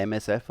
MSF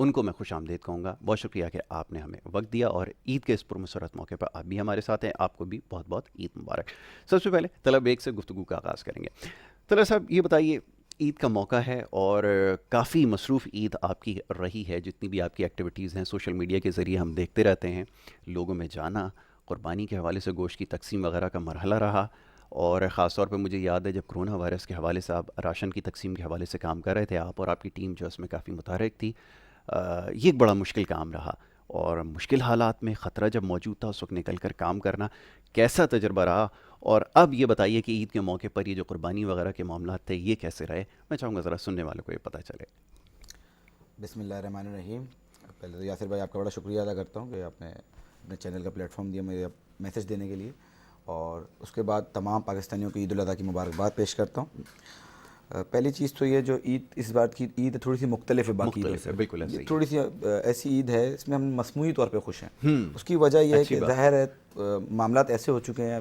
ان کو میں خوش آمدید کہوں گا. بہت شکریہ کہ آپ نے ہمیں وقت دیا اور عید کے اس پرمسرت موقع پر آپ بھی ہمارے ساتھ ہیں. آپ کو بھی بہت بہت عید مبارک. سب سے پہلے طلب ایک سے گفتگو کا آغاز کریں گے. طلب صاحب یہ بتائیے, عید کا موقع ہے اور کافی مصروف عید آپ کی رہی ہے, جتنی بھی آپ کی ایکٹیویٹیز ہیں سوشل میڈیا کے ذریعے ہم دیکھتے رہتے ہیں, لوگوں میں جانا, قربانی کے حوالے سے گوشت کی تقسیم وغیرہ کا مرحلہ رہا, اور خاص طور پہ مجھے یاد ہے جب کرونا وائرس کے حوالے سے آپ راشن کی تقسیم کے حوالے سے کام کر رہے تھے, آپ اور آپ کی ٹیم جو اس میں کافی متحرک تھی. یہ ایک بڑا مشکل کام رہا, اور مشکل حالات میں خطرہ جب موجود تھا اس وقت نکل کر کام کرنا کیسا تجربہ رہا؟ اور اب یہ بتائیے کہ عید کے موقع پر یہ جو قربانی وغیرہ کے معاملات تھے یہ کیسے رہے؟ میں چاہوں گا ذرا سننے والوں کو یہ پتہ چلے. بسم اللہ الرحمن الرحیم. پہلے تو یاسر بھائی آپ کا بڑا شکریہ ادا کرتا ہوں کہ آپ نے اپنے چینل کا پلیٹ فارم دیا مجھے میسج دینے کے لیے, اور اس کے بعد تمام پاکستانیوں کو عید الاضحیٰ کی مبارکباد پیش کرتا ہوں. پہلی چیز تو یہ جو عید اس بار کی عید تھوڑی سی مختلف ہے باقی عیدوں سے. بالکل ایسے یہ ہی تھوڑی سی ایسی عید ہے اس میں ہم مصنوعی طور پہ خوش ہیں. ہوں, اس کی وجہ یہ ہے اچھی کہ بات. ظاہر ہے معاملات ایسے ہو چکے ہیں,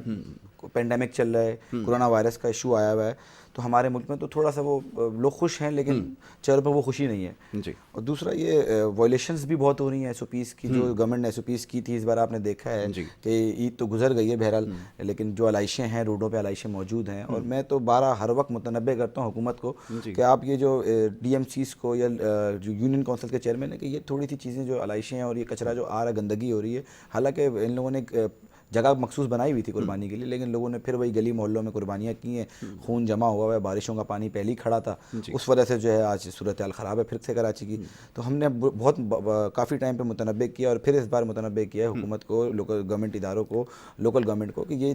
پینڈیمک چل رہا ہے, کرونا وائرس کا ایشو آیا ہوا ہے, تو ہمارے ملک میں تو تھوڑا سا وہ لوگ خوش ہیں لیکن چہروں پہ وہ خوشی نہیں ہے. جی. اور دوسرا یہ وائلیشنز بھی بہت ہو رہی ہیں ایس او پیز کی, جو گورنمنٹ نے ایس او پیز کی تھی اس بار آپ نے دیکھا ہے جی. کہ عید تو گزر گئی ہے بہرحال, لیکن جو علائشیں ہیں روڈوں پہ علائشیں موجود ہیں, اور میں تو ہر وقت متنبہ کرتا ہوں حکومت کو کہ آپ یہ جو ڈی ایم سیز کو یا جو یونین کونسل کے چیئرمین ہے کہ یہ تھوڑی سی چیزیں جو علائشیں ہیں اور یہ کچرا جو آ رہا ہے, گندگی ہو رہی ہے, حالانکہ ان لوگوں نے جگہ مخصوص بنائی ہوئی تھی قربانی کے لیے, لیکن لوگوں نے پھر وہی گلی محلوں میں قربانیاں کی ہیں, خون جمع ہوا ہے, بارشوں کا پانی پہلے ہی کھڑا تھا, اس وجہ سے جو ہے آج صورتحال خراب ہے پھر سے کراچی کی. تو ہم نے بہت کافی ٹائم پہ متنبہ کیا, اور پھر اس بار متنبہ کیا ہے حکومت کو, لوکل گورنمنٹ اداروں کو, لوکل گورنمنٹ کو, کہ یہ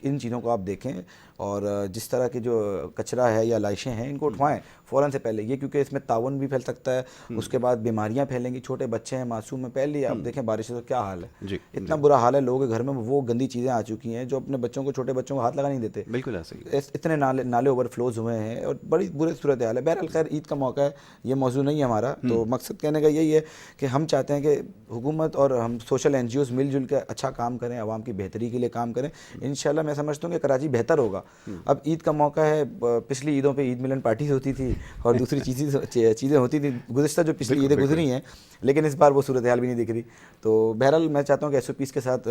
ان چیزوں کو آپ دیکھیں, اور جس طرح کے جو کچرا ہے یا علائشیں ہیں ان کو اٹھوائیں فوراً سے پہلے, یہ کیونکہ اس میں تعاون بھی پھیل سکتا ہے, اس کے بعد بیماریاں پھیلیں گی, چھوٹے بچے ہیں, معصوم ہیں, پہلے آپ دیکھیں بارش سے کیا حال ہے, اتنا برا حال ہے, لوگوں کے گھر میں وہ گندی چیزیں آ چکی ہیں جو اپنے بچوں کو, چھوٹے بچوں کو ہاتھ لگا نہیں دیتے. بالکل ایسے ہی. اتنے نالے اوور فلوز ہوئے ہیں اور بڑی برے صورت حال ہے. بہرحال خیر عید کا موقع ہے, یہ موضوع نہیں ہے ہمارا, تو مقصد کہنے کا یہی ہے کہ ہم چاہتے ہیں کہ حکومت اور ہم سوشل این جی اوز مل جل کے اچھا کام کریں, عوام کی بہتری کے لیے کام کریں. انشاءاللہ میں سمجھتا ہوں کہ کراچی بہتر ہوگا. اب عید کا موقع ہے, پچھلی عیدوں پہ عید ملن پارٹیز ہوتی تھی اور دوسری چیزیں ہوتی تھیں گزشتہ جو پچھلی عیدیں گزری ہیں, لیکن اس بار وہ صورتحال بھی نہیں دکھ رہی. تو بہرحال میں چاہتا ہوں کہ ایس او پیز کے ساتھ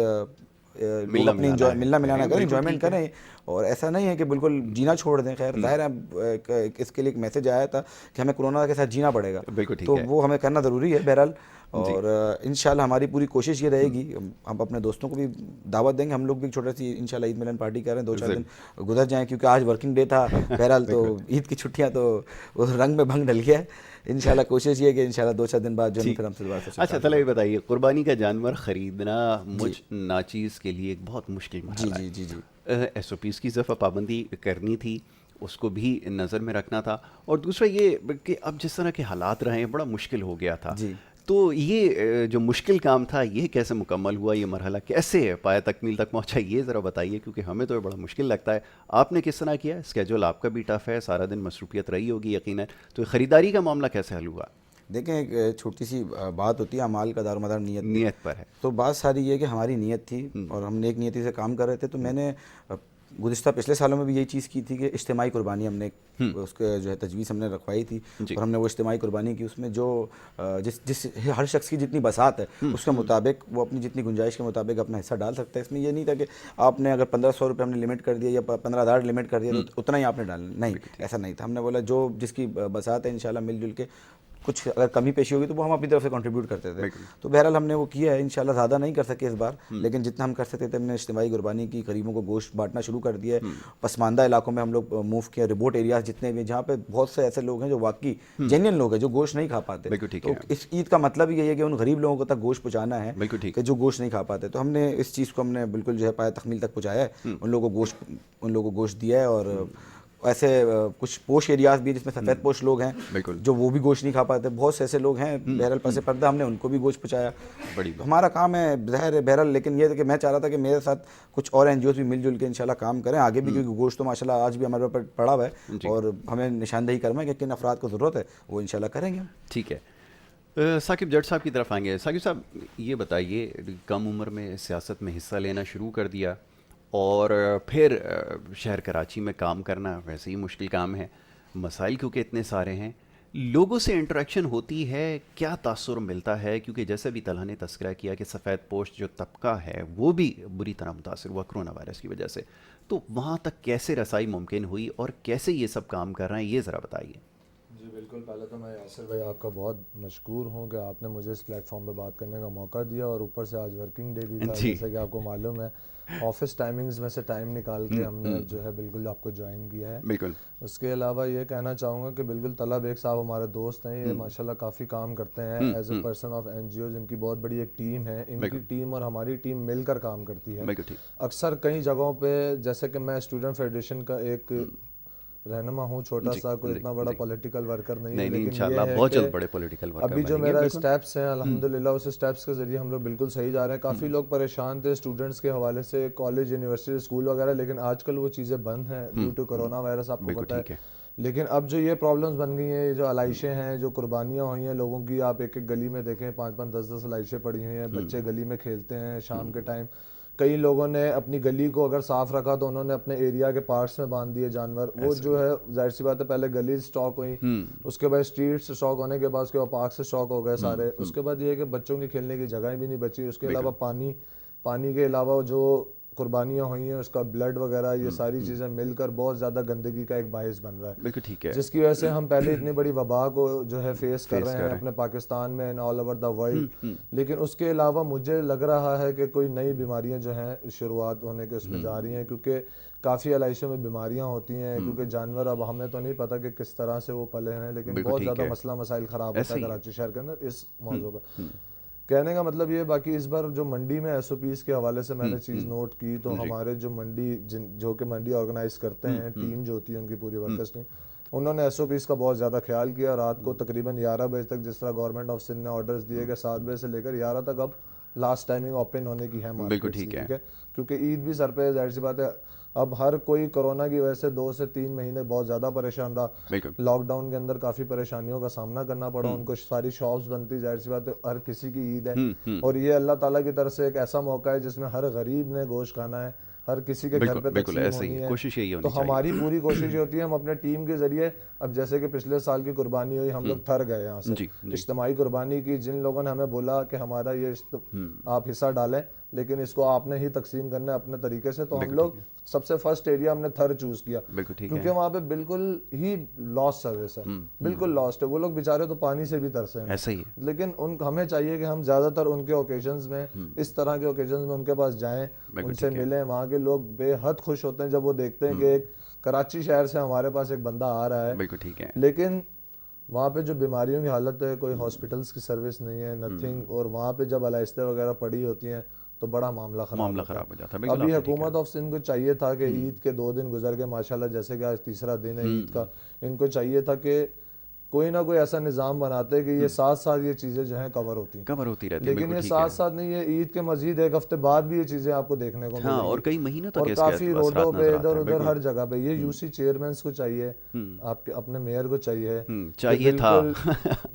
لوگ اپنی ملنا ملانا کریں, انجوائمنٹ کریں, اور ایسا نہیں ہے کہ بالکل جینا چھوڑ دیں. خیر ظاہر ہے اس کے لیے ایک میسج آیا تھا کہ ہمیں کرونا کے ساتھ جینا پڑے گا, تو وہ ہمیں کرنا ضروری ہے بہرحال. اور انشاءاللہ ہماری پوری کوشش یہ رہے گی, ہم اپنے دوستوں کو بھی دعوت دیں گے, ہم لوگ بھی چھوٹی سی انشاءاللہ عید ملن پارٹی کریں, 2-4 دن گزر جائیں کیونکہ آج ورکنگ ڈے تھا. بہرحال تو عید کی چھٹیاں تو رنگ میں بھنگ ڈل گیا ہے. انشاءاللہ کوشش یہ ہے کہ انشاءاللہ 2-4 دن بعد جو پھر ہم سے دوبارہ سے. اچھا چلو یہ بتائیے, قربانی کا جانور خریدنا مجھ ناچیز کے لیے ایک بہت مشکل مرحلہ ہے. جی ایس او پیز کی دفعہ پابندی کرنی تھی, اس کو بھی نظر میں رکھنا تھا, اور دوسرا یہ کہ اب جس طرح کے حالات رہے ہیں بڑا مشکل ہو گیا تھا. تو یہ جو مشکل کام تھا یہ کیسے مکمل ہوا, یہ مرحلہ کیسے پائے تکمیل تک پہنچا, یہ ذرا بتائیے, کیونکہ ہمیں تو یہ بڑا مشکل لگتا ہے. آپ نے کس طرح کیا؟ اسکیجول آپ کا بھی ٹف ہے, سارا دن مصروفیت رہی ہوگی یقیناً, تو خریداری کا معاملہ کیسے حل ہوا؟ دیکھیں ایک چھوٹی سی بات ہوتی ہے, اعمال کا دار و مدار نیت پر ہے. تو بات ساری یہ ہے کہ ہماری نیت تھی اور ہم نیک نیتی سے کام کر رہے تھے. تو میں نے گزشتہ پچھلے سالوں میں بھی یہی چیز کی تھی کہ اجتماعی قربانی ہم نے اس کے جو ہے تجویز ہم نے رکھوائی تھی, اور ہم نے وہ اجتماعی قربانی کی. اس میں جو جس ہر شخص کی جتنی بساط ہے اس کے مطابق وہ اپنی جتنی گنجائش کے مطابق اپنا حصہ ڈال سکتا ہے. اس میں یہ نہیں تھا کہ آپ نے اگر 1500 روپے ہم نے لمٹ کر دیا یا 15,000 لمٹ کر دیا تو اتنا ہی آپ نے ڈالنا, نہیں ایسا نہیں تھا. ہم نے بولا جو جس کی بساط ہے انشاءاللہ مل جل کے کچھ اگر کمی پیشی ہوگی تو وہ ہم اپنی طرف سے کنٹریبیوٹ کرتے تھے. تو بہرحال ہم نے وہ کیا ہے, انشاءاللہ زیادہ نہیں کر سکے اس بار, لیکن جتنا ہم کر سکتے تھے ہم نے اجتماعی قربانی کی, غریبوں کو گوشت بانٹنا شروع کر دیا ہے. پسماندہ علاقوں میں ہم لوگ موو کیا, ریموٹ ایریاز جتنے بھی جہاں پہ بہت سے ایسے لوگ ہیں جو واقعی جینین لوگ ہیں جو گوشت نہیں کھا پاتے. تو اس عید کا مطلب یہی ہے کہ ان غریب لوگوں کو تک گوشت پہنچانا ہے کہ جو گوشت نہیں کھا پاتے. تو ہم نے اس چیز کو ہم نے بالکل جو ہے پائے تکمیل تک پہنچایا ہے, ان لوگوں کو گوشت دیا ہے. اور ایسے کچھ پوش ایریاز بھی جس میں سفید پوش لوگ ہیں جو وہ بھی گوشت نہیں کھا پاتے, بہت سے ایسے لوگ ہیں بہرحال پس پردہ, ہم نے ان کو بھی گوشت پہنچایا. ہمارا کام ہے ظاہر ہے بہرحال, لیکن یہ ہے کہ میں چاہ رہا تھا کہ میرے ساتھ کچھ اور این جی اوز بھی مل جل کے انشاءاللہ کام کریں آگے بھی, کیونکہ گوشت تو ماشاءاللہ آج بھی ہمارے اوپر پڑا ہوا ہے اور ہمیں نشاندہی کرنا ہے کہ کن افراد کو ضرورت ہے, وہ انشاءاللہ کریں گے. ٹھیک ہے, ثاقب جٹ صاحب کی طرف آئیں گے. ثاقب صاحب یہ بتائیے, کم عمر میں سیاست میں حصہ لینا شروع کر دیا اور پھر شہر کراچی میں کام کرنا ویسے ہی مشکل کام ہے, مسائل کیونکہ اتنے سارے ہیں, لوگوں سے انٹریکشن ہوتی ہے، کیا تاثر ملتا ہے؟ کیونکہ جیسے بھی طلحہ نے تذکرہ کیا کہ سفید پوش جو طبقہ ہے وہ بھی بری طرح متاثر ہوا کرونا وائرس کی وجہ سے، تو وہاں تک کیسے رسائی ممکن ہوئی اور کیسے یہ سب کام کر رہے ہیں، یہ ذرا بتائیے. جی بالکل، پہلے تو میں یاسر بھائی آپ کا بہت مشکور ہوں کہ آپ نے مجھے اس پلیٹ فارم پہ بات کرنے کا موقع دیا، اور اوپر سے آج ورکنگ ڈے بھی تھا جیسا کہ آپ کو معلوم ہے. آفس ٹائمنگز میں سے ٹائم نکال کے ہم نے جو ہے بالکل آپ کو جوائن کیا ہے. بالکل. اس کے علاوہ یہ کہنا چاہوں گا کہ بالکل طلحہ بیگ صاحب ہمارے دوست ہیں، یہ ماشاءاللہ کافی کام کرتے ہیں as a person of NGOs. ان کی بہت بڑی ایک ٹیم ہے، ان کی ٹیم اور ہماری ٹیم مل کر کام کرتی ہے. اکثر کئی جگہوں پہ، جیسے کہ میں اسٹوڈنٹ فیڈریشن کا ایک رہنما ہوں، چھوٹا سا، کوئی اتنا بڑا پولیٹیکل ورکر نہیں ہے، لیکن یہ ہے کہ ابھی جو میرا اسٹیپس ہیں الحمدللہ اس اسٹیپس کے ذریعے ہم لوگ بالکل صحیح جا رہے ہیں. کافی لوگ پریشان تھے اسٹوڈنٹس کے حوالے سے، کالج، یونیورسٹی، اسکول وغیرہ، لیکن آج کل وہ چیزیں بند ہیں ڈیو ٹو کرونا وائرس، آپ کو پتہ ہے. لیکن اب جو یہ پرابلمس بن گئی ہیں، یہ جو علائشیں ہیں، جو قربانیاں ہوئی ہیں لوگوں کی، آپ ایک ایک گلی میں دیکھیں 5-5 10-10 علائشیں پڑی ہوئی ہیں. بچے گلی میں کھیلتے ہیں شام کے ٹائم. کئی لوگوں نے اپنی گلی کو اگر صاف رکھا تو انہوں نے اپنے ایریا کے پارکس میں باندھ دیے جانور. وہ جو ہے ظاہر سی بات ہے، پہلے گلیز اسٹاک ہوئی، اس کے بعد اسٹریٹس اسٹاک ہونے کے بعد اس کے بعد پارکس اسٹاک ہو گئے سارے. اس کے بعد یہ ہے کہ بچوں کے کھیلنے کی جگہیں بھی نہیں بچی. اس کے علاوہ پانی کے علاوہ جو قربانیاں ہوئی ہیں، اس کا بلڈ وغیرہ، یہ ساری چیزیں مل کر بہت زیادہ گندگی کا ایک باعث بن رہا ہے، جس کی وجہ سے ہم پہلے اتنی بڑی وبا کو جو ہے فیس کر رہے ہیں اپنے پاکستان میں and all over the world. لیکن اس کے علاوہ مجھے لگ رہا ہے کہ کوئی نئی بیماریاں جو ہیں شروعات ہونے کے اس میں جا رہی ہیں، کیونکہ کافی علائشوں میں بیماریاں ہوتی ہیں. کیونکہ جانور، اب ہمیں تو نہیں پتا کہ کس طرح سے وہ پلے ہیں، لیکن بہت زیادہ مسئلہ مسائل خراب ہوتا ہے کراچی شہر کے اندر اس موضوع پہ. کہنے کا مطلب یہ، باقی اس بار جو منڈی میں SOPs کے حوالے سے میں نے چیز نوٹ کی، تو ہمارے جو منڈی جو کہ منڈی آرگنائز کرتے ہیں، ٹیم جو ہوتی ہے ان کی پوری ورکرز ٹیم، انہوں نے SOPs کا بہت زیادہ خیال کیا. رات کو تقریباً 11 بجے تک، جس طرح گورنمنٹ آف سندھ نے آرڈرز دیے کہ 7 بجے سے لے کر 11 تک اب لاسٹ ٹائمنگ اوپن ہونے کی ہے مارکیٹ، ٹھیک ہے، کیونکہ عید بھی سر پہ، ظاہر سی بات ہے اب ہر کوئی کورونا کی وجہ سے 2 سے 3 مہینے بہت زیادہ پریشان رہا. لاک ڈاؤن کے اندر کافی پریشانیوں کا سامنا کرنا پڑا ان کو. ساری شاپس بنتی، ظاہر سی بات ہے ہر کسی کی عید ہے، اور یہ اللہ تعالیٰ کی طرف سے ایک ایسا موقع ہے جس میں ہر غریب نے گوشت کھانا ہے، ہر کسی کے گھر پہ تقسیم ہونی ہے. تو ہماری پوری کوشش یہ ہوتی ہے، ہم اپنے ٹیم کے ذریعے، اب جیسے کہ پچھلے سال کی قربانی ہوئی، ہم لوگ تھر گئے یہاں سے، اجتماعی قربانی کی. جن لوگوں نے ہمیں بولا کہ ہمارا یہ آپ حصہ ڈالیں، لیکن اس کو آپ نے ہی تقسیم کرنا ہے اپنے طریقے سے، تو ہم لوگ سب سے فرسٹ ایریا ہم نے تھر چوز کیا، کیونکہ وہاں پہ بالکل ہی لاسٹ سروس ہے، بالکل لاسٹ ہے. وہ لوگ بیچارے تو پانی سے بھی ترسے ہیں، لیکن ہمیں چاہیے کہ ہم زیادہ تر ان کے اوکیزنز میں، اس طرح کے اوکیزنز میں ان کے پاس جائیں، ان سے ملیں. وہاں کے لوگ بے حد خوش ہوتے ہیں جب وہ دیکھتے ہیں کہ ایک کراچی شہر سے ہمارے پاس ایک بندہ آ رہا ہے. لیکن وہاں پہ جو بیماریوں کی حالت ہے، کوئی ہاسپٹلس کی سروس نہیں ہے، نتھنگ. اور وہاں پہ جب علائشیں وغیرہ پڑی ہوتی ہیں تو بڑا معاملہ خراب ہو جاتا ہے. ابھی حکومت آف سندھ کو چاہیے تھا کہ عید کے 2 دن گزر گئے ماشاءاللہ، جیسے کہ آج تیسرا دن ہے عید کا، ان کو چاہیے تھا کہ کوئی نہ کوئی ایسا نظام بناتے کہ یہ ساتھ ساتھ یہ چیزیں جو ہیں کور ہوتی رہتی، لیکن یہ ساتھ ساتھ نہیں ہے. عید کے مزید ایک ہفتے بعد بھی یہ چیزیں آپ کو دیکھنے کو ملیں گی، اور کئی مہینوں تک، اور کافی روڈوں پہ ادھر ادھر ہر جگہ پہ. یہ UC چیئرمینس کو چاہیے، آپ کے اپنے میئر کو چاہیے تھا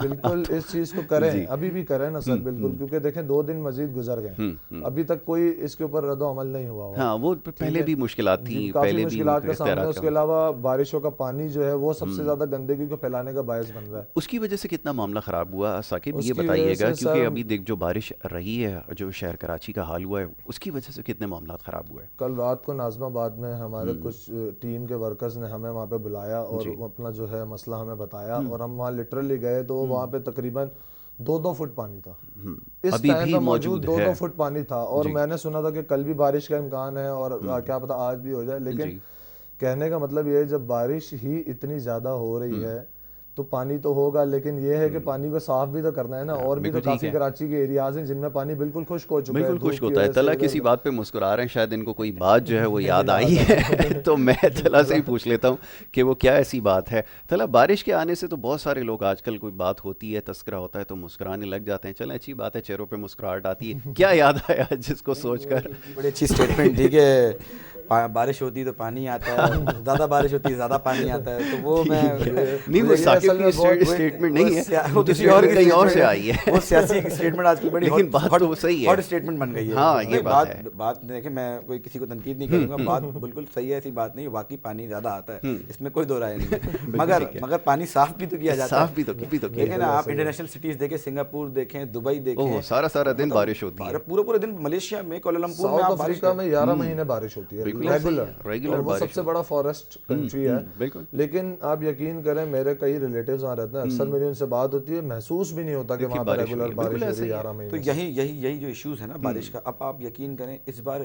بالکل اس چیز کو کریں، ابھی بھی کریں نا سر، بالکل. کیونکہ دیکھیں 2 دن مزید گزر گئے، ابھی تک کوئی اس کے اوپر رد و عمل نہیں ہوا. ہاں، وہ پہلے بھی مشکلات تھیں، کافی مشکلات کا سامنا. اس کے علاوہ بارشوں کا پانی جو ہے وہ سب سے زیادہ گندگی کو پھیلانے کا باعث بن رہا ہے. اس کی وجہ سے کتنا معاملہ خراب ہوا ثاقب، یہ بتائیے گا، کیونکہ ابھی دیکھ جو بارش رہی ہے، جو شہر کراچی کا حال ہوا ہے، اس کی وجہ سے کتنے معاملات خراب ہوئے. کل رات کو ناظم آباد میں ہمارے کچھ ٹیم کے ورکرز نے ہمیں وہاں پہ بلایا اور اپنا جو ہے مسئلہ ہمیں بتایا، اور ہم وہاں لٹرلی گئے تو وہاں پہ تقریباً 2-2 فٹ پانی تھا. اس ٹائم پہ موجود 2-2 فٹ پانی تھا، اور میں نے سنا تھا کہ کل بھی بارش کا امکان ہے، اور کیا پتا آج بھی ہو جائے. لیکن کہنے کا مطلب یہ ہے، جب بارش ہی اتنی زیادہ ہو رہی ہے تو پانی تو ہوگا، لیکن یہ ہے کہ پانی کو صاف بھی تو کرنا ہے نا. اور بھی تو کافی کراچی کے ایریاز ہیں جن میں پانی بالکل خشک ہو چکا ہے، بالکل خشک ہوتا ہے. طلحہ کسی بات پہ مسکرا رہے ہیں، شاید ان کو کوئی بات جو ہے وہ یاد آئی ہے، تو میں طلحہ سے ہی پوچھ لیتا ہوں کہ وہ کیا ایسی بات ہے. طلحہ، بارش کے آنے سے تو بہت سارے لوگ آج کل کوئی بات ہوتی ہے، تذکرہ ہوتا ہے تو مسکرانے لگ جاتے ہیں. چلیں اچھی بات ہے، چہروں پہ مسکراہٹ آتی ہے. کیا یاد آیا جس کو سوچ کر؟ بڑی اچھی اسٹیٹمنٹ تھی کہ بارش ہوتی ہے تو پانی آتا ہے, زیادہ بارش ہوتی ہے زیادہ پانی آتا ہے, تو وہ میں نہیں, وہ ثاقب کی اسٹیٹمنٹ نہیں ہے, وہ کسی اور کہیں اور سے آئی ہے. وہ سیاسی اسٹیٹمنٹ آج کل بڑی لیکن بات تو صحیح ہے, ہاٹ اسٹیٹمنٹ بن گئی ہے. ہاں یہ بات ہے. بات دیکھیں میں کوئی کسی کو تنقید نہیں کروں گا, بات بالکل صحیح ہے, ایسی بات نہیں, واقعی پانی زیادہ آتا ہے, اس میں کوئی دو رائے نہیں ہے, مگر پانی صاف بھی تو کیا جاتا ہے. صاف بھی تو دیکھیں نا آپ انٹرنیشنل سٹیز دیکھیں, سنگاپور دیکھیں, دبئی دیکھیں, سارا دن بارش ہوتی ہے, پورے دن. ملیشیا میں کوالالمپور میں ساؤتھ افریقہ میں 11 مہینے بارش ہوتی ہے ریگولر, وہ سب سے بڑا فارسٹ کنٹری ہے. لیکن آپ یقین کریں میرے کئی ریلیٹیوز وہاں رہتے ہیں, اکثر میری ان سے بات ہوتی ہے, محسوس بھی نہیں ہوتا کہ وہاں پر ریگولر بارش ہو رہی ہے 11 مہینے. تو یہی جو ایشوز ہے نا بارش کا, اب آپ یقین کریں اس بار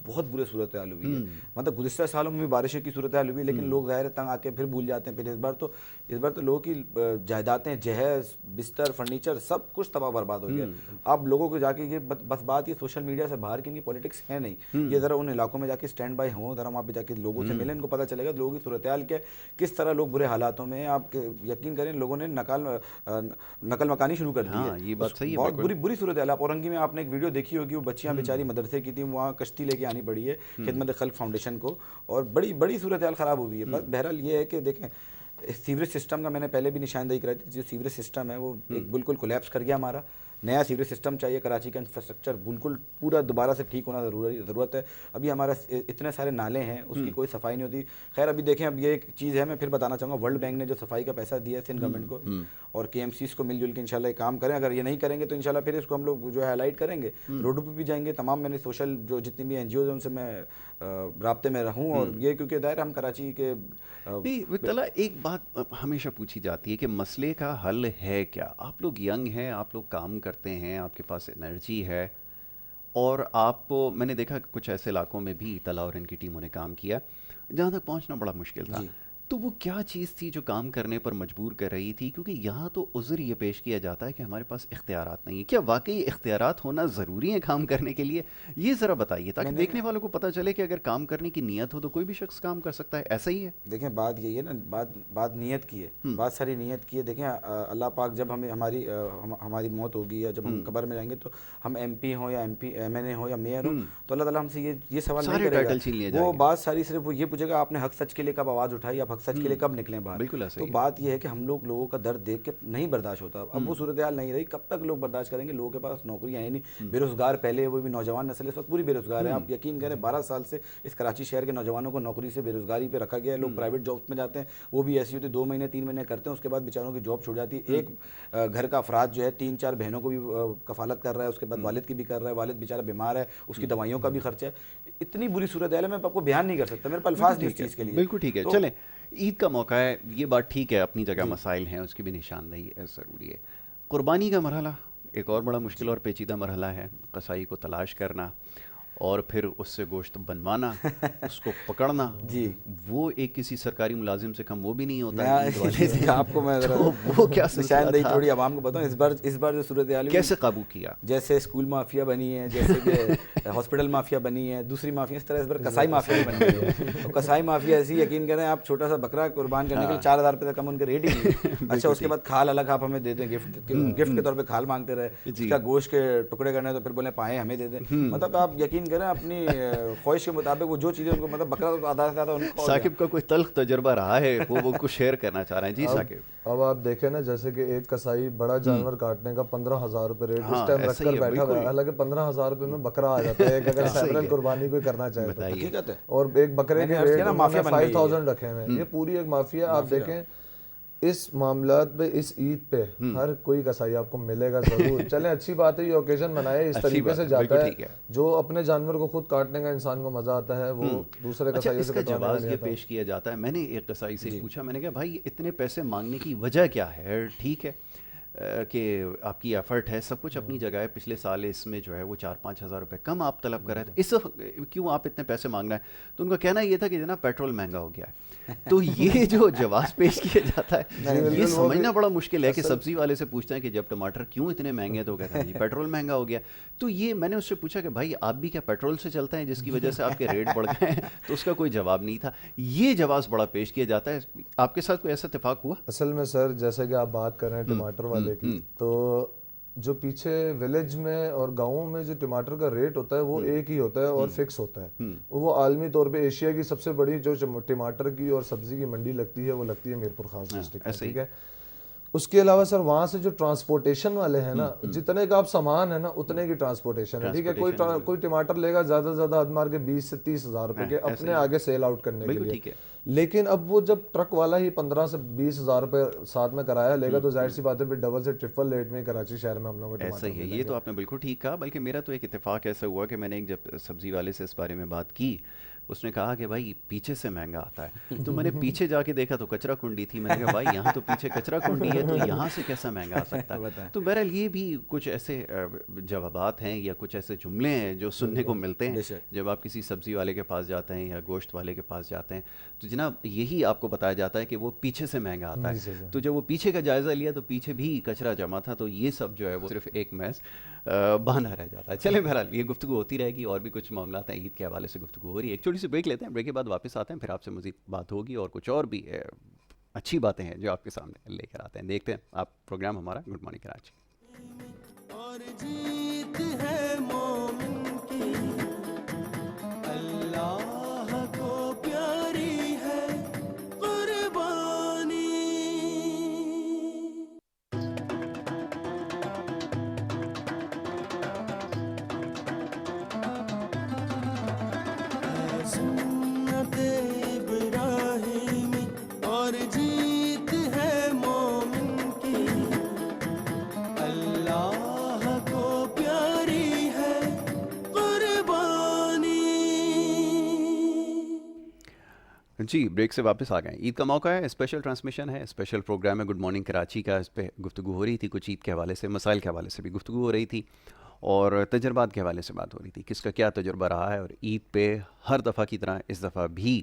بہت برے صورتحال ہوئی ہے. مطلب گزشتہ سالوں میں بھی بارشوں کی صورتحال ہوئی, لیکن لوگ ظاہر تنگ آ کے پھر بھول جاتے ہیں. پھر اس بار تو لوگوں کی جائیدادیں, جہیز, بستر, فرنیچر سب کچھ تباہ برباد ہو گیا. آپ لوگوں کو جا کے یہ بس بات یہ سوشل میڈیا سے باہر کی پولیٹکس ہے نہیں, یہ ذرا ان علاقوں میں جا کے اسٹینڈ بائی ہوں, ذرا وہاں پہ جا کے لوگوں سے ملیں, ان کو پتہ چلے گا لوگوں کی صورتحال کیا, کس طرح لوگ برے حالاتوں میں. آپ یقین کریں لوگوں نے نقل مکانی شروع کر دی ہے. یہ بات صحیح ہے, بہت بری صورتحال. آپ اورنگی میں آپ نے ایک ویڈیو دیکھی ہوگی, وہ بچیاں بیچاری مدرسے کی تھیں, وہاں کشتی لے کے آنی پڑی ہے خدمت خلق فاؤنڈیشن کو, اور بڑی صورتحال خراب ہوئی ہے. بس بہرحال یہ ہے کہ دیکھیں سیوریج سسٹم کا میں نے پہلے بھی نشاندہی کرائی تھی, جو سیوریج سسٹم ہے وہ ایک بالکل کولیپس کر گیا ہمارا. نیا سیوریج سسٹم چاہیے, کراچی کا انفراسٹرکچر بالکل پورا دوبارہ سے ٹھیک ہونا ضرورت ہے. ابھی ہمارا اتنے سارے نالے ہیں, اس کی کوئی صفائی نہیں ہوتی. خیر ابھی دیکھیں, اب یہ ایک چیز ہے, میں پھر بتانا چاہوں گا, ورلڈ بینک نے جو صفائی کا پیسہ دیا ہے سندھ گورنمنٹ کو, اور کے ایم سیز کو مل جل کے انشاءاللہ یہ کام کریں. اگر یہ نہیں کریں گے تو انشاءاللہ پھر اس کو ہم لوگ جو ہے ہائی لائٹ کریں گے, روڈوں پہ بھی جائیں گے. تمام میں نے سوشل جو جتنی بھی این جی اوز ہیں ان سے میں رابطے میں رہوں, اور یہ کیونکہ دائر ہم کراچی کے. طلع ایک بات ہمیشہ پوچھی جاتی ہے کہ مسئلے کا حل ہے کیا. آپ لوگ ینگ ہیں, آپ لوگ کام کرتے ہیں, آپ کے پاس انرجی ہے, اور آپ کو میں نے دیکھا کہ کچھ ایسے علاقوں میں بھی طلع اور ان کی ٹیموں نے کام کیا جہاں تک پہنچنا بڑا مشکل تھا. تو وہ کیا چیز تھی جو کام کرنے پر مجبور کر رہی تھی؟ کیونکہ یہاں تو عذر یہ پیش کیا جاتا ہے کہ ہمارے پاس اختیارات نہیں ہیں. کیا واقعی اختیارات ہونا ضروری ہیں کام کرنے کے لیے؟ یہ ذرا بتائیے تاکہ دیکھنے والوں کو پتہ چلے کہ اگر کام کرنے کی نیت ہو تو کوئی بھی شخص کام کر سکتا ہے. ایسا ہی ہے؟ دیکھیں بات یہی ہے نا, بات نیت کی ہے, بات ساری نیت کی ہے. دیکھیں اللہ پاک جب ہماری موت ہوگی یا جب ہم قبر میں جائیں گے, تو ہم ایم پی ہوں یا ایم این اے ہوں یا میئر ہوں, تو اللہ تعالیٰ ہم سے یہ سوال نہیں کرے گا. وہ بات ساری صرف وہ یہ پوچھے گا آپ نے حق سچ کے لیے کب آواز اٹھائی, آپ حق سچ کے لیے کب نکلیں باہر. تو بات یہ ہے کہ ہم لوگوں کا درد دیکھ کے نہیں برداشت ہوتا. اب وہ صورتحال نہیں رہی, کب تک لوگ برداشت کریں گے؟ لوگوں کے پاس نوکریاں ہیں نہیں, بے روزگار پہلے, وہ بھی نوجوان نسل اس وقت پوری بے روزگار ہے. آپ یقین کریں 12 سال سے اس کراچی شہر کے نوجوانوں کو نوکری سے بے روزگاری پہ رکھا گیا ہے. لوگ پرائیویٹ جابس میں جاتے ہیں, وہ بھی ایسی ہوتی ہے 2 مہینے 3 مہینے کرتے ہیں, اس کے بعد بیچاروں کی جاب چھوڑ جاتی ہے. ایک گھر کا افراد جو ہے 3-4 بہنوں کو بھی کفالت کر رہا ہے, اس کے بعد والد کی بھی کر رہا ہے, والد بیچارہ بیمار ہے, اس کی دوائیوں کا بھی خرچہ ہے. اتنی بری صورتحال ہے, میں آپ کو بیان نہیں کر سکتا, میرے پاس الفاظ نہیں اس چیز کے لیے. بالکل ٹھیک ہے. چلیں, عید کا موقع ہے, یہ بات ٹھیک ہے, اپنی جگہ مسائل ہیں, اس کی بھی نشاندہی ضروری ہے. قربانی کا مرحلہ ایک اور بڑا مشکل اور پیچیدہ مرحلہ ہے. قصائی کو تلاش کرنا اور پھر اس سے گوشت بنوانا, اس کو پکڑنا, وہ ایک کسی سرکاری ملازم سے کم وہ بھی نہیں ہوتا ہے. آپ کو میں وہ کیا نشاندہی تھوڑی عوام کو بتاؤں, اس بار جو صورتحال کیسے قابو کیا, جیسے اسکول مافیا بنی ہے, جیسے کہ ہاسپٹل مافیا بنی ہے, دوسری مافیا, اس طرح اس بار قصائی مافیا بھی بنی ہے. تو قصائی مافیا ایسی, یقین کریں آپ چھوٹا سا بکرا قربان کرنے کے لیے 4000 روپے سے کم ان کے ریٹ ہی نہیں. اچھا اس کے بعد کھال الگ آپ ہمیں دے دیں, گفٹ کے طور پہ کھال مانگتے رہے, اس کا گوشت کے ٹکڑے کرنے تو پھر بولیں پائیں ہمیں دے دیں. مطلب آپ یقین کریں اپنی خواہش کے مطابق وہ جو چیزیں ان کو, مطلب بکرا تو آدھا سے زیادہ ان کو. ثاقب کا کوئی تلخ تجربہ رہا ہے, وہ کچھ شیئر کرنا چاہ رہے ہیں. جی ثاقب. اب آپ دیکھیں نا, جیسے کہ ایک قصائی بڑا جانور کاٹنے کا 15,000 روپے ریٹ اس ٹائم رکھ کر بیٹھا ہوا ہے, حالانکہ 15,000 روپے میں بکرا آ جاتا ہے ایک, اگر سیورل قربانی کوئی کرنا چاہے تو. حقیقت ہے. اور ایک بکرے کے ریٹ 5,000 رکھے ہوئے ہیں. یہ پوری ایک مافیا. آپ دیکھیں اس معاملات پہ, اس عید پہ ہر کوئی قصائی آپ کو ملے گا ضرور. چلیں اچھی بات ہے, یہ اوکیزن منائے, اس طریقے سے جاتا ہے. جو اپنے جانور کو خود کاٹنے کا انسان کو مزہ آتا ہے, وہ دوسرے قصائیوں سے کٹوانے جواز یہ پیش کیا جاتا ہے. میں نے ایک قصائی سے پوچھا, میں نے کہا بھائی اتنے پیسے مانگنے کی وجہ کیا ہے؟ ٹھیک ہے کہ آپ کی ایفرٹ ہے, سب کچھ اپنی جگہ ہے, پچھلے سال اس میں جو ہے وہ 4-5 ہزار روپے کم آپ طلب کر رہے تھے, اس کیوں آپ اتنے پیسے مانگنا ہے؟ تو ان کا کہنا یہ تھا کہ جناب پیٹرول مہنگا ہو گیا ہے. تو یہ جو جواز پیش کیا جاتا ہے یہ سمجھنا بڑا مشکل ہے کہ سبزی والے سے پوچھتے ہیں کہ جب ٹماٹر کیوں اتنے مہنگے ہیں, تو کہتا ہے جی پیٹرول مہنگا ہو گیا. تو یہ میں نے اس سے پوچھا کہ بھائی آپ بھی کیا پیٹرول سے چلتے ہیں جس کی وجہ سے آپ کے ریٹ بڑھ گئے ہیں؟ تو اس کا کوئی جواب نہیں تھا. یہ جواز بڑا پیش کیا جاتا ہے. آپ کے ساتھ کوئی ایسا اتفاق ہوا؟ اصل میں سر جیسے کہ آپ بات کر رہے ہیں ٹماٹر والے کی, تو جو پیچھے ولیج میں اور گاؤں میں جو ٹماٹر کا ریٹ ہوتا ہے وہ ایک ہی ہوتا ہے اور فکس ہوتا ہے. وہ عالمی طور پہ ایشیا کی سب سے بڑی جو ٹماٹر کی اور سبزی کی منڈی لگتی ہے وہ لگتی ہے میرپور خاص ڈسٹرکٹ میں, ٹھیک ہے. اس کے علاوہ سر وہاں سے جو ٹرانسپورٹیشن والے ہیں نا, جتنے کا آپ سامان ہے نا اتنے کی ٹرانسپورٹیشن ہے, ٹھیک ہے. کوئی ٹماٹر لے گا زیادہ سے زیادہ حد مار کے 20 سے 30 ہزار روپے کے اپنے آگے سیل آؤٹ کرنے کے لیے. لیکن اب وہ جب ٹرک والا ہی 15 سے 20 ہزار روپے ساتھ میں کرایہ لے گا تو ظاہر سی بات ہے پھر ڈبل سے ٹرپل ریٹ میں کراچی شہر میں ہم لوگوں کو ایسا ہی ہے. یہ تو آپ نے بالکل ٹھیک کہا. بلکہ میرا تو ایک اتفاق ایسا ہوا کہ میں نے ایک جب سبزی والے سے اس بارے میں بات کی, اس نے کہا کہ بھائی پیچھے سے مہنگا آتا ہے. تو میں نے پیچھے جا کے دیکھا تو کچرا کنڈی تھی. میں نے کہا بھائی یہاں تو پیچھے کچرا کنڈی ہے تو یہاں سے کیسا مہنگا آ سکتا ہے. تو بہرحال یہ بھی کچھ ایسے جوابات ہیں یا کچھ ایسے جملے ہیں جو سننے کو ملتے ہیں جب آپ کسی سبزی والے کے پاس جاتے ہیں یا گوشت والے کے پاس جاتے ہیں. تو جناب یہی آپ کو بتایا جاتا ہے کہ وہ پیچھے سے مہنگا آتا ہے. تو جب وہ پیچھے کا جائزہ لیا تو پیچھے بھی کچرا جمع تھا. تو یہ سب جو ہے وہ صرف ایک محض بہانہ رہ جاتا ہے. چلیں بہرحال یہ گفتگو ہوتی رہے گی, اور بھی کچھ معاملات ہیں عید کے حوالے سے گفتگو ہو رہی ہے. ایک چھوٹی سی بریک لیتے ہیں, بریک کے بعد واپس آتے ہیں, پھر آپ سے مزید بات ہوگی اور کچھ اور بھی اچھی باتیں ہیں جو آپ کے سامنے لے کر آتے ہیں. دیکھتے ہیں آپ پروگرام ہمارا گڈ مارننگ کراچی. اور جیت ہے مومن کی اللہ کو پیاری ہے قربانی. سنت ابراہیمی اور جیت ہے مومن کی اللہ کو پیاری ہے قربانی. جی بریک سے واپس آ گئے. عید کا موقع ہے, اسپیشل ٹرانسمیشن ہے, اسپیشل پروگرام ہے گڈ مارننگ کراچی کا. اس پہ گفتگو ہو رہی تھی کچھ عید کے حوالے سے, مسائل کے حوالے سے بھی گفتگو ہو رہی تھی اور تجربات کے حوالے سے بات ہو رہی تھی, کس کا کیا تجربہ رہا ہے. اور عید پہ ہر دفعہ کی طرح اس دفعہ بھی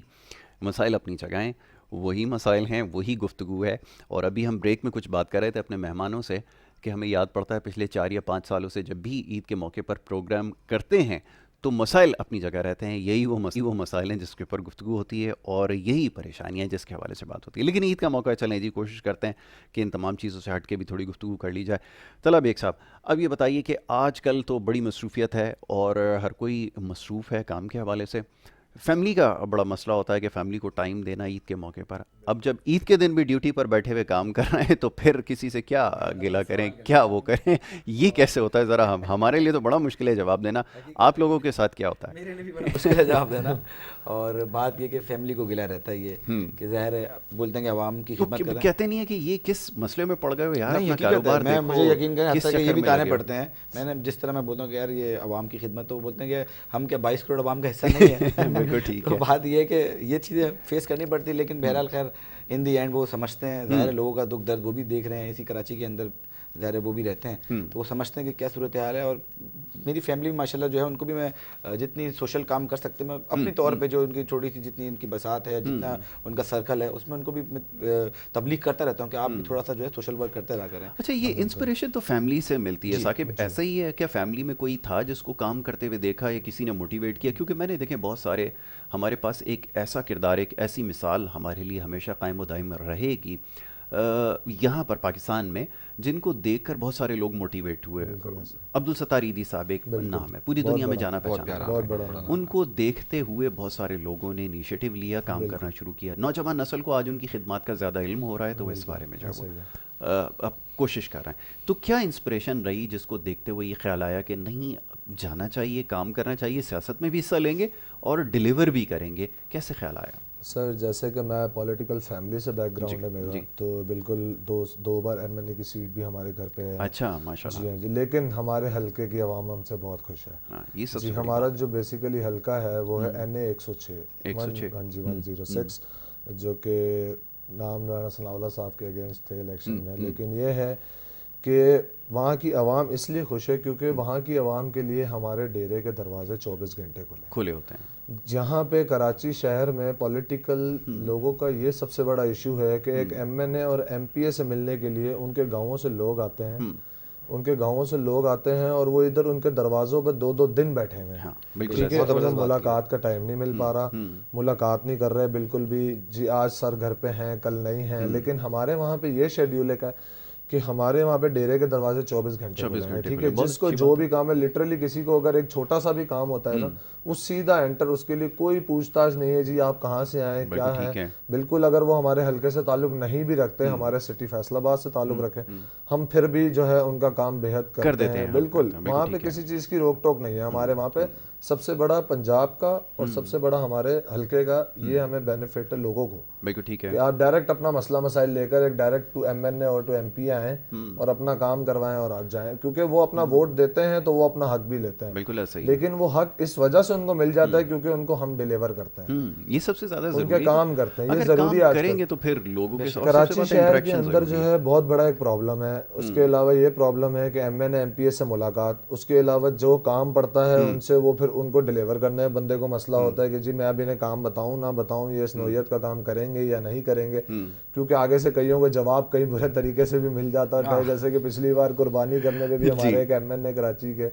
مسائل اپنی جگہ ہیں, وہی مسائل ہیں, وہی گفتگو ہے. اور ابھی ہم بریک میں کچھ بات کر رہے تھے اپنے مہمانوں سے کہ ہمیں یاد پڑتا ہے پچھلے 4 یا 5 سالوں سے جب بھی عید کے موقع پر پروگرام کرتے ہیں تو مسائل اپنی جگہ رہتے ہیں. یہی وہ مسائل ہیں جس کے اوپر گفتگو ہوتی ہے اور یہی پریشانیاں جس کے حوالے سے بات ہوتی ہے. لیکن عید کا موقع ہے, چلیں جی کوشش کرتے ہیں کہ ان تمام چیزوں سے ہٹ کے بھی تھوڑی گفتگو کر لی جائے. طلب ایک صاحب, اب یہ بتائیے کہ آج کل تو بڑی مصروفیت ہے اور ہر کوئی مصروف ہے کام کے حوالے سے. فیملی کا بڑا مسئلہ ہوتا ہے کہ فیملی کو ٹائم دینا عید کے موقع پر. اب جب عید کے دن بھی ڈیوٹی پر بیٹھے ہوئے کام کر رہے ہیں تو پھر کسی سے کیا گلہ کریں, کیا وہ کریں, یہ کیسے ہوتا ہے؟ ذرا ہمارے لیے تو بڑا مشکل ہے جواب دینا. آپ لوگوں کے ساتھ کیا ہوتا ہے؟ میرے لیے بھی بڑا مشکل ہے جواب دینا. اور بات یہ کہ فیملی کو گلہ رہتا ہے یہ کہ ظاہر ہے بولتے ہیں کہ عوام کی خدمت کریں. کہتے نہیں ہے کہ یہ کس مسئلے میں پڑ گئے ہو یار, اپنا کاروبار دیکھو. مجھے یقین کریں حتیٰ کہ یہ بھی تانے پڑتے ہیں. میں نے جس طرح میں بولتا ہوں کہ یار یہ عوام کی خدمت, تو وہ بولتے ہیں کہ ہم کیا 22 کروڑ عوام کا حصہ نہیں ہے. بالکل ٹھیک ہے. بات یہ ہے کہ یہ چیزیں فیس کرنی پڑتی, لیکن بہرحال خیر ان دی اینڈ وہ سمجھتے ہیں. ظاہر لوگوں کا دکھ درد وہ بھی دیکھ رہے ہیں, اسی کراچی کے اندر ظاہر وہ بھی رہتے ہیں, تو وہ سمجھتے ہیں کہ کیا صورتحال ہے. اور میری فیملی ماشاء اللہ جو ہے ان کو بھی میں جتنی سوشل کام کر سکتے میں اپنی طور پہ, جو ان کی چھوٹی سی جتنی ان کی بساط ہے, جتنا ان کا سرکل ہے, اس میں ان کو بھی تبلیغ کرتا رہتا ہوں کہ آپ بھی تھوڑا سا جو ہے سوشل ورک کرتے رہا کریں. اچھا, یہ انسپریشن تو فیملی سے ملتی ہے ثاقب, ایسا ہی ہے کیا فیملی میں کوئی تھا جس کو کام کرتے ہوئے دیکھا یا کسی نے موٹیویٹ کیا؟ کیونکہ میں نے دیکھیں بہت سارے ہمارے پاس ایک ایسا کردار, ایک ایسی مثال ہمارے لیے ہمیشہ قائم و دائم رہے گی یہاں پر پاکستان میں, جن کو دیکھ کر بہت سارے لوگ موٹیویٹ ہوئے. عبدالستار ایدھی صاحب ایک نام ہے, پوری دنیا میں جانا پہچانا رہا ہے. ان کو دیکھتے ہوئے بہت سارے لوگوں نے انیشیٹو لیا, کام کرنا شروع کیا. نوجوان نسل کو آج ان کی خدمات کا زیادہ علم ہو رہا ہے تو وہ اس بارے میں جو اب کوشش کر رہے ہیں. تو کیا انسپریشن رہی جس کو دیکھتے ہوئے یہ خیال آیا کہ نہیں جانا چاہیے, کام کرنا چاہیے, سیاست میں بھی حصہ لیں گے اور ڈیلیور بھی کریں گے؟ کیسے خیال آیا؟ سر جیسے کہ میں پولیٹیکل فیملی سے بیک گراؤنڈ ہے میرا, تو بالکل 2 بار ایم این اے کی سیٹ بھی ہمارے گھر پہ ہے. اچھا ماشاء اللہ. جی لیکن ہمارے حلقے کی عوام ہم سے بہت خوش ہے. جی ہمارا جو بیسیکلی حلقہ ہے وہ ہے این اے 106 106 جو کہ نام رانا ثناء اللہ صاحب کے اگینسٹ تھے الیکشن میں. لیکن یہ ہے کہ وہاں کی عوام اس لیے خوش ہے کیونکہ وہاں کی عوام کے لیے ہمارے ڈیرے کے دروازے 24 گھنٹے کھلے ہوتے ہیں. جہاں پہ کراچی شہر میں پولیٹیکل لوگوں کا یہ سب سے بڑا ایشو ہے کہ ایک ایم این اے اور ایم پی اے سے ملنے کے لیے ان کے گاؤں سے لوگ آتے ہیں, اور وہ ادھر ان کے دروازوں پہ 2 دن بیٹھے ہوئے ہیں. ٹھیک ہے, انہیں ملاقات کا ٹائم نہیں مل پا رہا, ملاقات نہیں کر رہے بالکل بھی. جی آج سر گھر پہ ہیں, کل نہیں ہیں. لیکن ہمارے وہاں پہ یہ شیڈیول ہے کہ ہمارے وہاں پہ ڈیرے کے دروازے 24 گھنٹے کھلے ہیں, ٹھیک ہے, جس کو جو بھی کام ہے, لٹرلی کسی کو اگر ایک چھوٹا سا بھی کام ہوتا ہے نا, وہ سیدھا انٹر, اس کے لیے کوئی پوچھ تاچھ نہیں ہے جی آپ کہاں سے آئے کیا ہے. بالکل اگر وہ ہمارے حلقے سے تعلق نہیں بھی رکھتے, ہمارے سٹی فیصل آباد سے تعلق رکھیں, ہم پھر بھی جو ہے ان کا کام بےحد کرتے ہیں. بالکل وہاں پہ کسی چیز کی روک ٹوک نہیں ہے. ہمارے وہاں پہ سب سے بڑا پنجاب کا اور سب سے بڑا ہمارے حلقے کا یہ ہمیں بینیفٹ ہے لوگوں کو, بالکل ٹھیک ہے, کہ آپ ڈائریکٹ اپنا مسئلہ مسائل لے کر ایک ڈائریکٹ ٹو ایم این اے اور ٹو ایم پی آئیں اور اپنا کام کروائیں اور آپ جائیں, کیونکہ وہ اپنا ووٹ دیتے ہیں تو وہ اپنا حق بھی لیتے ہیں. بالکل ایسا ہی, لیکن وہ حق اس وجہ سے ان کو مل جاتا ہے کیونکہ ان کو ہم ڈیلیور کرتے ہیں, یہ سب سے زیادہ ضروری ان کے کام کرتے ہیں, یہ ضروری ہے. کریں گے تو پھر لوگوں کے کراچی شہر کے اندر جو ہے بہت بڑا ایک پرابلم ہے. اس کے علاوہ یہ پرابلم ہے کہ M N A M P A سے ملاقات, اس کے علاوہ جو کام پڑتا ہے ان سے وہ پھر ان کو ڈیلیور کرنے ہے. بندے کو مسئلہ ہوتا ہے کہ جی میں اب انہیں کام بتاؤں نہ بتاؤں, یہ اس نوعیت کا کام کریں گے یا نہیں کریں گے, کیونکہ آگے سے کئیوں کو جواب کئی برے طریقے سے بھی مل جاتا ہے. جیسے کہ پچھلی بار قربانی کرنے پہ بھی ہمارے ایک ایم این اے کراچی کے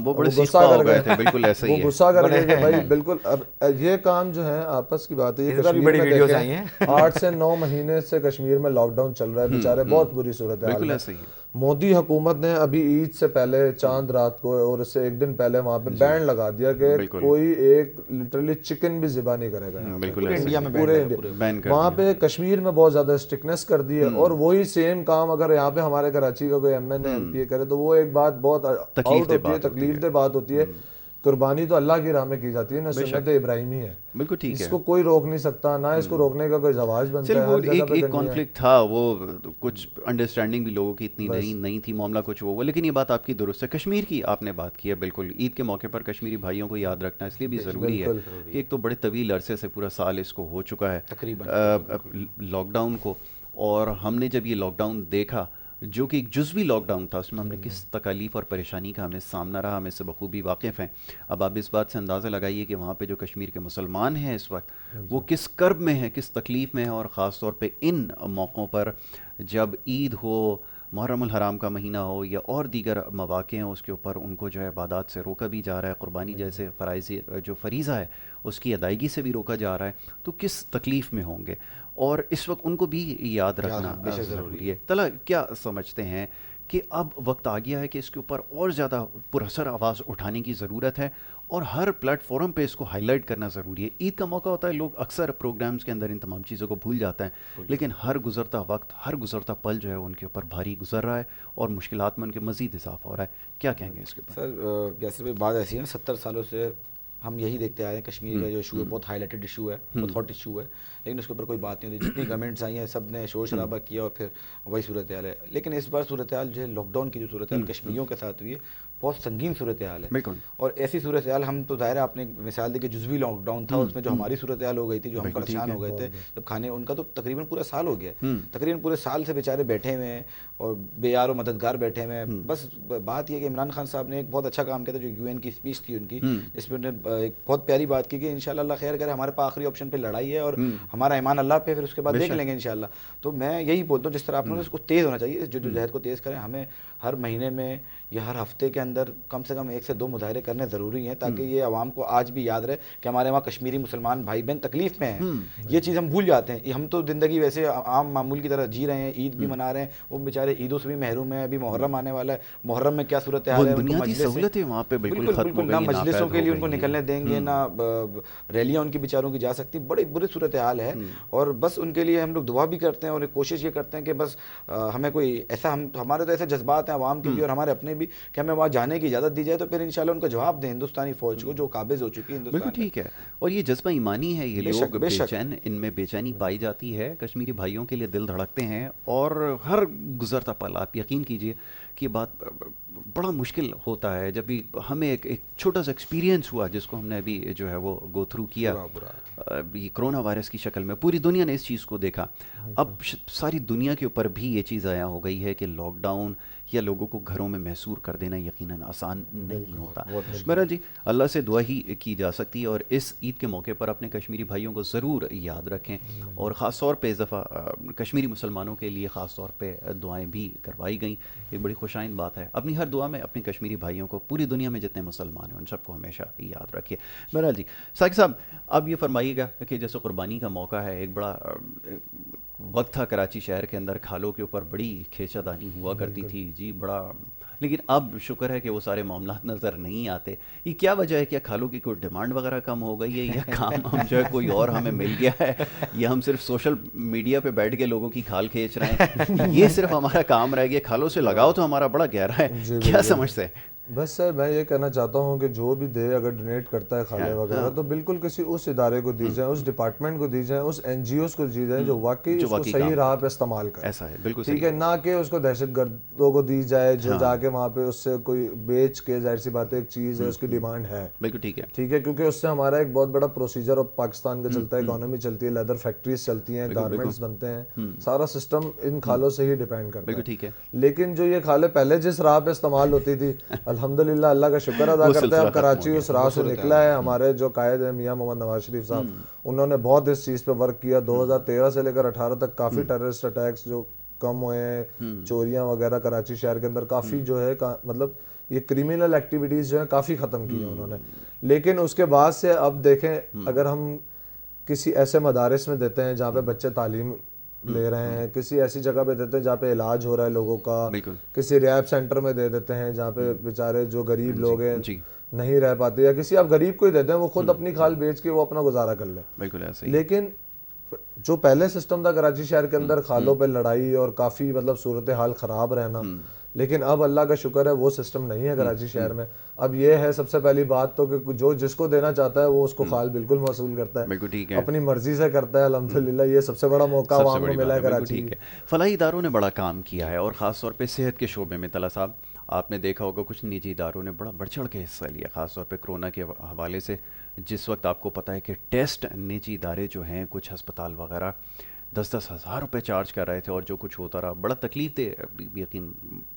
وہ غصہ کر گئے, بالکل ایسا ہی وہ غصہ کر گئے کہ بھائی بالکل اب یہ کام جو ہے آپس کی بات ہے, یہ کشمیر میں دیکھیں 8 سے 9 مہینے سے کشمیر میں لاک ڈاؤن چل رہا ہے, بیچارے بہت بری صورت ہے. مودی حکومت نے ابھی عید سے پہلے چاند رات کو اور اس سے ایک دن پہلے وہاں پہ بین لگا دیا کہ کوئی ایک لٹرلی چکن بھی ذبح نہیں کرے گا پورے انڈیا میں. وہاں پہ کشمیر میں بہت زیادہ اسٹرکنس کر دی ہے, اور وہی سیم کام اگر یہاں پہ ہمارے کراچی کا کوئی M N A M P A کرے تو وہ ایک بات بہت آؤٹ ہوتی ہے, تکلیف دہ بات ہوتی ہے. قربانی تو اللہ کی راہ میں کی جاتی ہے نا, سنت ابراہیمی ہے, بالکل ٹھیک ہے, اس کو کوئی روک نہیں سکتا, نہ اس کو روکنے کا کوئی زواج بنتا ہے. ہر جگہ پہ ایک کانفلکٹ تھا, وہ کچھ انڈرسٹینڈنگ بھی لوگوں کی اتنی نہیں تھی, معاملہ کچھ وہ, لیکن یہ بات آپ کی درست ہے. کشمیر کی آپ نے بات کی ہے, بالکل عید کے موقع پر کشمیری بھائیوں کو یاد رکھنا اس لیے بھی ضروری ہے کہ ایک تو بڑے طویل عرصے سے پورا سال اس کو ہو چکا ہے لاک ڈاؤن کو, اور ہم نے جب یہ لاک ڈاؤن دیکھا جو کہ ایک جزوی لاک ڈاؤن تھا, اس میں ہم نے کس تکالیف اور پریشانی کا ہمیں سامنا رہا, ہم اس سے بخوبی واقف ہیں. اب آپ اس بات سے اندازہ لگائیے کہ وہاں پہ جو کشمیر کے مسلمان ہیں اس وقت وہ کس کرب میں ہیں, کس تکلیف میں ہیں, اور خاص طور پہ ان موقعوں پر جب عید ہو, محرم الحرام کا مہینہ ہو یا اور دیگر مواقع ہیں, اس کے اوپر ان کو جو ہے عبادات سے روکا بھی جا رہا ہے, قربانی جیسے فرائض جو فریضہ ہے اس کی ادائیگی سے بھی روکا جا رہا ہے, تو کس تکلیف میں ہوں گے, اور اس وقت ان کو بھی یاد رکھنا ضروری ہے. طلع کیا سمجھتے ہیں کہ اب وقت آ گیا ہے کہ اس کے اوپر اور زیادہ پراثر آواز اٹھانے کی ضرورت ہے, اور ہر پلیٹ فارم پہ اس کو ہائی لائٹ کرنا ضروری ہے. عید کا موقع ہوتا ہے, لوگ اکثر پروگرامز کے اندر ان تمام چیزوں کو بھول جاتے ہیں, لیکن ہر گزرتا وقت, ہر گزرتا پل جو ہے ان کے اوپر بھاری گزر رہا ہے, اور مشکلات میں ان کے مزید اضافہ ہو رہا ہے. کیا کہیں گے اس کے اوپر؟ سر یاسر بات ایسی ہے نا, 70 سالوں سے ہم یہی دیکھتے آئے ہیں, کشمیر کا جو ایشو ہے بہت ہائی لائٹڈ ایشو ہے, بہت ہاٹ ایشو ہے, لیکن اس کے اوپر کوئی بات نہیں ہوتی. جتنی گورنمنٹس آئی ہیں سب نے شور شرابہ کیا اور پھر وہی صورتحال ہے. لیکن اس بار صورتحال جو ہے لاک ڈاؤن کی جو صورتحال کشمیریوں کے ساتھ ہوئی ہے بہت سنگین صورتحال ہے, اور ایسی صورتحال ہم تو ظاہر ہے آپ نے مثال دی کہ جزوی لاک ڈاؤن تھا, اس میں جو ہماری صورتحال ہو گئی تھی, جو ہم پریشان ہو گئے تھے جب کھانے, ان کا تو تقریباً پورا سال ہو گیا, تقریباً پورے سال سے بیچارے بیٹھے ہوئے ہیں اور بے یار و مددگار بیٹھے ہوئے ہیں. بس بات یہ کہ عمران خان صاحب نے ایک بہت اچھا کام کیا تھا, جو یو این کی اسپیچ تھی ان کی, جس میں انہوں نے ایک بہت پیاری بات کی کہ انشاءاللہ اللہ خیر کرے, ہمارے پاس آخری آپشن پہ لڑائی ہے اور ہمارا ایمان اللہ پہ, پھر اس کے بعد دیکھ لیں گے انشاءاللہ. تو میں یہی بولتا ہوں جس طرح آپ نے اس کو تیز ہونا چاہیے, اس جدوجہد کو تیز کریں. ہمیں ہر مہینے میں یا ہر ہفتے کے اندر کم سے کم 1 سے 2 مظاہرے کرنے ضروری ہیں, تاکہ یہ عوام کو آج بھی یاد رہے کہ ہمارے وہاں کشمیری مسلمان بھائی بہن تکلیف میں ہیں. یہ چیز ہم بھول جاتے ہیں, ہم تو زندگی ویسے عام معمول کی طرح جی رہے ہیں, عید بھی منا رہے ہیں, وہ بیچارے عیدوں سے بھی محروم ہیں. ابھی محرم آنے والا ہے, محرم میں کیا صورتحال ہے, بالکل نہ مجلسوں کے لیے ان کو نکلنے دیں گے, نہ ریلیاں ان کی بیچاروں کی جا سکتی, بڑی بری صورتحال ہے. اور بس ان کے لیے ہم لوگ دعا بھی کرتے ہیں اور کوشش یہ کرتے ہیں کہ بس ہمیں کوئی ایسا, ہمارے تو ایسے جذبات ہیں عوام کے بھی اور ہمارے اپنے بھی, کہ ہمیں وہاں جانے کی اجازت دی جائے تو پھر انشاءاللہ ان کا جواب دیں ہندوستانی فوج کو جو قابض ہو چکی ہے ہندوستان. بالکل ٹھیک ہے, اور یہ جذبہ ایمانی ہے, یہ لوگ بے چین, ان میں بے چینی پائی جاتی ہے, کشمیری بھائیوں کے لیے دل دھڑکتے ہیں, اور ہر گزرتا پل آپ یقین کیجئے کہ بات بڑا مشکل ہوتا ہے. جب بھی ہمیں ایک چھوٹا سا ایکسپیرینس ہوا جس کو ہم نے ابھی جو ہے وہ گو تھرو کیا, یہ کرونا وائرس کی شکل میں, پوری دنیا نے اس چیز کو دیکھا. اب ساری دنیا کے اوپر بھی یہ چیز آیا ہو گئی ہے کہ لاک ڈاؤن یا لوگوں کو گھروں میں محصور کر دینا یقیناً آسان نہیں ہوتا. بہرحال جی, اللہ سے دعا ہی کی جا سکتی ہے, اور اس عید کے موقع پر اپنے کشمیری بھائیوں کو ضرور یاد رکھیں, اور خاص طور پہ اس دفعہ کشمیری مسلمانوں کے لیے خاص طور پہ دعائیں بھی کروائی گئیں. ایک بڑی خوشائند بات ہے. اپنی ہر دعا میں اپنے کشمیری بھائیوں کو, پوری دنیا میں جتنے مسلمان ہیں ان سب کو ہمیشہ یاد رکھیے. بہرحال جی ثاقب صاحب, اب یہ فرمائیے گا کہ جیسے قربانی کا موقع ہے, ایک بڑا وقت تھا کراچی شہر کے اندر کھالوں کے اوپر بڑی کھینچا دانی ہوا کرتی تھی جی بڑا، لیکن اب شکر ہے کہ وہ سارے معاملات نظر نہیں آتے. یہ کیا وجہ ہے؟ کیا کھالوں کی کوئی ڈیمانڈ وغیرہ کم ہو گئی ہے، یا کام ہم جو ہے کوئی اور ہمیں مل گیا ہے، یا ہم صرف سوشل میڈیا پہ بیٹھ کے لوگوں کی کھال کھینچ رہے ہیں؟ یہ صرف ہمارا کام رہ گیا. کھالوں سے لگاؤ تو ہمارا بڑا گہرا ہے. کیا سمجھتے ہیں؟ بس سر میں یہ کہنا چاہتا ہوں کہ جو بھی دے اگر ڈونیٹ کرتا ہے کھالے وغیرہ تو بالکل کسی اس ادارے کو دی جائیں، اس ڈپارٹمنٹ کو دی جائیں، اس این جی اوز کو دی جائیں جو واقعی اس کو صحیح راہ پہ استعمال کرے. ایسا ہے بالکل ٹھیک ہے، نہ کہ اس کو دہشت گردوں کو دی جائے جو جا کے وہاں پہ اس سے کوئی بیچ کے، ظاہر سی بات ہے ایک چیز ہے اس کی ڈیمانڈ ہے بالکل ٹھیک ہے ٹھیک ہے، کیونکہ اس سے ہمارا ایک بہت بڑا پروسیجر اور پاکستان کا چلتا ہے، اکانومی چلتی ہے، لیدر فیکٹریز چلتی ہیں، گارمنٹس بنتے ہیں، سارا سسٹم ان کھالوں سے ہی ڈیپینڈ کرتا ہے. بالکل ٹھیک ہے. لیکن جو یہ کھالیں پہلے جس راہ پہ استعمال ہوتی تھی الحمدللہ اللہ کا شکر ادا کرتے ہیں اب کراچی اس راہ سے نکلا ہے. ہمارے جو قائد ہیں میاں محمد نواز شریف صاحب، انہوں نے بہت اس چیز پہ ورک کیا. 2013 سے لے کر 18 تک کافی ٹیررسٹ اٹیکس جو کم ہوئے ہیں، چوریاں وغیرہ کراچی شہر کے اندر کافی جو ہے مطلب یہ کریمنل ایکٹیویٹیز جو ہیں کافی ختم کی ہیں انہوں نے. لیکن اس کے بعد سے اب دیکھیں اگر ہم کسی ایسے مدارس میں دیتے ہیں جہاں پہ بچے تعلیم لے رہے ہیں، کسی ایسی جگہ پہ دیتے ہیں جہاں پہ علاج ہو رہا ہے لوگوں کا، کسی ریہاب سینٹر میں دے دیتے ہیں جہاں پہ بیچارے جو غریب لوگ ہیں نہیں رہ پاتے، یا کسی آپ غریب کو ہی دیتے ہیں وہ خود اپنی کھال بیچ کے وہ اپنا گزارا کر لے. بالکل ایسے ہی. لیکن جو پہلے سسٹم تھا کراچی شہر کے اندر کھالوں پہ لڑائی اور کافی مطلب صورتحال خراب رہنا، لیکن اب اللہ کا شکر ہے وہ سسٹم نہیں ہے کراچی شہر میں. اب یہ ہے سب سے پہلی بات تو کہ جو جس کو دینا چاہتا ہے وہ اس کو کھال بالکل موصول کرتا ہے، اپنی مرضی سے کرتا ہے. الحمدللہ یہ سب سے بڑا موقع عوام کو ملا ہے کراچی. فلاحی اداروں نے بڑا کام کیا ہے، اور خاص طور پہ صحت کے شعبے میں. طلعت صاحب آپ نے دیکھا ہوگا کچھ نجی اداروں نے بڑا بڑھ چڑھ کے حصہ لیا، خاص طور پہ کرونا کے حوالے سے. جس وقت آپ کو پتہ ہے کہ ٹیسٹ نجی ادارے جو ہیں کچھ ہسپتال وغیرہ 10-10 ہزار روپے چارج کر رہے تھے، اور جو کچھ ہوتا رہا بڑا تکلیف دہ یقین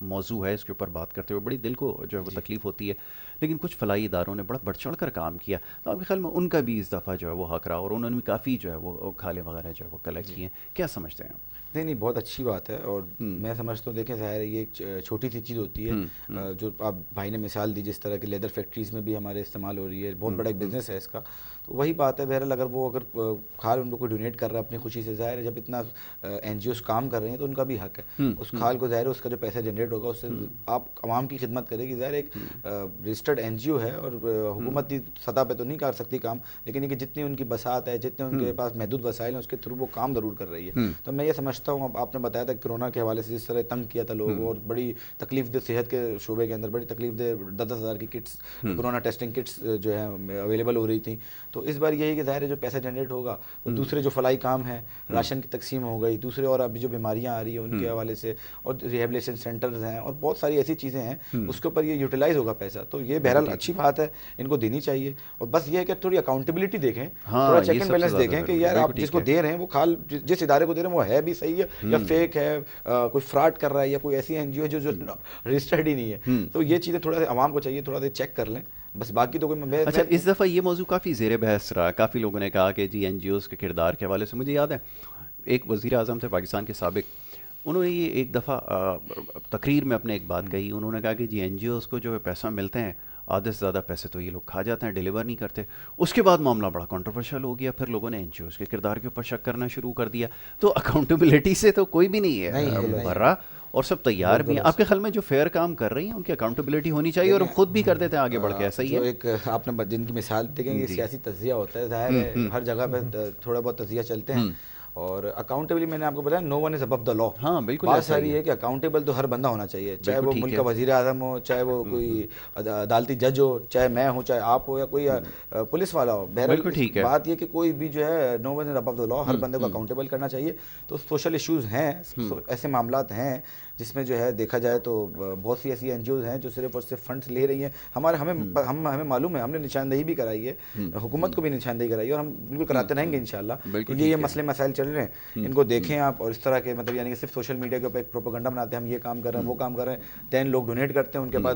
موضوع ہے. اس کے اوپر بات کرتے ہوئے بڑی دل کو جو ہے وہ تکلیف ہوتی ہے. لیکن کچھ فلاحی اداروں نے بڑا بڑھ چڑھ کر کام کیا، تو آپ کے خیال میں ان کا بھی اس دفعہ جو ہے وہ حق رہا، اور انہوں نے بھی کافی جو ہے وہ کھالے وغیرہ جو ہے وہ کلیکٹ کیے ہیں. کیا سمجھتے ہیں آپ؟ نہیں بہت اچھی بات ہے، اور میں سمجھتا ہوں دیکھیں ظاہر ہے یہ ایک چھوٹی سی چیز ہوتی ہے جو آپ بھائی نے مثال دی، جس طرح کی لیدر فیکٹریز میں بھی ہمارے استعمال ہو رہی ہے، بہت بڑا ایک بزنس ہے اس کا. تو وہی بات ہے بہرحال اگر کھال ان کو کوئی ڈونیٹ کر رہا ہے اپنی خوشی سے، ظاہر ہے جب اتنا این جی اوز کام کر رہے ہیں تو ان کا بھی حق ہے اس کھال کو، ظاہر ہے اس کا جو پیسہ جنریٹ ہوگا اس سے آپ عوام کی خدمت کرے گی. ظاہر ایک رجسٹرڈ این جی او ہے اور حکومتی سطح پہ تو نہیں کر سکتی کام، لیکن یہ کہ جتنی ان کی بساط ہے، جتنے ان کے پاس محدود وسائل ہیں، اس کے تھرو وہ کام ضرور کر رہی ہے. تو میں یہ سمجھتا ہوں، اب آپ نے بتایا تھا کرونا کے حوالے سے جس طرح تنگ کیا تھا لوگوں، اور بڑی تکلیف دہ صحت کے شعبے کے اندر بڑی تکلیف دہ 10,000 کی کٹس کرونا ٹیسٹنگ کٹس جو ہے اویلیبل ہو رہی تھیں. تو اس بار یہی کہ ظاہر ہے جو پیسہ جنریٹ ہوگا تو دوسرے جو فلاحی کام ہیں، راشن کی تقسیم ہو گئی، دوسرے اور ابھی جو بیماریاں آ رہی ہیں ان کے حوالے سے، اور ریہیبلیشن سینٹرز ہیں اور بہت ساری ایسی چیزیں ہیں، اس کے اوپر یہ یوٹیلائز ہوگا پیسہ. تو یہ بہرحال اچھی بات ہے، ان کو دینی چاہیے. اور بس یہ ہے کہ تھوڑی اکاؤنٹیبلٹی دیکھیں، تھوڑا چیک اینڈ بیلنس دیکھیں کہ یار آپ جس کو دے رہے ہیں وہ کھال جس ادارے کو دے رہے ہیں وہ ہے بھی صحیح ہے یا فیک ہے، کوئی فراڈ کر رہا ہے، یا کوئی ایسی این جی او جو رجسٹرڈ ہی نہیں ہے. تو یہ چیزیں تھوڑا سا عوام کو چاہیے تھوڑا سا چیک کر لیں بس. باقی تو کوئی اچھا اس دفعہ یہ موضوع کافی زیر بحث رہا. کافی لوگوں نے کہا کہ جی این جی اوز کے کردار کے حوالے سے مجھے یاد ہے ایک وزیر اعظم تھے پاکستان کے سابق، انہوں نے یہ ایک دفعہ تقریر میں اپنے ایک بات کہی. انہوں نے کہا کہ جی این جی اوز کو جو پیسہ ملتے ہیں آدھے سے زیادہ پیسے تو یہ لوگ کھا جاتے ہیں، ڈیلیور نہیں کرتے. اس کے بعد معاملہ بڑا کنٹروورشل ہو گیا، پھر لوگوں نے این جی اوز کے کردار کے اوپر شک کرنا شروع کر دیا. تو اکاؤنٹیبلٹی سے تو کوئی بھی نہیں ہے بھر رہا، اور سب تیار بھی ہیں. آپ کے خیال میں جو فیئر کام کر رہی ہیں ان کی اکاؤنٹیبلٹی ہونی چاہیے اور خود بھی کر دیتے ہیں آگے بڑھ کے؟ ایسا ہی ہے. ایک آپ نے جن کی مثال دیکھیں گے سیاسی تجزیہ ہوتا ہے، ظاہر ہے ہر جگہ پہ تھوڑا بہت تجزیہ چلتے ہیں. اور اکاؤنٹیبلی میں نے آپ کو بتایا نو ون از ابو دا لا. ہاں بالکل. بات ساری ہے کہ اکاؤنٹیبل تو ہر بندہ ہونا چاہیے، چاہے وہ ملک کا وزیر اعظم ہو، چاہے وہ کوئی عدالتی جج ہو، چاہے میں ہوں، چاہے آپ ہو، یا کوئی پولیس والا ہو. بہرحال بات یہ کہ کوئی بھی جو ہے نو ون از ابو دا لا، ہر بندے کو اکاؤنٹیبل کرنا چاہیے. تو سوشل ایشوز ہیں، ایسے معاملات ہیں جس میں جو ہے دیکھا جائے تو بہت سی ایسی این جی اوز ہیں جو صرف اور صرف فنڈس لے رہی ہیں. ہمیں معلوم ہے، ہم نے نشاندہی بھی کرائی ہے، حکومت کو بھی نشاندہی کرائی ہے، اور ہم بالکل کراتے رہیں گے انشاءاللہ. یہ مسئلے مسائل چل رہے ہیں، ان کو دیکھیں آپ. اور اس طرح کے مطلب یعنی کہ صرف سوشل میڈیا کے اوپر ایک پروپیگنڈا بناتے ہیں ہم یہ کام کر رہے ہیں وہ کام کر رہے ہیں، 10 لوگ ڈونیٹ کرتے ہیں، ان کے بعد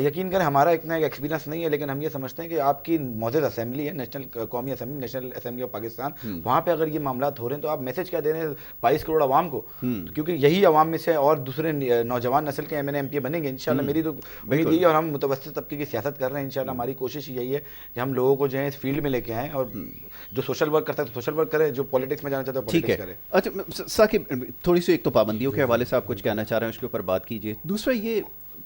یقین کریں ہمارا اتنا ایک ایکسپیرینس نہیں ہے، لیکن ہم یہ سمجھتے ہیں کہ آپ کی معزز اسمبلی ہے، نیشنل قومی assembly, national assembly of Pakistan, وہاں پہ اگر یہ معاملات ہو رہے ہیں تو آپ میسج کیا دے رہے ہیں 22 کروڑ عوام کو، کیونکہ یہی عوام میں سے اور دوسرے نوجوان نسل کے ایم پی بنیں گے انشاءاللہ. میری تو امید یہی ہے، اور ہم متوسط طبقے کی سیاست کر رہے ہیں انشاءاللہ. ہماری کوشش یہی ہے کہ ہم لوگوں کو جو ہے اس فیلڈ میں لے کے آئیں، اور جو سوشل ورک کرتا ہے تو سوشل ورک کرے، جو پولیٹکس میں جانا چاہتا ہے پولیٹکس کرے. اچھا ثاقب، تھوڑی سی ایک تو پابندیوں کے حوالے سے آپ کچھ کہنا چاہ رہے ہیں، اس کے اوپر بات کیجیے. دوسرا یہ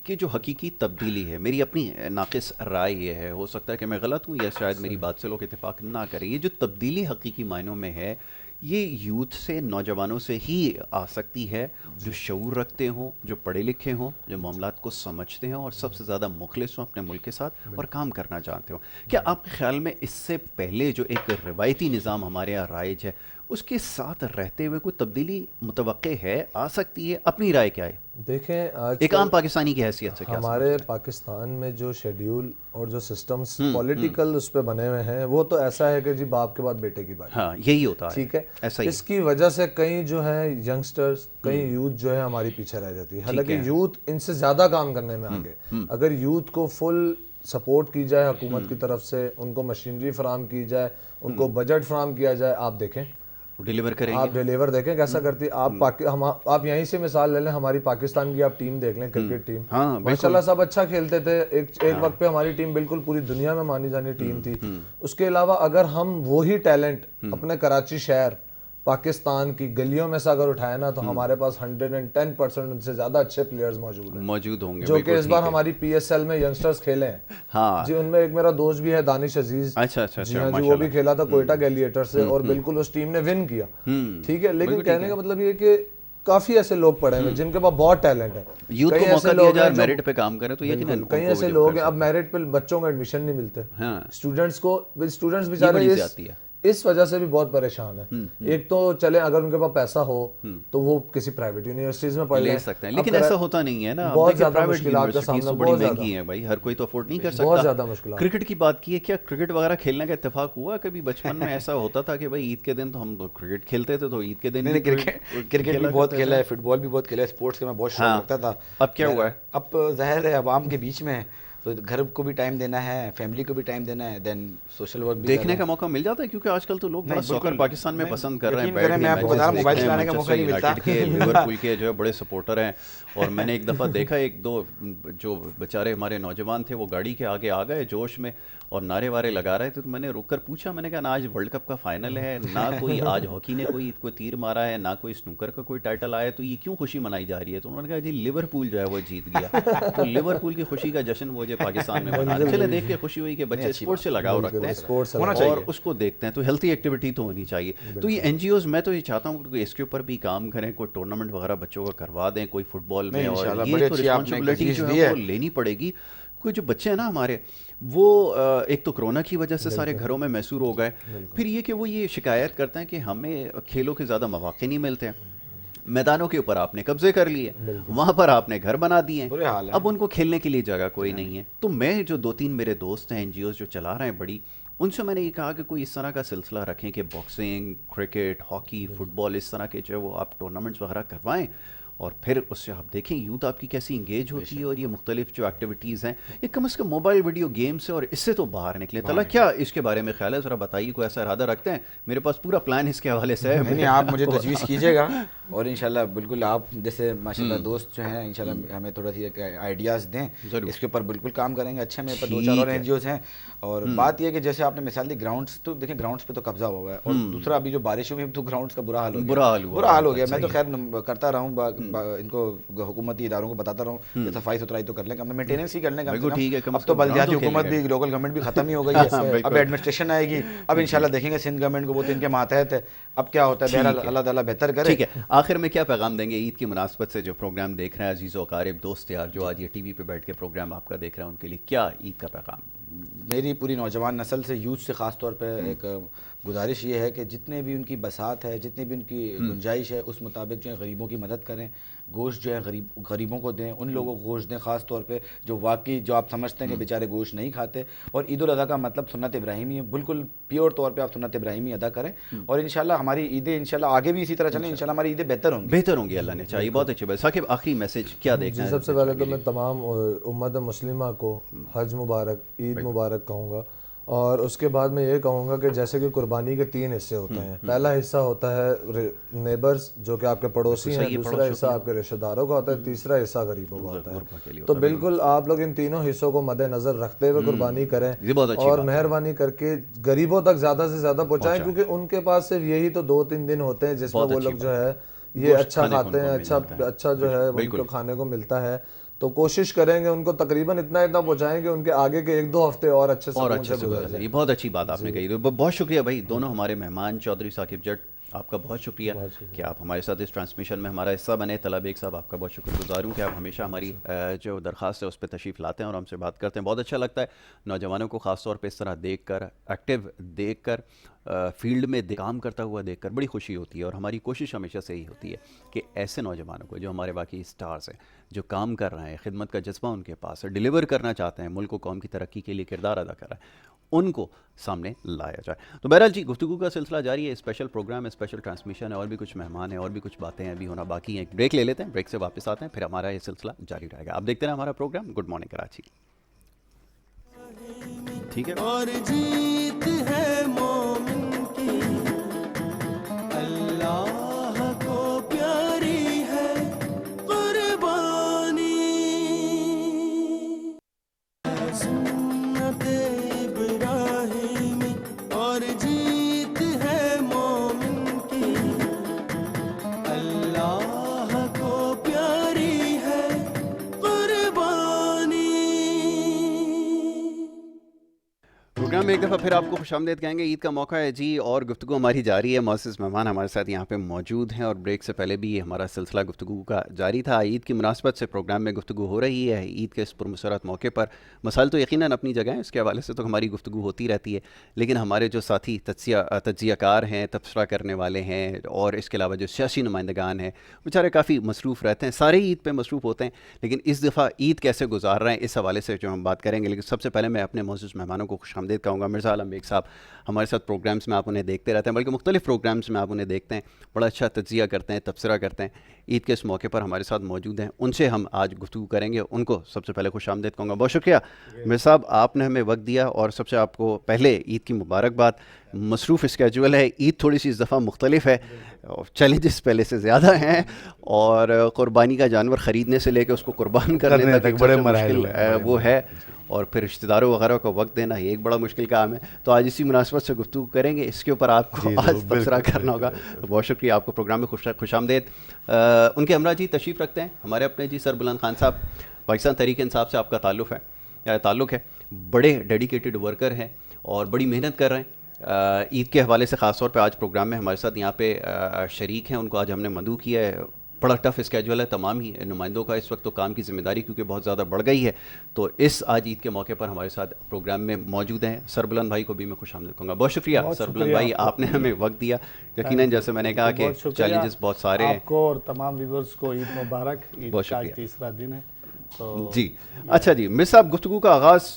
کہ جو حقیقی تبدیلی ہے، میری اپنی ناقص رائے یہ ہے، ہو سکتا ہے کہ میں غلط ہوں یا شاید میری بات سے لوگ اتفاق نہ کریں، یہ جو تبدیلی حقیقی معنوں میں ہے یہ یوتھ سے، نوجوانوں سے ہی آ سکتی ہے، جو شعور رکھتے ہوں، جو پڑھے لکھے ہوں، جو معاملات کو سمجھتے ہوں، اور سب سے زیادہ مخلص ہوں اپنے ملک کے ساتھ اور کام کرنا چاہتے ہوں. کیا آپ کے خیال میں اس سے پہلے جو ایک روایتی نظام ہمارے یہاں رائج ہے اس کے ساتھ رہتے ہوئے کوئی تبدیلی متوقع ہے، آ سکتی ہے؟ اپنی رائے کیا ہے دیکھیں آج ایک عام پاکستانی کی حیثیت سے؟ ہمارے پاکستان میں جو شیڈیول اور جو سسٹمز پولیٹیکل اس پہ بنے ہوئے ہیں وہ تو ایسا ہے کہ جی باپ کے بعد بیٹے کی بات، ہاں یہی ہوتا ہے، ٹھیک ہے. ایسا ہی اس کی وجہ سے کئی جو ہیں ینگسٹرز، کئی یوتھ جو ہے ہماری پیچھے رہ جاتی ہے. حالانکہ یوتھ ان سے زیادہ کام کرنے میں آگے. اگر یوتھ کو فل سپورٹ کی جائے حکومت کی طرف سے، ان کو مشینری فراہم کی جائے، ان کو بجٹ فراہم کیا جائے، آپ دیکھیں ڈیلیور کریں آپ ڈیلیور دیکھیں کیسا کرتی. آپ یہیں سے مثال لے لیں، ہماری پاکستان کی آپ ٹیم دیکھ لیں، کرکٹ ٹیم ماشاءاللہ سب اچھا کھیلتے تھے. ایک وقت پہ ہماری ٹیم بالکل پوری دنیا میں مانی جانی ٹیم تھی. اس کے علاوہ اگر ہم وہی ٹیلنٹ اپنے کراچی شہر پاکستان کی گلیوں میں سے اگر اٹھائے نا، تو ہمارے پاس 110% ان سے زیادہ اچھے پلیئرز موجود ہوں گے، جو کہ اس بار ہماری پی ایس ایل میں ینگسٹرز کھیلے ہیں. جی ان میں ایک میرا دوست بھی ہے دانش عزیز، جی ہاں جی وہ بھی کھیلا تھا کوئٹہ گلیٹر سے، اور بالکل اس ٹیم نے ون کیا، ٹھیک ہے. لیکن کہنے کا مطلب یہ کہ کافی ایسے لوگ پڑے ہیں جن کے پاس بہت ٹیلنٹ ہے. کئی ایسے لوگ ہیں میرٹ پہ کام کریں تو یقیناً کئی ایسے لوگ ہیں اب میرٹ پہ بچوں کو ایڈمیشن نہیں ملتے، اسٹوڈنٹس بیچارے اس وجہ سے بھی بہت پریشان ہے. ایک تو چلے اگر ان کے پاس پیسہ ہو تو وہ کسی پرائیویٹ یونیورسٹیز میں پڑھ لے سکتے ہیں، لیکن ایسا ہوتا نہیں ہے نا. بہت زیادہ مشکلات کا سامنا، بڑی مہنگی ہیں بھائی، ہر کوئی تو افورڈ نہیں کر سکتا. بہت زیادہ مشکلات. کرکٹ کی بات کی ہے، کیا کرکٹ وغیرہ کھیلنے کا اتفاق ہوا کبھی بچپن میں؟ ایسا ہوتا تھا کہ بھائی عید کے دن تو ہم کرکٹ کھیلتے تھے، تو عید کے دن کرکٹ بھی بہت کھیلا ہے، فٹ بال بھی بہت کھیلا ہے، اسپورٹس کا میں بہت شوق رکھتا تھا. اب کیا ہوا ہے؟ اب ظاہر ہے عوام کے بیچ میں تو گھر کو بھی ٹائم دینا ہے، فیملی کو بھی ٹائم دینا ہے، دین سوشل ورک بھی دیکھنے کا موقع مل جاتا ہے. کیونکہ آج کل تو لوگ بڑا سوکر پاکستان میں پسند کر رہے ہیں. میں آپ کو بتا رہا ہوں موبائل چلانے کا موقع نہیں ملتا. لیورپول کے جو ہے بڑے سپورٹر ہیں، اور میں نے ایک دفعہ دیکھا ایک دو جو بیچارے ہمارے نوجوان تھے وہ گاڑی کے آگے آ گئے جوش میں اور نعرے وارے لگا رہے تھے. تو میں نے رک کر پوچھا، میں نے کہا نا آج ورلڈ کپ کا فائنل ہے، نہ کوئی آج ہاکی نے کوئی تیر مارا ہے، نہ کوئی سنوکر کا کوئی ٹائٹل آیا ہے، تو یہ کیوں خوشی منائی جا رہی ہے؟ تو انہوں نے کہا جی لیورپول جو ہے وہ جیت گیا. تو لیورپول کی خوشی کا جشن وہ جو پاکستان میں منا، چلے دیکھ کے خوشی ہوئی کہ بچے اسپورٹ سے لگاؤ رکھتے ہیں اور اس کو دیکھتے ہیں، تو ہیلتھی ایکٹیویٹی تو ہونی چاہیے. تو یہ این جی اوز، میں تو یہ چاہتا ہوں کہ اس کے اوپر بھی کام کریں، کوئی ٹورنامنٹ وغیرہ بچوں کا کروا دیں کوئی فٹ بال میں، اور یہ تو رسپانسبلٹی جو ہے وہ لینی پڑے گی. کوئی جو بچے ہیں نا ہمارے، وہ ایک تو کرونا کی وجہ سے سارے گھروں میں محصور ہو گئے، پھر یہ کہ وہ یہ شکایت کرتے ہیں کہ ہمیں کھیلوں کے زیادہ مواقع نہیں ملتے ہیں. میدانوں کے اوپر آپ نے قبضے کر لیے، وہاں پر آپ نے گھر بنا دیے، اب ان کو کھیلنے کے لیے جگہ کوئی نہیں ہے. تو میں جو 2-3 میرے دوست ہیں این جی اوز جو چلا رہے ہیں بڑی، ان سے میں نے یہ کہا کہ کوئی اس طرح کا سلسلہ رکھیں کہ باکسنگ، کرکٹ، ہاکی، فٹ بال، اس طرح کے جو ہے وہ آپ ٹورنامنٹس وغیرہ کروائیں، اور پھر اس سے آپ دیکھیں یوتھ آپ کی کیسی انگیج ہوتی ہے. اور یہ مختلف جو ایکٹیویٹیز ہیں یہ کم از کم موبائل ویڈیو گیم سے اور اس سے تو باہر نکلے. طلع کیا اس کے بارے میں خیال ہے؟ ذرا بتائیے، کوئی ایسا ارادہ رکھتے ہیں؟ میرے پاس پورا پلان اس کے حوالے سے ہے. نہیں آپ مجھے تجویز کیجیے گا، اور انشاءاللہ بالکل آپ جیسے ماشاءاللہ دوست جو ہیں انشاءاللہ ہمیں تھوڑا سی آئیڈیاز دیں، اس کے اوپر بالکل کام کریں گے. اچھے میرے پاس 2-4 اور این جی اوز ہیں. اور بات یہ ہے کہ جیسے آپ نے مثال دی گراؤنڈس، تو دیکھیں گراؤنڈس پہ تو قبضہ ہوا ہے، اور دوسرا ابھی جو بارشوں میں تو گراؤنڈس کا برا حال ہو گیا. میں تو خیر کرتا رہا ہوں، ان کو حکومتی اداروں کو بتاتا رہا ہوں کہ صفائی ستھرائی تو کر لیں، مینٹیننس ہی کر لیں. اب تو بلدیاتی حکومت بھی، لوکل گورنمنٹ بھی ختم ہی ہو گئی ہے، اب ایڈمنسٹریشن آئے گی. اب انشاءاللہ دیکھیں گے سندھ گورنمنٹ کو، وہ تو ان کے ماتحت ہے، اب کیا ہوتا ہے. بہرحال اللہ تعالیٰ بہتر کرے. ٹھیک ہے، آخر میں کیا پیغام دیں گے عید کی مناسبت سے جو پروگرام دیکھ رہے ہیں عزیز و اقارب، دوست یار جو آج یہ ٹی وی پہ بیٹھ کے پروگرام آپ کا دیکھ رہے ہیں، ان کے لیے کیا عید کا پیغام؟ میری پوری نوجوان نسل سے، یوتھ سے خاص طور پہ ایک گزارش یہ ہے کہ جتنے بھی ان کی بساط ہے، جتنی بھی ان کی گنجائش ہے، اس مطابق جو ہے غریبوں کی مدد کریں. گوشت جو ہے غریبوں کو دیں, ان لوگوں کو گوشت دیں خاص طور پہ جو واقعی جو آپ سمجھتے ہیں کہ بیچارے گوشت نہیں کھاتے. اور عید الاضحیٰ کا مطلب سنت ابراہیمی ہے, بالکل پیور طور پہ آپ سنت ابراہیمی ادا کریں, اور انشاءاللہ ہماری عیدیں انشاءاللہ آگے بھی اسی طرح چلیں, انشاءاللہ ہماری عیدیں بہتر ہوں گی, اللہ نے چاہیے. بہت اچھی بات. ثاقب آخری میسج کیا دیکھنا ہے؟ سب سے پہلے تو میں تمام امت مسلمہ کو حج مبارک, عید مبارک کہوں گا, اور اس کے بعد میں یہ کہوں گا کہ جیسے کہ قربانی کے 3 حصے ہوتے ہیں. پہلا حصہ ہوتا ہے نیبرز جو کہ آپ کے پڑوسی ہیں, دوسرا حصہ آپ کے رشتہ داروں کا ہوتا ہے, تیسرا حصہ غریبوں کا ہوتا ہے. تو بالکل آپ لوگ ان تینوں حصوں کو مد نظر رکھتے ہوئے قربانی کریں, اور مہربانی کر کے غریبوں تک زیادہ سے زیادہ پہنچائیں, کیونکہ ان کے پاس صرف یہی تو 2-3 دن ہوتے ہیں جس میں وہ لوگ جو ہے یہ اچھا کھاتے ہیں, اچھا جو ہے ان کو کھانے کو ملتا ہے. تو کوشش کریں گے ان کو تقریباً اتنا پہنچائیں کہ ان کے آگے کے 1-2 ہفتے اور اچھے سے گزر جائیں. یہ بہت اچھی بات آپ نے کہی. بہت شکریہ بھائی دونوں ہمارے مہمان. چودھری ثاقب جٹ, آپ کا بہت شکریہ کہ آپ ہمارے ساتھ اس ٹرانسمیشن میں ہمارا حصہ بنے. طلعت بیگ صاحب, آپ کا بہت شکر گزار ہوں کہ آپ ہمیشہ ہماری جو درخواست ہے اس پہ تشریف لاتے ہیں اور ہم سے بات کرتے ہیں. بہت اچھا لگتا ہے نوجوانوں کو خاص طور پہ اس طرح دیکھ کر, ایکٹیو دیکھ کر, فیلڈ میں کام کرتا ہوا دیکھ کر بڑی خوشی ہوتی ہے. اور ہماری کوشش ہمیشہ سے یہی ہوتی ہے کہ ایسے نوجوانوں کو جو ہمارے باقی اسٹارز ہیں, جو کام کر رہے ہیں, خدمت کا جذبہ ان کے پاس ہے, ڈیلیور کرنا چاہتے ہیں, ملک و قوم کی ترقی کے لیے کردار ادا کر رہے ہیں, ان کو سامنے لایا جائے. تو بہرحال جی گفتگو کا سلسلہ جاری ہے. اسپیشل پروگرام ہے, اسپیشل ٹرانسمیشن ہے, اور بھی کچھ مہمان ہیں, اور بھی کچھ باتیں ابھی ہونا باقی ہیں. بریک لے لیتے ہیں, بریک سے واپس آتے ہیں, پھر ہمارا یہ سلسلہ جاری رہے گا. آپ دیکھتے رہیں ہمارا پروگرام گڈ مارننگ کراچی. ٹھیک ہے. اور جیت ہے مومن کی, اللہ کو پیاری ہے قربانی, سنت ابراہیمی. اور جیت ہے مومن کی, اللہ کو پیاری ہے قربانی. پروگرام میں ایک دفعہ پھر آپ کو خوش آمدید کہیں گے. عید کا موقع ہے جی, اور گفتگو ہماری جاری ہے. معزز مہمان ہمارے ساتھ یہاں پہ موجود ہیں, اور بریک سے پہلے بھی ہمارا سلسلہ گفتگو کا جاری تھا. عید کی مناسبت سے پروگرام میں گفتگو ہو رہی ہے. عید کے اس پرمسرت موقع پر مسائل تو یقیناً اپنی جگہ ہیں, اس کے حوالے سے تو ہماری گفتگو ہوتی رہتی ہے, لیکن ہمارے جو ساتھی تجزیہ کار ہیں, تبصرہ کرنے والے ہیں, اور اس کے علاوہ جو سیاسی نمائندگان ہیں, بیچارے کافی مصروف رہتے ہیں. سارے عید پہ مصروف ہوتے ہیں, لیکن اس دفعہ عید کیسے گزار رہے ہیں اس حوالے سے جو ہم بات کریں گے. لیکن سب سے پہلے میں اپنے معزز مہمانوں کو خوش آمدید کہوں گا. مرزا عالم بیگ صاحب ہمارے ساتھ پروگرامز میں آپ انہیں دیکھتے رہتے ہیں, بلکہ مختلف پروگرامز میں آپ انہیں دیکھتے ہیں, بڑا اچھا تجزیہ کرتے ہیں, تبصرہ کرتے ہیں. عید کے اس موقع پر ہمارے ساتھ موجود ہیں, ان سے ہم آج گفتگو کریں گے. ان کو سب سے پہلے خوش آمدید کہوں گا. بہت شکریہ مرزا صاحب, آپ نے ہمیں وقت دیا, اور سب سے آپ کو پہلے عید کی مبارکباد. مصروف اسکیجول ہے, عید تھوڑی سی اس دفعہ مختلف ہے, چیلنجز پہلے سے زیادہ ہیں, اور قربانی کا جانور خریدنے سے لے کے اس کو قربان کرنے تک بڑے مشکل وہ ہے, اور پھر رشتہ داروں وغیرہ کو وقت دینا یہ ایک بڑا مشکل کام ہے. تو آج اسی مناسبت سے گفتگو کریں گے, اس کے اوپر آپ کو آج تبصرہ کرنا ہوگا. بہت شکریہ آپ کو پروگرام میں خوش آمدید. ان کے ہمراہ جی تشریف رکھتے ہیں ہمارے اپنے جی سر بلند خان صاحب. پاکستان تحریک انصاف سے آپ کا تعلق ہے, بڑے ڈیڈیکیٹڈ ورکر ہیں اور بڑی محنت کر رہے ہیں. عید کے حوالے سے خاص طور پہ آج پروگرام میں ہمارے ساتھ یہاں پہ شریک ہیں, ان کو آج ہم نے مدعو کیا ہے. بڑا ٹف اسکیجول ہے تمام ہی نمائندوں کا اس وقت, تو کام کی ذمہ داری کیونکہ بہت زیادہ بڑھ گئی ہے, تو اس آج عید کے موقع پر ہمارے ساتھ پروگرام میں موجود ہیں. سر بلند بھائی کو بھی میں خوش آمدید کہوں گا. بہت شکریہ سر بلند بھائی, آپ نے ہمیں وقت دیا. یقیناً جیسے میں نے کہا کہ چیلنجز بہت سارے ہیں. آپ کو اور تمام ویورز کو عید مبارک. عید کا آج تیسرا دن ہے جی. اچھا جی میر صاحب, گفتگو کا آغاز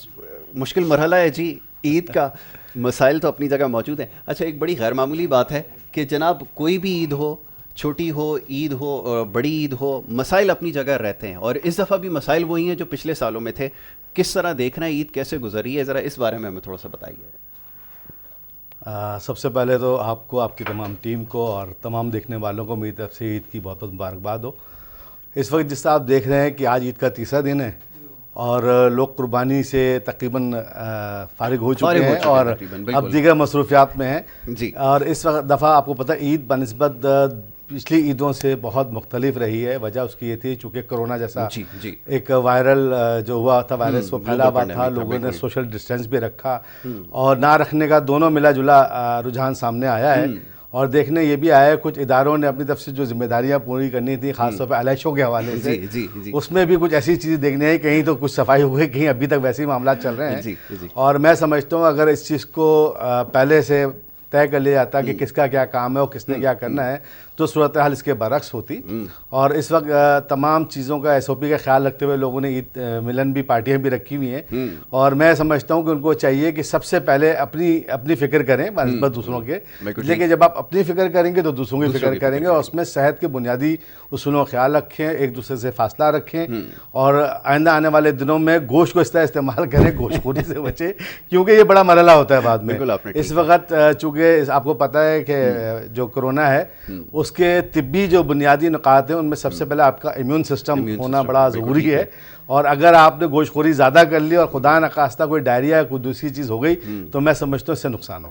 مشکل مرحلہ ہے جی عید کا, مسائل تو اپنی جگہ موجود ہیں. اچھا ایک بڑی غیر معمولی بات ہے کہ جناب کوئی بھی عید ہو, چھوٹی ہو عید ہو, بڑی عید ہو, مسائل اپنی جگہ رہتے ہیں, اور اس دفعہ بھی مسائل وہی ہیں جو پچھلے سالوں میں تھے. کس طرح دیکھنا ہے عید کیسے گزری ہے, ذرا اس بارے میں ہمیں تھوڑا سا بتائیے. سب سے پہلے تو آپ کو, آپ کی تمام ٹیم کو اور تمام دیکھنے والوں کو میری طرف سے عید کی بہت بہت مبارکباد ہو. اس وقت جس طرح آپ دیکھ رہے ہیں کہ آج عید کا تیسرا دن ہے, اور لوگ قربانی سے تقریباً فارغ ہو چکے ہیں اور اب دیگر مصروفیات میں ہیں جی. اور اس وقت دفعہ آپ کو پتہ عید بنسبت پچھلی عیدوں سے بہت مختلف رہی ہے. وجہ اس کی یہ تھی چونکہ کرونا جیسا ایک وائرل جو ہوا تھا, وائرس وہ پھیلا ہوا تھا, لوگوں نے سوشل ڈسٹینس بھی رکھا اور نہ رکھنے کا دونوں ملا جلا رجحان سامنے آیا ہے. اور دیکھنے یہ بھی آیا ہے کچھ اداروں نے اپنی طرف سے جو ذمہ داریاں پوری کرنی تھی, خاص طور پہ علیحدوں کے حوالے سے, اس میں بھی کچھ ایسی چیزیں دیکھنے ہیں, کہیں تو کچھ صفائی ہوئی, کہیں ابھی تک ویسے ہی معاملات چل رہے ہیں. اور میں سمجھتا ہوں اگر اس چیز کو پہلے سے طے کر لیا جاتا کہ کس کا کیا کام ہے اور کس نے کیا کرنا ہے تو صورتحال اس کے برعکس ہوتی. اور اس وقت تمام چیزوں کا ایس او پی کا خیال رکھتے ہوئے لوگوں نے عید ملن بھی پارٹیاں بھی رکھی ہوئی ہیں, اور میں سمجھتا ہوں کہ ان کو چاہیے کہ سب سے پہلے اپنی فکر کریں بنسبت دوسروں کے, لیکن جب آپ اپنی فکر کریں گے تو دوسروں کی فکر کریں گے, اور اس میں صحت کے بنیادی اصولوں کا خیال رکھیں, ایک دوسرے سے فاصلہ رکھیں, اور آئندہ آنے والے دنوں میں گوشت کو اس طرح استعمال کریں, گوشت خوری سے بچیں, کیونکہ یہ بڑا مرحلہ ہوتا ہے بعد میں. اس وقت چونکہ آپ کو پتہ ہے کہ جو کرونا ہے اس کے طبی جو بنیادی نکات ہیں ان میں سب سے پہلے آپ کا امیون سسٹم ہونا بڑا ضروری ہے, اور اگر آپ نے گوشت خوری زیادہ کر لی اور خدا نخواستہ کوئی ڈائریا یا کوئی دوسری چیز ہو گئی تو میں سمجھتا ہوں اس سے نقصان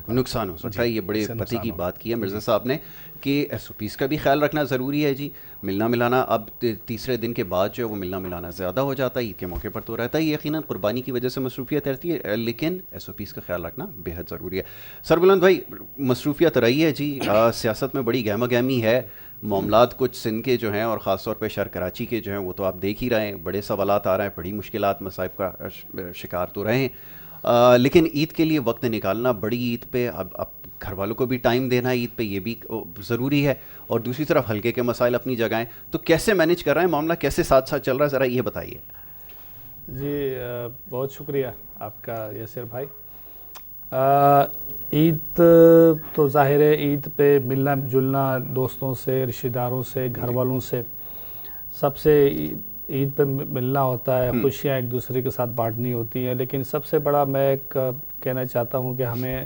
ہو سکتا ہے. یہ بڑے پتے کی بات کی ہے مرزا صاحب نے کہ ایس او پیز کا بھی خیال رکھنا ضروری ہے جی. ملنا ملانا اب تیسرے دن کے بعد جو ہے وہ ملنا ملانا زیادہ ہو جاتا ہے, عید کے موقع پر تو رہتا ہے یقیناً, قربانی کی وجہ سے مصروفیت رہتی ہے, لیکن ایس او پیز کا خیال رکھنا بے حد ضروری ہے. سربلند بھائی, مصروفیت رہی ہے جی, سیاست میں بڑی گہما گہمی ہے, معاملات کچھ سندھ کے جو ہیں اور خاص طور پہ شہر کراچی کے جو ہیں وہ تو آپ دیکھ ہی رہے ہیں, بڑے سوالات آ رہے ہیں, بڑی مشکلات مصائب کا شکار تو رہے ہیں, لیکن عید کے لیے وقت نکالنا, بڑی عید پہ اب گھر والوں کو بھی ٹائم دینا عید پہ یہ بھی ضروری ہے, اور دوسری طرف ہلکے کے مسائل اپنی جگہیں, تو کیسے مینیج کر رہے ہیں, معاملہ کیسے ساتھ ساتھ چل رہا ہے, ذرا یہ بتائیے. جی بہت شکریہ آپ کا یاسر بھائی. عید تو ظاہر ہے, عید پہ ملنا جلنا دوستوں سے, رشتہ داروں سے, گھر والوں سے, سب سے عید پہ ملنا ہوتا ہے, خوشیاں ایک دوسرے کے ساتھ بانٹنی ہوتی ہیں, لیکن سب سے بڑا میں کہنا چاہتا ہوں کہ ہمیں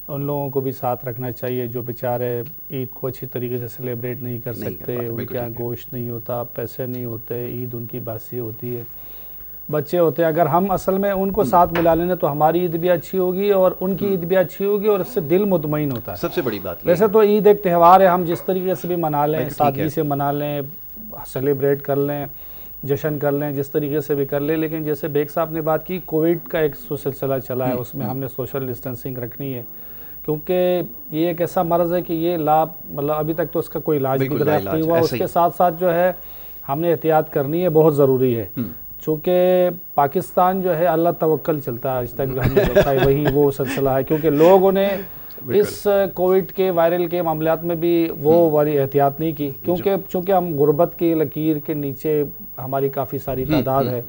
ان لوگوں کو بھی ساتھ رکھنا چاہیے جو بیچارے عید کو اچھی طریقے سے سیلیبریٹ نہیں کر سکتے, ان کے یہاں گوشت نہیں ہوتا, پیسے نہیں ہوتے, عید ان کی باسی ہوتی ہے, بچے ہوتے ہیں. اگر ہم اصل میں ان کو ساتھ ملا لیں تو ہماری عید بھی اچھی ہوگی اور ان کی عید بھی اچھی ہوگی, اور اس سے دل مطمئن ہوتا ہے. سب سے بڑی بات ویسے تو عید ایک تہوار ہے, ہم جس طریقے سے بھی منا لیں, سادگی سے منا لیں, سیلیبریٹ کر لیں, جشن کر لیں, جس طریقے سے بھی کر لیں, لیکن جیسے بیگ صاحب نے بات کی, کووڈ کا ایک سلسلہ چلا ہے, اس میں ہم نے سوشل ڈسٹینسنگ رکھنی ہے, کیونکہ یہ ایک ایسا مرض ہے کہ یہ مطلب ابھی تک تو اس کا کوئی علاج بھی دریافت نہیں ہوا. اس کے ساتھ ساتھ جو ہے ہم نے احتیاط کرنی ہے, بہت ضروری ہے, چونکہ پاکستان جو ہے اللہ توکل چلتا ہے, آج تک جو ہم نے دیکھا ہے وہی وہ سلسلہ ہے, کیونکہ لوگوں نے اس کووڈ کے وائرل کے معاملات میں بھی وہ والی احتیاط نہیں کی, چونکہ ہم غربت کی لکیر کے نیچے ہماری کافی ساری تعداد ہے,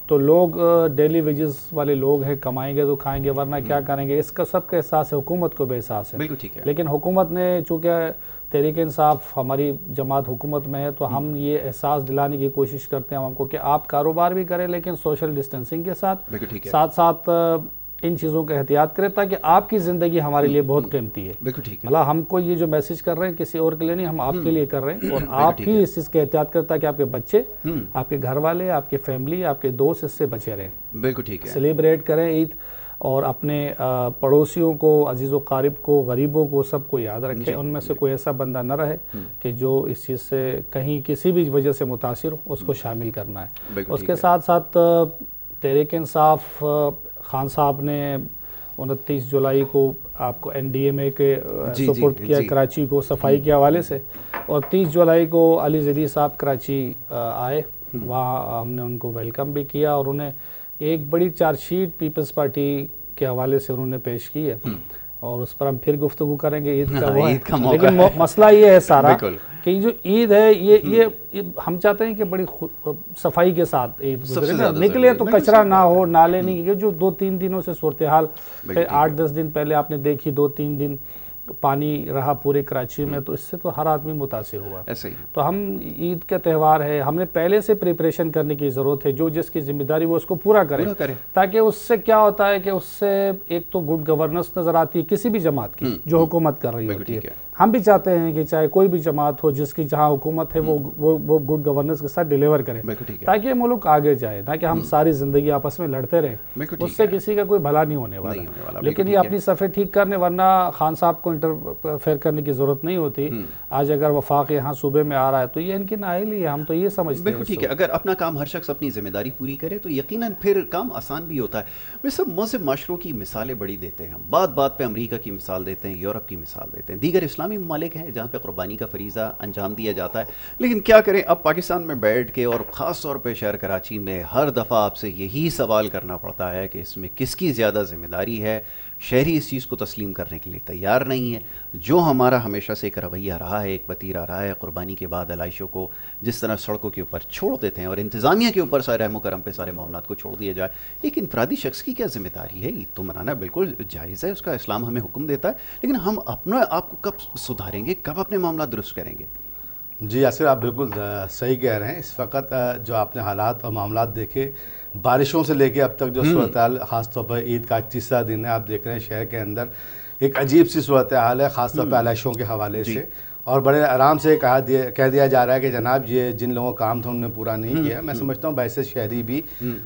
تو لوگ ڈیلی ویجز والے لوگ ہیں, کمائیں گے تو کھائیں گے, ورنہ کیا کریں گے, اس کا سب کا احساس ہے, حکومت کو بھی احساس ہے. لیکن حکومت نے چونکہ تحریک انصاف ہماری جماعت حکومت میں ہے, تو ہم یہ احساس دلانے کی کوشش کرتے ہیں ہم کو کہ آپ کاروبار بھی کریں لیکن سوشل ڈسٹینسنگ کے ساتھ ساتھ ان چیزوں کا احتیاط کریں, تاکہ آپ کی زندگی ہمارے لیے بہت قیمتی ہے. مطلب ہم کو یہ جو میسج کر رہے ہیں کسی اور کے لیے نہیں, ہم آپ کے لیے کر رہے ہیں, اور آپ ہی اس چیز کا احتیاط کرتا ہے کہ آپ کے بچے, آپ کے گھر والے, آپ کے فیملی, آپ کے دوست اس سے بچے رہیں. بالکل ٹھیک ہے, سیلیبریٹ کریں عید, اور اپنے پڑوسیوں کو, عزیز و قارب کو, غریبوں کو, سب کو یاد رکھیں. ان میں سے کوئی ایسا بندہ نہ رہے کہ جو اس چیز سے کہیں کسی بھی وجہ سے متاثر ہو, اس کو شامل کرنا ہے. اس کے ساتھ ساتھ تحریک انصاف خان صاحب نے 29 جولائی کو آپ کو این ڈی ایم اے کے سپورٹ کیا کراچی کو صفائی کے حوالے سے, اور 30 جولائی کو علی زیدی صاحب کراچی آئے, وہاں ہم نے ان کو ویلکم بھی کیا, اور انہیں ایک بڑی چارج شیٹ پیپلز پارٹی کے حوالے سے انہوں نے پیش کی ہے, اور اس پر ہم پھر گفتگو کریں گے, عید کا وہ ہے. لیکن مسئلہ یہ ہے سارا کہ جو عید ہے یہ ہم چاہتے ہیں کہ بڑی صفائی کے ساتھ عید گزرے, نکلے تو کچرا نہ ہو, نالے نہیں, کہ جو 2-3 دنوں سے صورتحال 8-10 دن پہلے آپ نے دیکھی, 2-3 دن پانی رہا پورے کراچی میں, تو اس سے تو ہر آدمی متاثر ہوا. تو ہم عید کا تہوار ہے, ہم نے پہلے سے پریپریشن کرنے کی ضرورت ہے, جو جس کی ذمہ داری وہ اس کو پورا کرے, تاکہ اس سے کیا ہوتا ہے کہ اس سے ایک تو گڈ گورننس نظر آتی ہے کسی بھی جماعت کی جو حکومت کر رہی ہوتی ہے. ہم بھی چاہتے ہیں کہ چاہے کوئی بھی جماعت ہو جس کی جہاں حکومت ہے وہ گڈ گورننس کے ساتھ ڈیلیور کرے, تاکہ یہ ملک آگے جائے, تاکہ ہم ساری زندگی آپس میں لڑتے رہیں, اس سے کسی کا کوئی بھلا نہیں ہونے والا. لیکن یہ اپنی صفحے ٹھیک کرنے, ورنہ خان صاحب کو انٹرفیئر کرنے کی ضرورت نہیں ہوتی. آج اگر وفاق یہاں صوبے میں آ رہا ہے تو یہ ان کی نااہلی ہے, ہم تو یہ سمجھتے ہیں. بالکل ٹھیک ہے, اگر اپنا کام ہر شخص اپنی ذمہ داری پوری کرے تو یقیناً پھر کام آسان بھی ہوتا ہے. وہ سب مہذب معاشروں کی مثالیں بڑی دیتے ہیں, بات بات پہ امریکہ کی مثال دیتے ہیں, یورپ کی مثال دیتے ہیں, دیگر اسلامی ممالک ہیں جہاں پہ قربانی کا فریضہ انجام دیا جاتا ہے. لیکن کیا کریں, اب پاکستان میں بیٹھ کے اور خاص طور پہ شہر کراچی میں ہر دفعہ آپ سے یہی سوال کرنا پڑتا ہے کہ اس میں کس کی زیادہ ذمہ داری ہے, شہری اس چیز کو تسلیم کرنے کے لیے تیار نہیں ہے. جو ہمارا ہمیشہ سے ایک رویہ رہا ہے, ایک وتیرہ رہا ہے, قربانی کے بعد علائشوں کو جس طرح سڑکوں کے اوپر چھوڑ دیتے ہیں اور انتظامیہ کے اوپر سارے رحم و کرم پہ سارے معاملات کو چھوڑ دیا جائے, ایک انفرادی شخص کی کیا ذمہ داری ہے؟ عید تو منانا بالکل جائز ہے, اس کا اسلام ہمیں حکم دیتا ہے, لیکن ہم اپنا آپ کو کب سدھاریں گے, کب اپنے معاملات درست کریں گے؟ جی یاسر, آپ بالکل صحیح کہہ رہے ہیں. اس وقت جو آپ نے حالات اور معاملات دیکھے, بارشوں سے لے کے اب تک جو صورتحال, خاص طور پر عید کا 30واں دن ہے, آپ دیکھ رہے ہیں شہر کے اندر ایک عجیب سی صورتحال ہے, خاص طور پہ علائشوں کے حوالے سے, اور بڑے آرام سے کہہ دیا جا رہا ہے کہ جناب یہ جن لوگوں کا کام تھا انہوں نے پورا نہیں کیا. میں سمجھتا ہوں بحیثیت شہری بھی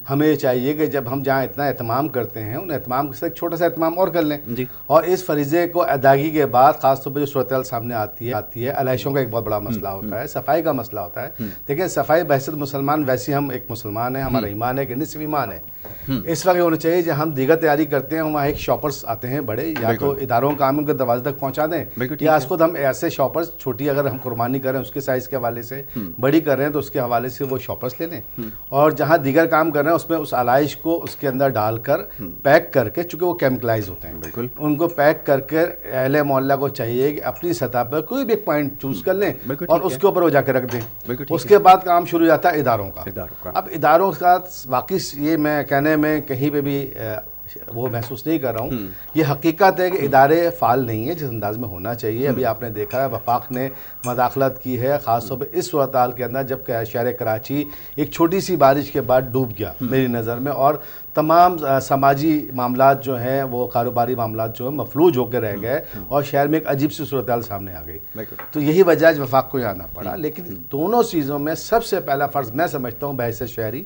ہمیں چاہیے کہ جب ہم جہاں اتنا اہتمام کرتے ہیں ان اہتمام کے ساتھ ایک چھوٹا سا اہتمام اور کر لیں, اور اس فریضے کو ادائیگی کے بعد خاص طور پہ جو صورتحال سامنے آتی ہے, علائشوں کا ایک بہت بڑا مسئلہ ہوتا ہے, صفائی کا مسئلہ ہوتا ہے. دیکھیں صفائی بحیثیت مسلمان, ویسے ہم ایک مسلمان ہیں, ہمارا ایمان ہے کہ نصف ایمان ہے. اس وقت ہونا چاہیے جب ہم دیگر تیاری کرتے ہیں وہاں ایک شاپرز آتے ہیں بڑے, یا تو اداروں کا کام ان کے دروازے تک پہنچا دیں, یا اس کو ہم ایسے شاپرز, چھوٹی اگر ہم قربانی کریں اس کے سائز کے حوالے سے, بڑی کر رہے ہیں تو اس کے حوالے سے وہ شاپرز لے لیں, اور جہاں دیگر کام کر رہے ہیں اس میں اس علائش کو اس کے اندر ڈال کر پیک کر کے, چونکہ وہ کیمیکلائز ہوتے ہیں بالکل, ان کو پیک کر کے اہل محلہ کو چاہیے کہ اپنی سطح پر کوئی بھی ایک پوائنٹ چوز کر لیں اور اس کے اوپر وہ جا کے رکھ دیں. اس کے بعد کام شروع ہو جاتا ہے اداروں کا. اب اداروں کا واقعی یہ میں کہنے میں کہیں پہ بھی وہ محسوس نہیں کر رہا ہوں, یہ حقیقت ہے کہ ادارے فعال نہیں ہیں جس انداز میں ہونا چاہیے. ابھی آپ نے دیکھا ہے وفاق نے مداخلت کی ہے, خاص طور پہ اس صورتحال کے اندر جب شہر کراچی ایک چھوٹی سی بارش کے بعد ڈوب گیا میری نظر میں, اور تمام سماجی معاملات جو ہیں, وہ کاروباری معاملات جو ہیں مفلوج ہو کے رہ گئے, اور شہر میں ایک عجیب سی صورتحال سامنے آ گئی. تو یہی وجہ ہے وفاق کو آنا پڑا. لیکن دونوں چیزوں میں سب سے پہلا فرض میں سمجھتا ہوں بحیثیت شہری,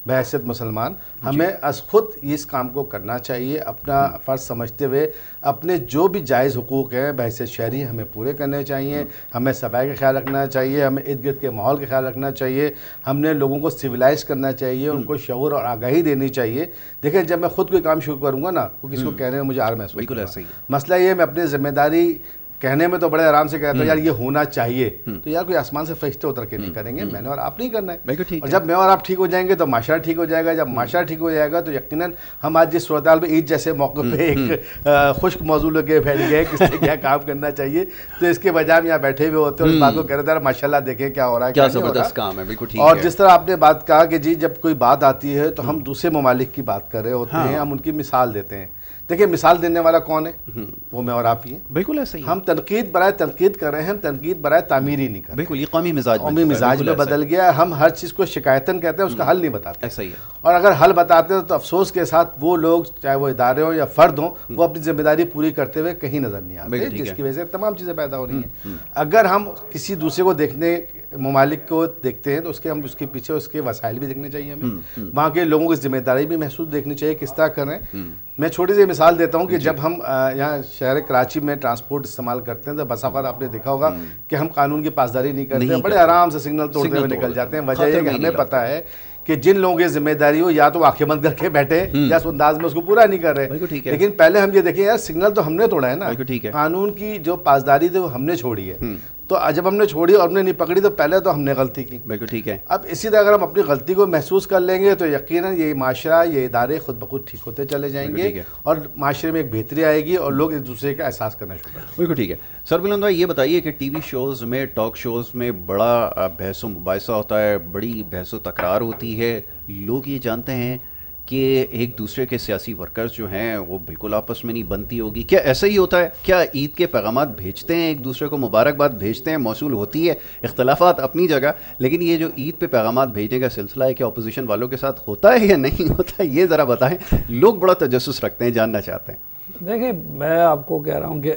بحیثیت مسلمان, ہمیں از خود اس کام کو کرنا چاہیے, اپنا فرض سمجھتے ہوئے اپنے جو بھی جائز حقوق ہیں بحیثیت شہری ہمیں پورے کرنے چاہیے. ہمیں صفائی کا خیال رکھنا چاہیے, ہمیں ارد گرد کے ماحول کا خیال رکھنا چاہیے, ہم نے لوگوں کو سویلائز کرنا چاہیے, ان کو شعور اور آگاہی دینی چاہیے. دیکھیں جب میں خود کوئی کام شروع کروں گا نا, کسی کو کہنے میں مجھے آر محسوس بالکل ایسا ہی ہے. مسئلہ یہ ہے میں اپنی ذمہ داری کہنے میں تو بڑے آرام سے کہتا ہوں یار یہ ہونا چاہیے, تو یار کوئی آسمان سے فرشتے اتر کے نہیں کریں گے, میں نے اور آپ نہیں کرنا ہے. اور جب میں اور آپ ٹھیک ہو جائیں گے تو معاشرہ ٹھیک ہو جائے گا, جب معاشرہ ٹھیک ہو جائے گا تو یقیناً ہم آج جس صورتحال میں عید جیسے موقع پہ ایک خشک موضوع لگے بیٹھ گئے کس سے کیا کام کرنا چاہیے, تو اس کے بجائے ہم یہاں بیٹھے ہوئے ہوتے ہیں اور اس بات کو کہہ رہے تھے ماشاء اللہ دیکھیں کیا ہو رہا ہے, کیا زبردست کام ہے. بالکل ٹھیک ہے. اور جس طرح آپ نے بات کہا کہ جی جب کوئی بات آتی ہے تو ہم دوسرے ممالک کی بات کر رہے ہوتے ہیں, ہم ان کی مثال دیتے ہیں. دیکھیں مثال دینے والا کون ہے, وہ میں اور آپ ہی ہیں. بالکل ایسا ہی. ہم تنقید برائے تنقید کر رہے ہیں, ہم تنقید برائے تعمیر ہی نہیں کر رہے. بالکل یہ قومی مزاج میں بدل گیا ہے. ہم ہر چیز کو شکایتاً کہتے ہیں, اس کا حل نہیں بتاتے. ایسا ہی ہے. اور اگر حل بتاتے ہیں تو افسوس کے ساتھ وہ لوگ چاہے وہ ادارے ہوں یا فرد ہوں, وہ اپنی ذمہ داری پوری کرتے ہوئے کہیں نظر نہیں آتے, جس کی وجہ سے تمام چیزیں پیدا ہو رہی ہیں. اگر ہم کسی دوسرے کو دیکھنے, ممالک کو دیکھتے ہیں تو ہم اس کے پیچھے اس کے وسائل بھی دیکھنے چاہیے, ہمیں وہاں کے لوگوں کی ذمہ داری بھی محسوس دیکھنی چاہیے کس طرح کر رہے ہیں. میں چھوٹی سی مثال دیتا ہوں کہ جب ہم یہاں شہر کراچی میں ٹرانسپورٹ استعمال کرتے ہیں تو بس اوقات آپ نے دیکھا ہوگا کہ ہم قانون کی پاسداری نہیں کرتے, بڑے آرام سے سگنل توڑتے ہوئے نکل جاتے ہیں. وجہ یہ کہ ہمیں پتہ ہے کہ جن لوگوں کی ذمہ داری ہو یا تو آنکھیں بند کر کے بیٹھے یا اس انداز میں اس کو پورا نہیں کر رہے. لیکن پہلے ہم یہ دیکھیں یار سگنل تو ہم نے توڑا ہے نا, قانون کی جو پاسداری تھی وہ ہم نے چھوڑی ہے. تو جب ہم نے چھوڑی اور ہم نے نہیں پکڑی تو پہلے تو ہم نے غلطی کی. بالکل ٹھیک ہے. اب اسی طرح اگر ہم اپنی غلطی کو محسوس کر لیں گے تو یقیناً یہ معاشرہ, یہ ادارے خود بخود ٹھیک ہوتے چلے جائیں گے, اور معاشرے میں ایک بہتری آئے گی اور لوگ ایک دوسرے کا احساس کرنا شروع کریں گے. بالکل ٹھیک ہے. سر بلند بھائی یہ بتائیے کہ ٹی وی شوز میں, ٹاک شوز میں بڑا بحث و مباحثہ ہوتا ہے, بڑی بحث و تکرار ہوتی ہے, لوگ یہ جانتے ہیں کہ ایک دوسرے کے سیاسی ورکرز جو ہیں وہ بالکل آپس میں نہیں بنتی ہوگی. کیا ایسا ہی ہوتا ہے؟ کیا عید کے پیغامات بھیجتے ہیں, ایک دوسرے کو مبارکباد بھیجتے ہیں, موصول ہوتی ہے, اختلافات اپنی جگہ, لیکن یہ جو عید پہ پیغامات بھیجنے کا سلسلہ ہے کیا اپوزیشن والوں کے ساتھ ہوتا ہے یا نہیں ہوتا ہے, یہ ذرا بتائیں. لوگ بڑا تجسس رکھتے ہیں, جاننا چاہتے ہیں. دیکھیں میں آپ کو کہہ رہا ہوں کہ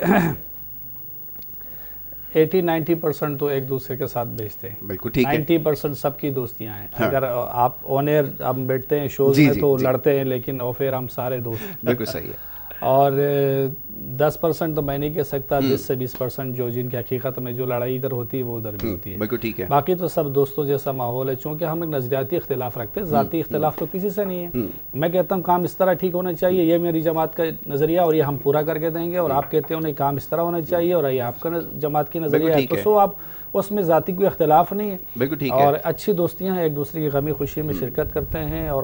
80-90% تو ایک دوسرے کے ساتھ بیچتے ہیں. بالکل ٹھیک ہے. 90% سب کی دوستیاں ہیں. اگر آپ آن ایئر ہم بیٹھتے ہیں شوز میں تو لڑتے ہیں, لیکن پھر ہم سارے دوست. بالکل صحیح ہے. اور 10% تو میں نہیں کہہ سکتا, 10 سے 20% جو جن کی حقیقت میں جو لڑائی ادھر ہوتی ہے وہ ادھر بھی ہوتی ہے. بالکل ٹھیک ہے. باقی تو سب دوستوں جیسا ماحول ہے, چونکہ ہم ایک نظریاتی اختلاف رکھتے ہیں, ذاتی اختلاف تو کسی سے نہیں ہے. میں کہتا ہوں کام اس طرح ٹھیک ہونا چاہیے, یہ میری جماعت کا نظریہ اور یہ ہم پورا کر کے دیں گے, اور آپ کہتے ہو نہیں کام اس طرح ہونا چاہیے اور یہ آپ کا جماعت کی نظریہ ہے, تو سو آپ اس میں ذاتی کوئی اختلاف نہیں ہے. بالکل ٹھیک ہے. اور اچھی دوستیاں ہیں, ایک دوسرے کی غمی خوشی میں شرکت کرتے ہیں, اور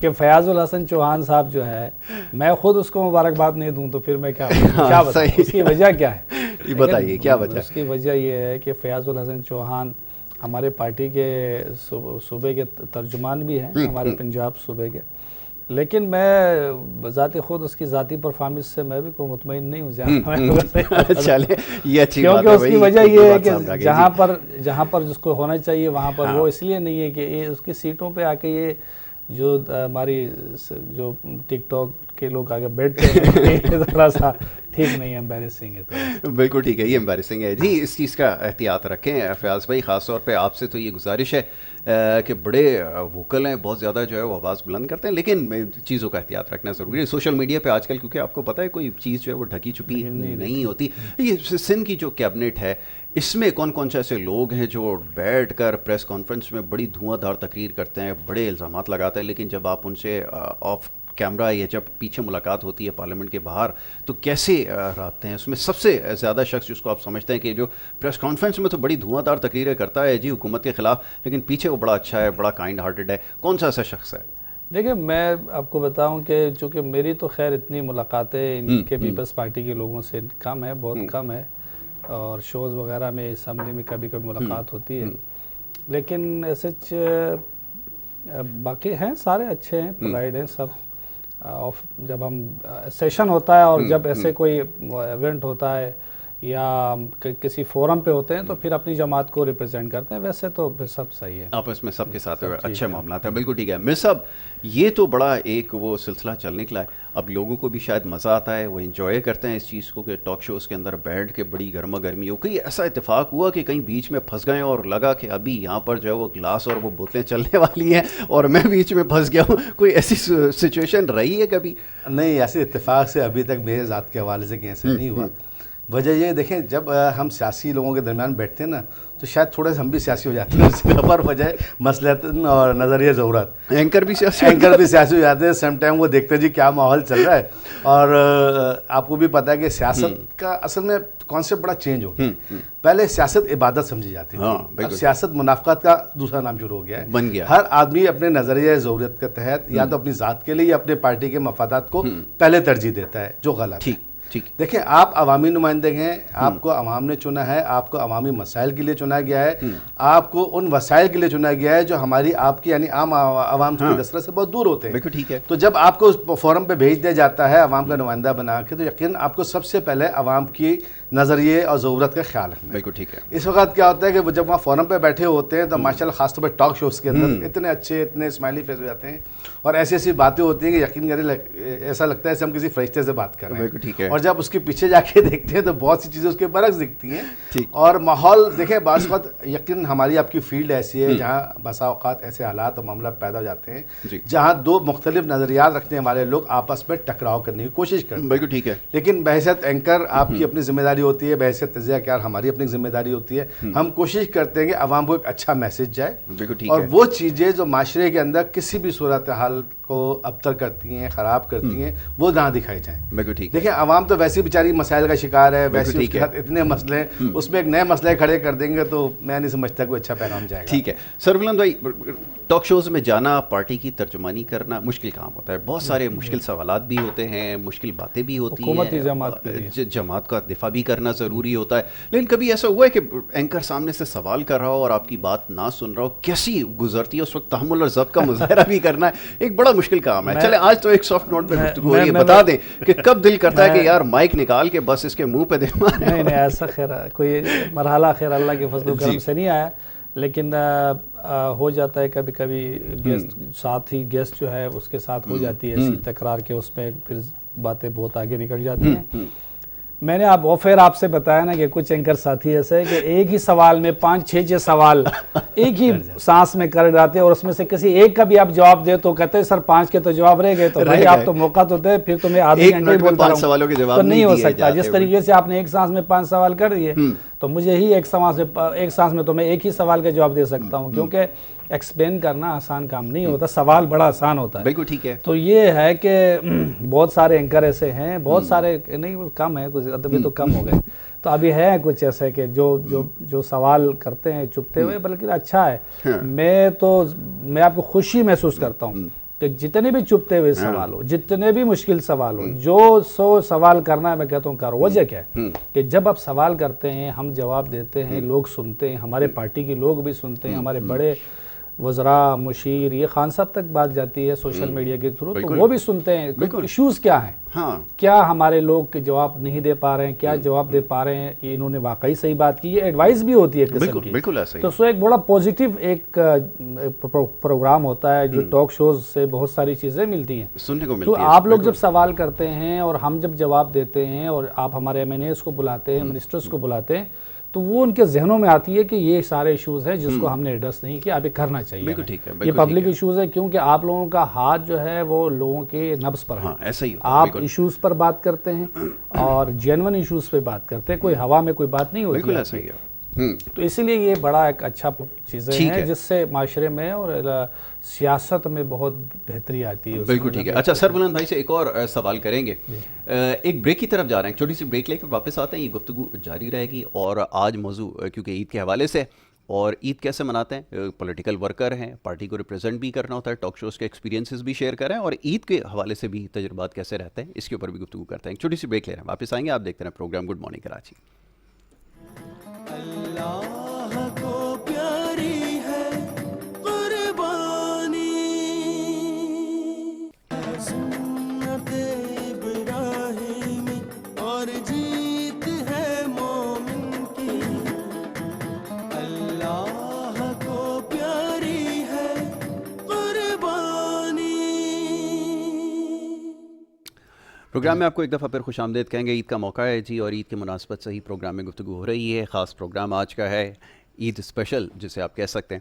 کہ فیاض الحسن چوہان صاحب جو ہے میں خود اس کو مبارکباد نہیں دوں تو پھر میں کیا بتاؤں؟ اس کی وجہ کیا ہے؟ یہ بتائیے کیا وجہ؟ اس کی وجہ یہ ہے کہ فیاض الحسن چوہان ہمارے پارٹی کے صوبے کے ترجمان بھی ہیں، ہمارے پنجاب صوبے کے، لیکن میں ذاتی خود اس کی ذاتی پرفارمنس سے میں بھی کوئی مطمئن نہیں ہوں زیادہ. چلے یہ اچھی بات ہے، کیونکہ اس کی وجہ یہ ہے کہ جہاں پر جس کو ہونا چاہیے وہاں پر وہ اس لیے نہیں ہے کہ اس کی سیٹوں پہ آ کے یہ جو ہماری جو ٹک ٹاک کے لوگ آگے بیٹھتے ہیں ذرا سا ٹھیک نہیں ہے، امبیرسنگ ہے. تو بالکل ٹھیک ہے، یہ امبیرسنگ ہے جی. اس چیز کا احتیاط رکھیں فیاض بھائی، خاص طور پہ آپ سے تو یہ گزارش ہے کہ بڑے ووکل ہیں، بہت زیادہ جو ہے وہ آواز بلند کرتے ہیں، لیکن چیزوں کا احتیاط رکھنا ضروری ہے. سوشل میڈیا پہ آج کل کیونکہ آپ کو پتہ ہے کوئی چیز جو ہے وہ ڈھکی چھپی نہیں ہوتی. یہ سندھ کی جو کیبنٹ ہے اس میں کون کون سے ایسے لوگ ہیں جو بیٹھ کر پریس کانفرنس میں بڑی دھواں دھار تقریر کرتے ہیں، بڑے الزامات لگاتے ہیں، لیکن جب آپ ان سے آف کیمرہ یا جب پیچھے ملاقات ہوتی ہے پارلیمنٹ کے باہر تو کیسے رہتے ہیں؟ اس میں سب سے زیادہ شخص جس کو آپ سمجھتے ہیں کہ جو پریس کانفرنس میں تو بڑی دھواں دار تقریریں کرتا ہے جی حکومت کے خلاف، لیکن پیچھے وہ بڑا اچھا ہے، بڑا کائنڈ ہارٹڈ ہے، کون سا ایسا شخص ہے؟ دیکھیں، میں آپ کو بتاؤں کہ چونکہ میری تو خیر اتنی ملاقاتیں ان کے پیپلز پارٹی کے لوگوں سے کم ہے، بہت کم ہے، اور شوز وغیرہ میں اسمبلی میں کبھی کبھی ملاقات ہوتی ہے، لیکن ایسے باقی ہیں سارے اچھے ہیں، پولائٹ ہیں سب. جب ہم سیشن ہوتا ہے اور جب ایسے کوئی ایونٹ ہوتا ہے یا کسی فورم پہ ہوتے ہیں تو پھر اپنی جماعت کو ریپرزینٹ کرتے ہیں، ویسے تو پھر سب صحیح ہے، آپس میں سب کے ساتھ اچھے معاملات ہیں. بالکل ٹھیک ہے میر صاحب، یہ تو بڑا ایک وہ سلسلہ چل نکلا ہے. اب لوگوں کو بھی شاید مزہ آتا ہے، وہ انجوائے کرتے ہیں اس چیز کو کہ ٹاک شوز کے اندر بیٹھ کے بڑی گرما گرمی ہو. کہیں ایسا اتفاق ہوا کہ کہیں بیچ میں پھنس گئے اور لگا کہ ابھی یہاں پر جو ہے وہ گلاس اور وہ بوتلیں چلنے والی ہیں اور میں بیچ میں پھنس گیا ہوں؟ کوئی ایسی سچویشن رہی ہے کبھی؟ نہیں، ایسے اتفاق سے ابھی تک میرے ذات کے حوالے سے کہیں سے نہیں ہوا. وجہ یہ دیکھیں، جب ہم سیاسی لوگوں کے درمیان بیٹھتے ہیں نا تو شاید تھوڑے سے ہم بھی سیاسی ہو جاتے ہیں، اس کے پر وجہ مصلحت اور نظریہ ضرورت. اینکر بھی سیاسی ہو جاتے ہیں. سیم ٹائم وہ دیکھتے ہیں جی کیا ماحول چل رہا ہے، اور آپ کو بھی پتہ ہے کہ سیاست کا اصل میں کانسیپٹ بڑا چینج ہو گیا. پہلے سیاست عبادت سمجھی جاتی تھی، اب سیاست منافقت کا دوسرا نام شروع ہو گیا ہے، بن گیا. ہر آدمی اپنے نظریہ ضرورت کے تحت یا تو اپنی ذات کے لیے یا اپنے پارٹی کے مفادات کو پہلے ترجیح دیتا ہے، جو غلط ہے. دیکھیں، آپ عوامی نمائندے ہیں، آپ کو عوام نے چنا ہے، آپ کو عوامی مسائل کے لیے چنا گیا ہے، آپ کو ان وسائل کے لیے چنا گیا ہے جو ہماری آپ کی یعنی عام عوام کی دسترس سے بہت دور ہوتے ہیں. ٹھیک ہے. تو جب آپ کو فورم پہ بھیج دیا جاتا ہے عوام کا نمائندہ بنا کے تو یقیناً آپ کو سب سے پہلے عوام کی نظریے اور ضرورت کا خیال رکھنا ہے. بالکل ٹھیک ہے. اس وقت کیا ہوتا ہے کہ جب وہاں فورم پہ بیٹھے ہوتے ہیں تو ماشاءاللہ خاص طور پہ ٹاک شوز کے اندر اتنے اچھے، اتنے اسمائلی فیس ہو جاتے ہیں اور ایسی ایسی باتیں ہوتی ہیں کہ یقین کریں ایسا لگتا ہے جیسے ہم کسی فرشتے سے بات کر رہے ہیں. اور جب اس کے پیچھے جا کے دیکھتے ہیں تو بہت سی چیزیں اس کے برعکس دکھتی ہیں. اور ماحول دیکھیں، بعض وقت یقین ہماری آپ کی فیلڈ ایسی ہے جہاں بسا اوقات ایسے حالات اور معاملات پیدا ہو جاتے ہیں جہاں دو مختلف نظریات رکھنے والے لوگ آپس میں ٹکراؤ کرنے کی کوشش کرتے ہیں. بالکل ٹھیک ہے. لیکن بحیثیت اینکر آپ کی اپنی ذمہ داری ہوتی ہے، بحیثیت تجزیہ کار ہماری اپنی ذمہ داری ہوتی ہے. ہم کوشش کرتے ہیں کہ عوام کو ایک اچھا میسج جائے اور وہ چیزیں جو معاشرے کے اندر کسی بھی صورتحال کو ابتر کرتی ہیں، خراب کرتی ہیں، وہ نہ دکھائی جائیں. بالکل ٹھیک. دیکھیں، عوام تو ویسے بیچاری مسائل کا شکار ہے، ویسے اس کے ساتھ اتنے مسئلے ہیں، اس میں ایک نئے مسئلے کھڑے کر دیں گے تو میں نہیں سمجھتا کوئی اچھا پیغام جائے گا. ٹھیک ہے. سربلند بھائی، ٹاک شوز میں جانا، پارٹی کی ترجمانی کرنا مشکل کام ہوتا ہے، بہت سارے مشکل سوالات بھی ہوتے ہیں، مشکل باتیں بھی ہوتی ہیں، جماعت کا دفاع بھی کرنا ضروری ہوتا ہے. لیکن کبھی ایسا ہوا ہے کہ اینکر سامنے سے سوال کر رہا ہو اور آپ کی بات نہ سن رہا ہو؟ کیسی گزرتی ہے اس وقت تحمل اور ضبط کا مظاہرہ بھی کرنا ہے، ایک بڑا مشکل کام ہے. چلے آج تو ایک سافٹ نوٹ پہ گفتگو ہو رہی ہے، بتا دیں کہ کب دل کرتا ہے کہ یار مائک نکال کے بس اس کے منہ پہ دے مارے؟ نہیں، ایسا خیر کوئی مرحلہ خیر اللہ کے فضل و کرم سے نہیں آیا، لیکن ہو جاتا ہے کبھی کبھی گیسٹ ساتھ ہی گیسٹ جو ہے اس کے ساتھ ہو جاتی ہے ایسی تکرار کے، اس میں پھر باتیں بہت آگے نکل جاتی ہیں. میں نے آپ پھر آپ سے بتایا نا کہ کچھ اینکر ساتھی ایسے ہے کہ ایک ہی سوال میں 5-6 سوال ایک ہی سانس میں کر جاتے ہیں اور اس میں سے کسی ایک کا بھی آپ جواب دے تو کہتے ہیں سر 5 کے تو جواب رہ گئے, تو بھائی آپ تو موقع تو دے, پھر تو میں آدھے گھنٹے بولتا رہوں تو نہیں ہو سکتا. جس طریقے سے آپ نے ایک سانس میں 5 سوال کر دیے تو مجھے ہی ایک سانس میں تو میں ایک ہی سوال کا جواب دے سکتا ہوں, کیونکہ ایکسپلین کرنا آسان کام نہیں ہوتا, سوال بڑا آسان ہوتا ہے. بالکل ٹھیک ہے. تو یہ ہے کہ بہت سارے اینکر ایسے ہیں, بہت سارے نہیں, کم ہے کچھ, ابھی تو کم ہو گئے, تو ابھی ہے کچھ ایسے کہ جو سوال کرتے ہیں چپتے ہوئے, بلکہ اچھا ہے. میں آپ کو خوشی محسوس کرتا ہوں کہ جتنے بھی چپتے ہوئے سوال ہو, جتنے بھی مشکل سوال ہو, جو 100 سوال کرنا ہے میں کہتا ہوں کرو. وجہ کیا ہے کہ جب آپ سوال کرتے ہیں, ہم جواب دیتے ہیں, لوگ سنتے ہیں, ہمارے پارٹی کے لوگ بھی سنتے ہیں, ہمارے بڑے وزراء, مشیر, یہ خان صاحب تک بات جاتی ہے سوشل میڈیا کے تھرو, تو وہ بھی سنتے ہیں ایشوز کیا ہیں, کیا ہمارے لوگ جواب نہیں دے پا رہے ہیں, کیا جواب دے پا رہے ہیں, یہ انہوں نے واقعی صحیح بات کی, یہ ایڈوائز بھی ہوتی ہے ایک قسم کی. بالکل ایسا ہی. تو سو ایک بڑا پوزیٹیو ایک پروگرام ہوتا ہے, جو ٹاک شوز سے بہت ساری چیزیں ملتی ہیں سننے کو ملتی تو ہیں. آپ لوگ جب سوال کرتے ہیں اور ہم جب جواب دیتے ہیں اور آپ ہمارے ایم این ایز کو بلاتے ہیں, منسٹرز کو بلاتے ہیں, تو وہ ان کے ذہنوں میں آتی ہے کہ یہ سارے ایشوز ہیں جس کو ہم نے ایڈریس نہیں کیا, ابھی کرنا چاہیے. یہ پبلک ایشوز ہے, کیونکہ آپ لوگوں کا ہاتھ جو ہے وہ لوگوں کے نبض پر ہے. ایسا ہی آپ ایشوز پر بات کرتے ہیں اور جینون ایشوز پہ بات کرتے ہیں, کوئی ہوا میں کوئی بات نہیں ہوتی ہے. تو اسی لیے یہ بڑا ایک اچھا چیزیں ہیں جس سے معاشرے میں اور سیاست میں بہت بہتری آتی ہے. بالکل ٹھیک ہے. اچھا سربلند بھائی سے ایک اور سوال کریں گے, ایک بریک کی طرف جا رہے ہیں, چھوٹی سی بریک لے کے واپس آتے ہیں, یہ گفتگو جاری رہے گی. اور آج موضوع کیونکہ عید کے حوالے سے, اور عید کیسے مناتے ہیں, پولیٹیکل ورکر ہیں, پارٹی کو ریپرزینٹ بھی کرنا ہوتا ہے, ٹاک شوز کے ایکسپیرینسز بھی شیئر کریں, اور عید کے حوالے سے بھی تجربات کیسے رہتے ہیں, اس کے اوپر بھی گفتگو کرتے ہیں. چھوٹی سی بریک لے رہے ہیں, واپس آئیں گے. آپ دیکھتے ہیں پروگرام گڈ مارننگ کراچی. اللہ کو پیاری ہے قربانی, سنت ابراہیمی اور جیت ہے مومن کی. اللہ کو پیاری ہے قربانی. پروگرام میں آپ کو ایک دفعہ پھر خوش آمدید کہیں گے. عید کا موقع ہے جی, اور عید کے مناسبت سے ہی پروگرام میں گفتگو ہو رہی ہے. خاص پروگرام آج کا ہے عید اسپیشل جسے آپ کہہ سکتے ہیں,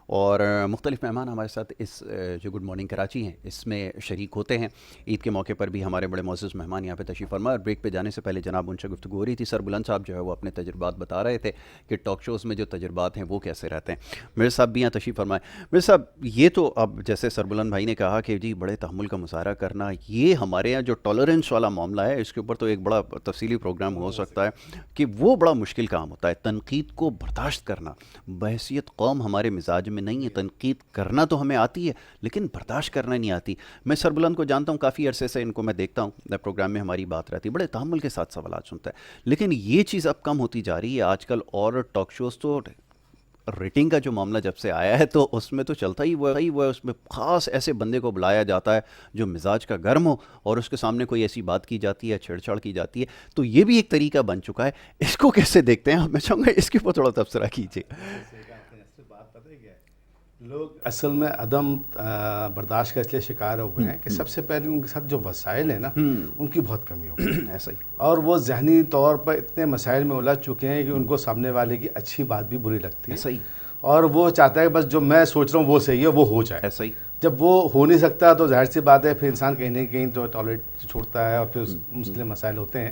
اور مختلف مہمان ہمارے ساتھ اس جو گڈ مارننگ کراچی ہیں اس میں شریک ہوتے ہیں. عید کے موقع پر بھی ہمارے بڑے معزز مہمان یہاں پہ تشریف فرما. اور بریک پہ جانے سے پہلے جناب ان سے گفتگو ہو رہی تھی, سربلند صاحب جو ہے وہ اپنے تجربات بتا رہے تھے کہ ٹاک شوز میں جو تجربات ہیں وہ کیسے رہتے ہیں. میرے صاحب بھی یہاں تشریف فرمائے. میرے صاحب, یہ تو اب جیسے سربلند بھائی نے کہا کہ جی بڑے تحمل کا مظاہرہ کرنا, یہ ہمارے یہاں جو ٹالرنس والا معاملہ ہے اس کے اوپر تو ایک بڑا تفصیلی پروگرام ہو سکتا ہے کہ وہ بڑا مشکل کام ہوتا ہے. تنقید کو برداشت کرنا بحیثیت قوم ہمارے مزاج میں نہیں ہے. تنقید کرنا تو ہمیں آتی ہے لیکن برداشت کرنا نہیں آتی. میں سربلند کو جانتا ہوں, کافی عرصے سے ان کو میں دیکھتا ہوں, پروگرام میں ہماری بات رہتی ہے, بڑے تحمل کے ساتھ سوالات سنتا ہے. لیکن یہ چیز اب کم ہوتی جا رہی ہے آج کل. اور ٹاک شوز تو ریٹنگ کا جو معاملہ جب سے آیا ہے تو اس میں تو چلتا ہی وہ ہے, اس میں خاص ایسے بندے کو بلایا جاتا ہے جو مزاج کا گرم ہو, اور اس کے سامنے کوئی ایسی بات کی جاتی ہے, چھیڑ چھاڑ کی جاتی ہے. تو یہ بھی ایک طریقہ بن چکا ہے. اس کو کیسے دیکھتے ہیں آپ؟ میں چاہوں گا اس کے اوپر تھوڑا تبصرہ کیجیے. لوگ اصل میں عدم برداشت کا اس لیے شکار ہو گئے ہیں کہ سب سے پہلے ان کے ساتھ جو وسائل ہیں نا ان کی بہت کمی ہو گئی. ایسا ہی. اور وہ ذہنی طور پر اتنے مسائل میں الجھ چکے ہیں کہ ان کو سامنے والے کی اچھی بات بھی بری لگتی ہے. ایسا ہی. اور وہ چاہتا ہے کہ بس جو میں سوچ رہا ہوں وہ صحیح ہے, وہ ہو جائے. ایسا ہی. جب وہ ہو نہیں سکتا تو ظاہر سی بات ہے پھر انسان کہیں نہ کہیں تو ٹالریٹ چھوڑتا ہے, اور پھر مسئلے مسائل ہوتے ہیں.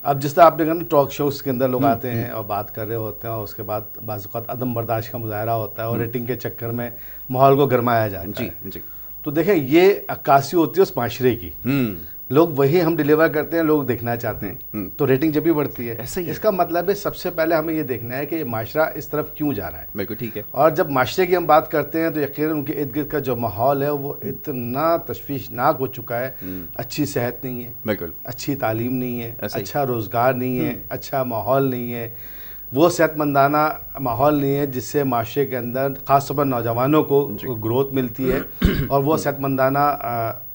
اب جس طرح آپ نے کہا نا ٹاک شوز کے اندر لوگ آتے ہیں اور بات کر رہے ہوتے ہیں, اور اس کے بعد بعض اوقات عدم برداشت کا مظاہرہ ہوتا ہے, اور ریٹنگ کے چکر میں ماحول کو گرمایا جاتا ہے. جی. تو دیکھیں یہ عکاسی ہوتی ہے اس معاشرے کی. لوگ وہی ہم ڈیلیور کرتے ہیں, لوگ دیکھنا چاہتے ہیں, تو ریٹنگ جب بھی بڑھتی ہے. اس کا مطلب ہے سب سے پہلے ہمیں یہ دیکھنا ہے کہ یہ معاشرہ اس طرف کیوں جا رہا ہے. بالکل ٹھیک ہے. اور جب معاشرے کی ہم بات کرتے ہیں تو یقیناً ان کے ارد گرد کا جو ماحول ہے وہ اتنا تشویشناک ہو چکا ہے. اچھی صحت نہیں ہے, بالکل اچھی تعلیم نہیں ہے, اچھا روزگار نہیں ہے, اچھا ماحول نہیں ہے, وہ صحت مندانہ ماحول نہیں ہے جس سے معاشرے کے اندر خاص طور پر نوجوانوں کو گروتھ ملتی ہے, اور وہ صحت مندانہ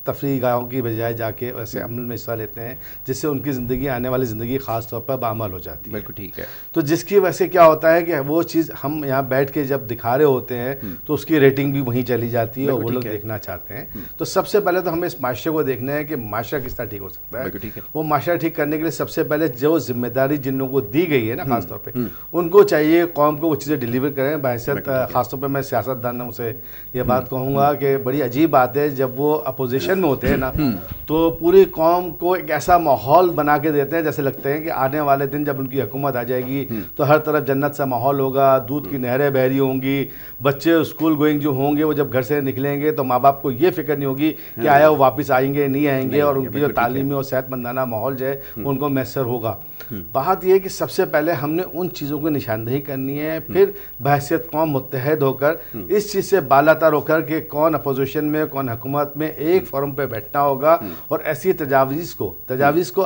تفریح گاہوں کی بجائے جا کے ویسے عمل میں حصہ لیتے ہیں، جس سے ان کی زندگی، آنے والی زندگی خاص طور پر بعمل ہو جاتی ہے. بالکل ٹھیک ہے. تو جس کی وجہ سے کیا ہوتا ہے کہ وہ چیز ہم یہاں بیٹھ کے جب دکھا رہے ہوتے ہیں تو اس کی ریٹنگ بھی وہیں چلی جاتی ہے اور وہ لوگ دیکھنا چاہتے ہیں. تو سب سے پہلے تو ہمیں اس معاشرے کو دیکھنا ہے کہ معاشرہ کس طرح ٹھیک ہو سکتا ہے. وہ معاشرہ ٹھیک کرنے کے لیے سب سے پہلے جو ذمہ داری جن لوگوں کو دی گئی ہے نا خاص طور پہ ان کو چاہیے قوم کو وہ چیزیں ڈیلیور کریں. بحیثیت خاص طور پہ میں سیاست دانوں سے یہ بات کہوں گا کہ بڑی عجیب بات ہے، جب وہ اپوزیشن میں ہوتے ہیں نا تو پوری قوم کو ایک ایسا ماحول بنا کے دیتے ہیں جیسے لگتے ہیں کہ آنے والے دن جب ان کی حکومت آ جائے گی تو ہر طرف جنت سا ماحول ہوگا، دودھ کی نہریں بہ رہی ہوں گی، بچے اسکول گوئنگ جو ہوں گے وہ جب گھر سے نکلیں گے تو ماں باپ کو یہ فکر نہیں ہوگی کہ آیا وہ واپس آئیں گے نہیں آئیں گے، اور ان کی جو تعلیمی اور صحت مندانہ ماحول جو ہے ان کو میسر ہوگا. بات یہ ہے کہ سب سے پہلے ہم نے ان چیزوں کی نشاندہی کرنی ہے، پھر بحیثیت قوم متحد ہو کر اس چیز سے بالا تر ہو کر کہ کون اپوزیشن میں کون حکومت میں ایک فورم پہ بیٹھنا ہوگا اور ایسی تجاویز کو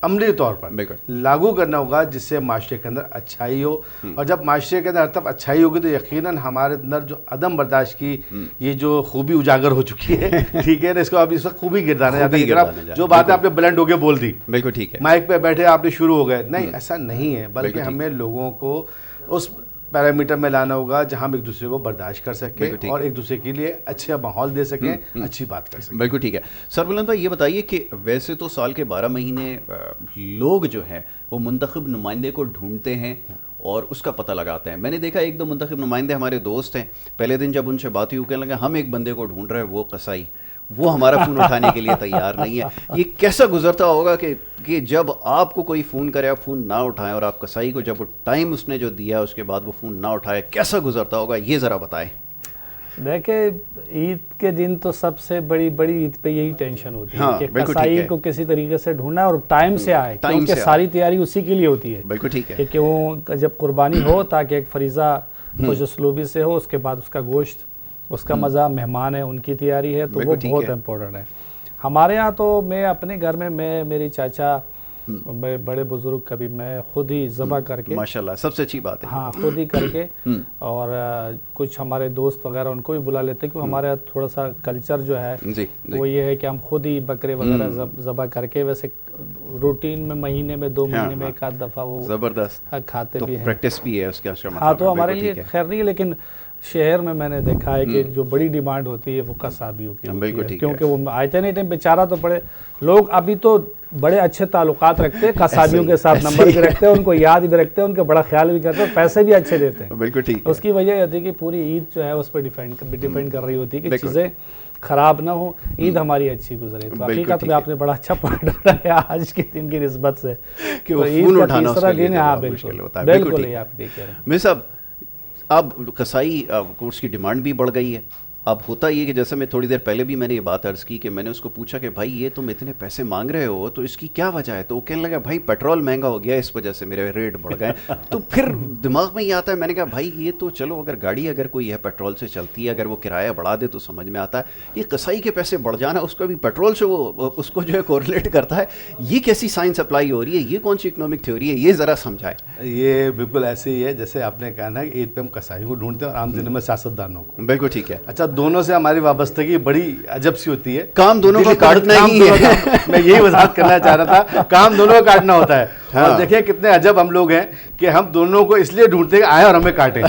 عملی طور پر لاگو کرنا ہوگا جس سے معاشرے کے اندر اچھائی ہو. اور جب معاشرے کے اندر ہر طرف اچھائی ہوگی تو یقیناً ہمارے اندر جو عدم برداشت کی یہ جو خوبی اجاگر ہو چکی ہے، ٹھیک ہے نا، اس کو اب اس وقت خوبی گردانا جاتا ہے. جو باتیں آپ نے بلند ہو کے بول دی، بالکل ٹھیک ہے، مائک پہ بیٹھے آپ نے شروع ہو گئے، نہیں ایسا نہیں ہے، بلکہ ہمیں لوگوں کو اس پیرامیٹر میں لانا ہوگا جہاں ہم ایک دوسرے کو برداشت کر سکیں اور ایک دوسرے کے لیے اچھا ماحول دے سکیں، اچھی بات کر سکیں. بالکل ٹھیک ہے. سربلند بھائی یہ بتائیے کہ ویسے تو سال کے 12 مہینے لوگ جو ہیں وہ منتخب نمائندے کو ڈھونڈتے ہیں اور اس کا پتہ لگاتے ہیں. میں نے دیکھا ایک دو منتخب نمائندے ہمارے دوست ہیں، پہلے دن جب ان سے بات ہوئی کہنے لگا ہم ایک بندے کو ڈھونڈ رہے ہیں، وہ قصائی، وہ ہمارا فون اٹھانے کے لیے تیار نہیں ہے. یہ کیسا گزرتا ہوگا کہ جب آپ کو کوئی فون کرے آپ فون نہ اٹھائیں، اور آپ قصائی کو جب وہ ٹائم اس نے جو دیا اس کے بعد وہ فون نہ اٹھائے، کیسا گزرتا ہوگا یہ ذرا بتائیں. دیکھیں عید کے دن تو سب سے بڑی عید پہ یہی ٹینشن ہوتی ہے کہ قصائی کو کسی طریقے سے ڈھونڈنا اور ٹائم سے آئے، کیونکہ ساری تیاری اسی کے لیے ہوتی ہے. بالکل ٹھیک ہے کہ کیوں جب قربانی ہو تاکہ ایک فریضہ خوش اسلوبی سے ہو، اس کے بعد اس کا گوشت، اس کا مزہ، مہمان ہے ان کی تیاری ہے، تو وہ بہت امپورٹنٹ ہے. ہمارے ہاں تو میں اپنے گھر میں میری چاچا بڑے بزرگ کبھی میں خود ہی ذبح کر کے، ماشاءاللہ سب سے اچھی بات ہے، ہاں خود ہی کر کے، اور کچھ ہمارے دوست وغیرہ ان کو بھی بلا لیتے ہیں، کیونکہ ہمارا تھوڑا سا کلچر جو ہے وہ یہ ہے کہ ہم خود ہی بکرے وغیرہ ذبح کر کے، ویسے روٹین میں مہینے میں 2 مہینے میں ایک آدھ دفعہ وہ زبردست کھاتے بھی ہیں، پریکٹس بھی ہے اس کا. ہاں تو ہمارے لیے خیر نہیں ہے، لیکن شہر میں نے دیکھا ہے کہ جو بڑی ڈیمانڈ ہوتی ہے وہ قصابیوں کی ہوتی ہے، کیونکہ وہ آتے نہیں ٹائم بیچارہ تو بڑے لوگ ابھی تو بڑے اچھے تعلقات رکھتے ہیں قصابیوں کے ساتھ، نمبر بھی رکھتے ہیں، ان کو یاد بھی رکھتے ہیں، ان کا بڑا خیال بھی کرتے ہیں، پیسے بھی اچھے دیتے ہیں. بالکل ٹھیک. اس کی وجہ یہ ہوتی ہے کہ پوری عید جو ہے اس پہ ڈیپینڈ کر رہی ہوتی ہے کہ چیزیں خراب نہ ہو، عید ہماری اچھی گزرے. تو حقیقت میں آپ نے بڑا اچھا پوائنٹ اٹھایا آج کے دن کی نسبت سے کہ وہ فون اٹھانا اس کے لیے مشکل ہوتا ہے. بالکل یہ آپ ٹھیک کہہ رہے ہیں. میں صاحب اب قصائی اس کی ڈیمانڈ بھی بڑھ گئی ہے. اب ہوتا یہ کہ جیسے میں تھوڑی دیر پہلے بھی میں نے یہ بات عرض کی کہ میں نے اس کو پوچھا کہ بھائی یہ تم اتنے پیسے مانگ رہے ہو تو اس کی کیا وجہ ہے؟ تو وہ کہنے لگا بھائی پیٹرول مہنگا ہو گیا اس وجہ سے میرے ریٹ بڑھ گئے. تو پھر دماغ میں یہ آتا ہے، میں نے کہا بھائی یہ تو چلو اگر گاڑی اگر کوئی ہے پیٹرول سے چلتی ہے، اگر وہ کرایہ بڑھا دے تو سمجھ میں آتا ہے، یہ قصائی کے پیسے بڑھ جانا اس کا بھی پیٹرول سے وہ اس کو جو ہے کورلیٹ کرتا ہے، یہ کیسی سائنس اپلائی ہو رہی ہے؟ یہ کون سی اکنامک تھیوری ہے؟ یہ ذرا سمجھائے. یہ بالکل ایسے ہی ہے جیسے آپ نے کہا نا کہ عید پہ ہم قصائی کو ڈھونڈتے ہیں اور عام دنوں میں سیاست دانوں کو. بالکل ٹھیک ہے. اچھا دونوں سے ہماری وابستگی بڑی عجب سی ہوتی ہے، کام دونوں کا کاٹنا ہی ہے. میں یہی وضاحت کرنا چاہ رہا تھا، کام دونوں کا کاٹنا ہوتا ہے. اور دیکھیں کتنے عجب ہم لوگ ہیں کہ ہم دونوں کو اس لیے ڈھونڈتے ہیں آئے اور ہمیں کاٹیں.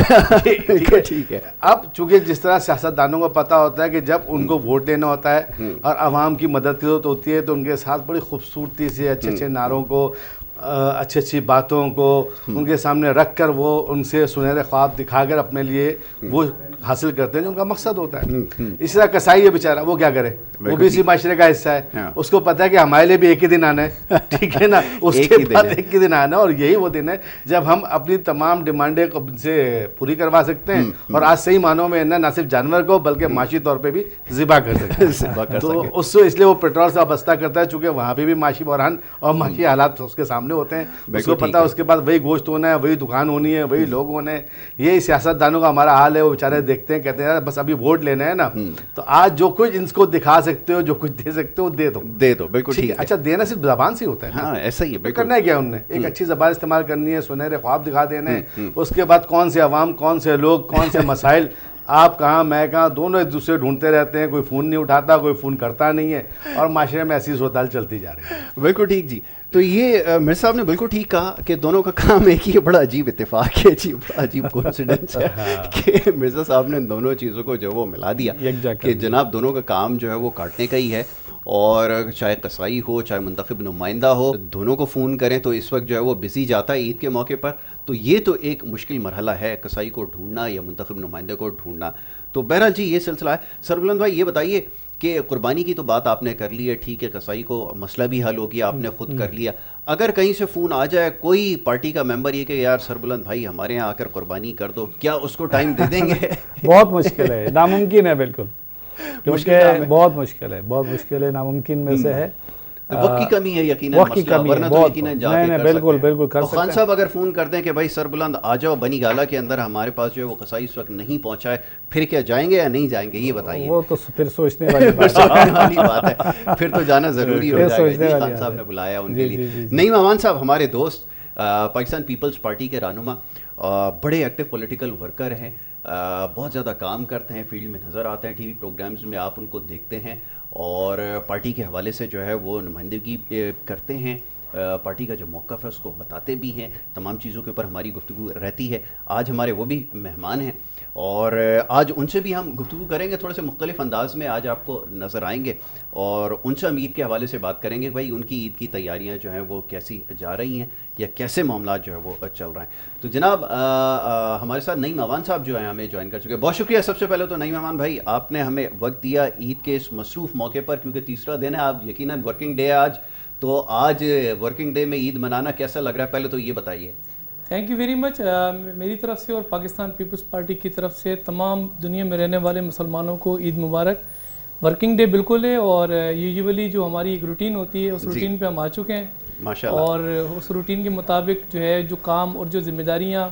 ٹھیک ہے. اب چونکہ جس طرح سیاست دانوں کو پتہ ہوتا ہے کہ جب ان کو ووٹ دینا ہوتا ہے اور عوام کی مدد کی ضرورت ہوتی ہے تو ان کے ساتھ بڑی خوبصورتی سے اچھے اچھے نعروں کو، اچھی اچھی باتوں کو ان کے سامنے رکھ کر وہ ان سے سنہرے خواب دکھا کر اپنے لیے وہ حاصل کرتے ہیں جو ان کا مقصد ہوتا ہے. اسی طرح قصائی ہے بیچارہ، وہ کیا کرے، وہ بھی اسی معاشرے کا حصہ ہے، اس کو پتہ ہے کہ ہمارے لیے بھی ایک ہی دن آنا ہے، ٹھیک ہے نا، اس کے بعد ایک ہی دن آنا ہے، اور یہی وہ دن ہے جب ہم اپنی تمام ڈیمانڈیں سے پوری کروا سکتے ہیں اور آج صحیح معنوں میں نہ صرف جانور کو بلکہ معاشی طور پہ بھی ذبح کر سکتے ہیں. تو اس لیے وہ پیٹرول سے وابستہ کرتا ہے، چونکہ وہاں پہ بھی معاشی بحران اور معاشی حالات اس کے سامنے ہوتے ہیں، اس کو پتہ ہے اس کے بعد وہی گوشت ہونا ہے، وہی دکان ہونی ہے، وہی لوگ ہونے ہیں. یہی سیاست دانوں کا ہمارا حال ہے. وہ بیچارے دیکھتے ہیں، کہتے ہیں بس ابھی ووٹ لینا ہے نا، تو آج جو کچھ ان کو دکھا سکتے ہو، جو کچھ دے سکتے ہو دے دو. بالکل ٹھیک ہے. اچھا دینا صرف زبان سے ہوتا ہے، ہاں ایسا ہی ہے. کرنا ہے کیا؟ انہوں نے ایک اچھی زبان استعمال کرنی ہے، سنہرے خواب دکھا دینے، اس کے بعد کون سے عوام، کون سے لوگ، کون سے مسائل آپ کہاں میں کہاں, دونوں ایک دوسرے ڈھونڈتے رہتے ہیں, کوئی فون نہیں اٹھاتا, کوئی فون کرتا نہیں ہے, اور معاشرے میں ایسی صورتحال چلتی جا رہی ہے. بالکل ٹھیک جی. تو یہ مرزا صاحب نے بالکل ٹھیک کہا کہ دونوں کا کام ایک ہی, بڑا عجیب اتفاق ہے جی, بڑا عجیب کوئنسیڈنس ہے کہ مرزا صاحب نے دونوں چیزوں کو جو وہ ملا دیا کہ جناب دونوں کا کام جو ہے وہ کاٹنے کا ہی ہے, اور چاہے قصائی ہو چاہے منتخب نمائندہ ہو, دونوں کو فون کریں تو اس وقت جو ہے وہ بزی جاتا ہے عید کے موقع پر. تو یہ تو ایک مشکل مرحلہ ہے قصائی کو ڈھونڈنا یا منتخب نمائندے کو ڈھونڈنا. تو بہرحال جی یہ سلسلہ ہے. سربلند بھائی یہ بتائیے کہ قربانی کی تو بات آپ نے کر لی ہے, ٹھیک ہے, قصائی کو مسئلہ بھی حل ہو گیا, آپ نے خود کر لیا. اگر کہیں سے فون آ جائے کوئی پارٹی کا ممبر یہ کہ یار سربلند بھائی ہمارے یہاں آ کر قربانی کر دو, کیا اس کو ٹائم دے دیں گے؟ بہت مشکل ہے, ناممکن ہے بالکل, کیونکہ بہت مشکل ہے, بہت مشکل ہے, ناممکن میں سے ہے. وقت کی کمی ہے یقیناً, وقت کی کمی ہے بہت. نہیں بالکل بالکل کر سکتے ہیں. خان صاحب اگر فون کر دیں کہ بھائی سربلند آ جاؤ بنی گالا کے اندر, ہمارے پاس جو ہے وہ قصائی اس وقت نہیں پہنچا ہے, پھر کیا جائیں گے یا نہیں جائیں گے, یہ بتائیے. وہ تو پھر سوچنے والی بات ہے, پھر تو جانا ضروری ہو جائے گا. خان صاحب نے بلایا ان کے لیے. نعیم امان صاحب ہمارے دوست, پاکستان پیپلز پارٹی کے رہنما, بڑے ایکٹیو پولیٹیکل ورکر ہیں, بہت زیادہ کام کرتے ہیں, فیلڈ میں نظر آتے ہیں, ٹی وی پروگرامز میں آپ ان کو دیکھتے ہیں, اور پارٹی کے حوالے سے جو ہے وہ نمائندگی کرتے ہیں, پارٹی کا جو موقف ہے اس کو بتاتے بھی ہیں, تمام چیزوں کے اوپر ہماری گفتگو رہتی ہے. آج ہمارے وہ بھی مہمان ہیں اور آج ان سے بھی ہم گفتگو کریں گے, تھوڑے سے مختلف انداز میں آج آپ کو نظر آئیں گے, اور ان سے ہم عید کے حوالے سے بات کریں گے. بھائی ان کی عید کی تیاریاں جو ہیں وہ کیسی جا رہی ہیں یا کیسے معاملات جو ہے وہ چل رہے ہیں. تو جناب ہمارے ساتھ نعیم امان صاحب جو ہیں ہمیں جوائن کر چکے, بہت شکریہ. سب سے پہلے تو نعیم امان بھائی آپ نے ہمیں وقت دیا عید کے اس مصروف موقع پر, کیونکہ تیسرا دن ہے, آپ یقیناً ورکنگ ڈے ہے آج, تو آج ورکنگ ڈے میں عید منانا کیسا لگ رہا ہے, پہلے تو یہ بتائیے. Thank you very much. میری طرف سے اور پاکستان پیپلز پارٹی کی طرف سے تمام دنیا میں رہنے والے مسلمانوں کو عید مبارک. ورکنگ ڈے بالکل ہے, اور یوزولی جو ہماری ایک روٹین ہوتی ہے اس روٹین پہ ہم آ چکے ہیں ماشاءاللہ, اور اس روٹین کے مطابق جو ہے جو کام اور جو ذمہ داریاں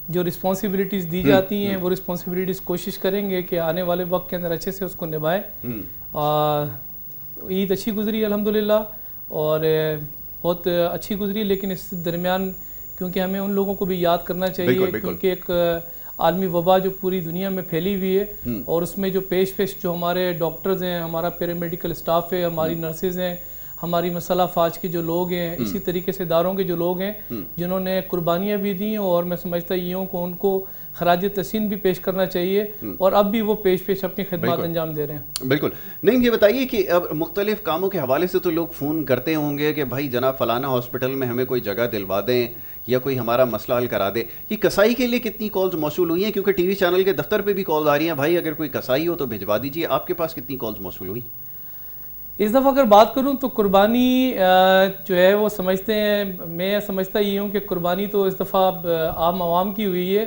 جو رسپانسبلٹیز دی جاتی ہیں وہ رسپانسبلٹیز کوشش کریں گے کہ آنے والے وقت کے اندر اچھے سے اس کو نبھائیں. عید اچھی گزری الحمدللہ, اور بہت اچھی گزری, لیکن اس درمیان کیونکہ ہمیں ان لوگوں کو بھی یاد کرنا چاہیے کیونکہ ایک عالمی وبا جو پوری دنیا میں پھیلی ہوئی ہے, اور اس میں جو پیش جو ہمارے ڈاکٹرز ہیں, ہمارا پیرامیڈیکل اسٹاف ہے, ہماری نرسز ہیں, ہماری مسلح فوج کے جو لوگ ہیں, اسی طریقے سے اداروں کے جو لوگ ہیں جنہوں نے قربانیاں بھی دیں, اور میں سمجھتا ہوں کہ ان کو خراج تحسین بھی پیش کرنا چاہیے, اور اب بھی وہ پیش اپنی خدمات انجام دے رہے ہیں. بالکل. نہیں یہ بتائیے کہ اب مختلف کاموں کے حوالے سے تو لوگ فون کرتے ہوں گے کہ بھائی جناب فلانا ہاسپٹل میں ہمیں کوئی جگہ دلوا دیں یا کوئی ہمارا مسئلہ حل کرا دے. یہ قصائی کے لیے کتنی کالز موصول ہوئی ہیں, کیونکہ ٹی وی چینل کے دفتر پہ بھی کالز آ رہی ہیں, بھائی اگر کوئی قصائی ہو تو بھجوا دیجیے, آپ کے پاس کتنی کالز موصول ہوئی؟ اس دفعہ اگر بات کروں تو قربانی جو ہے وہ سمجھتے ہیں, میں سمجھتا یہ ہوں کہ قربانی تو اس دفعہ عام عوام کی ہوئی ہے,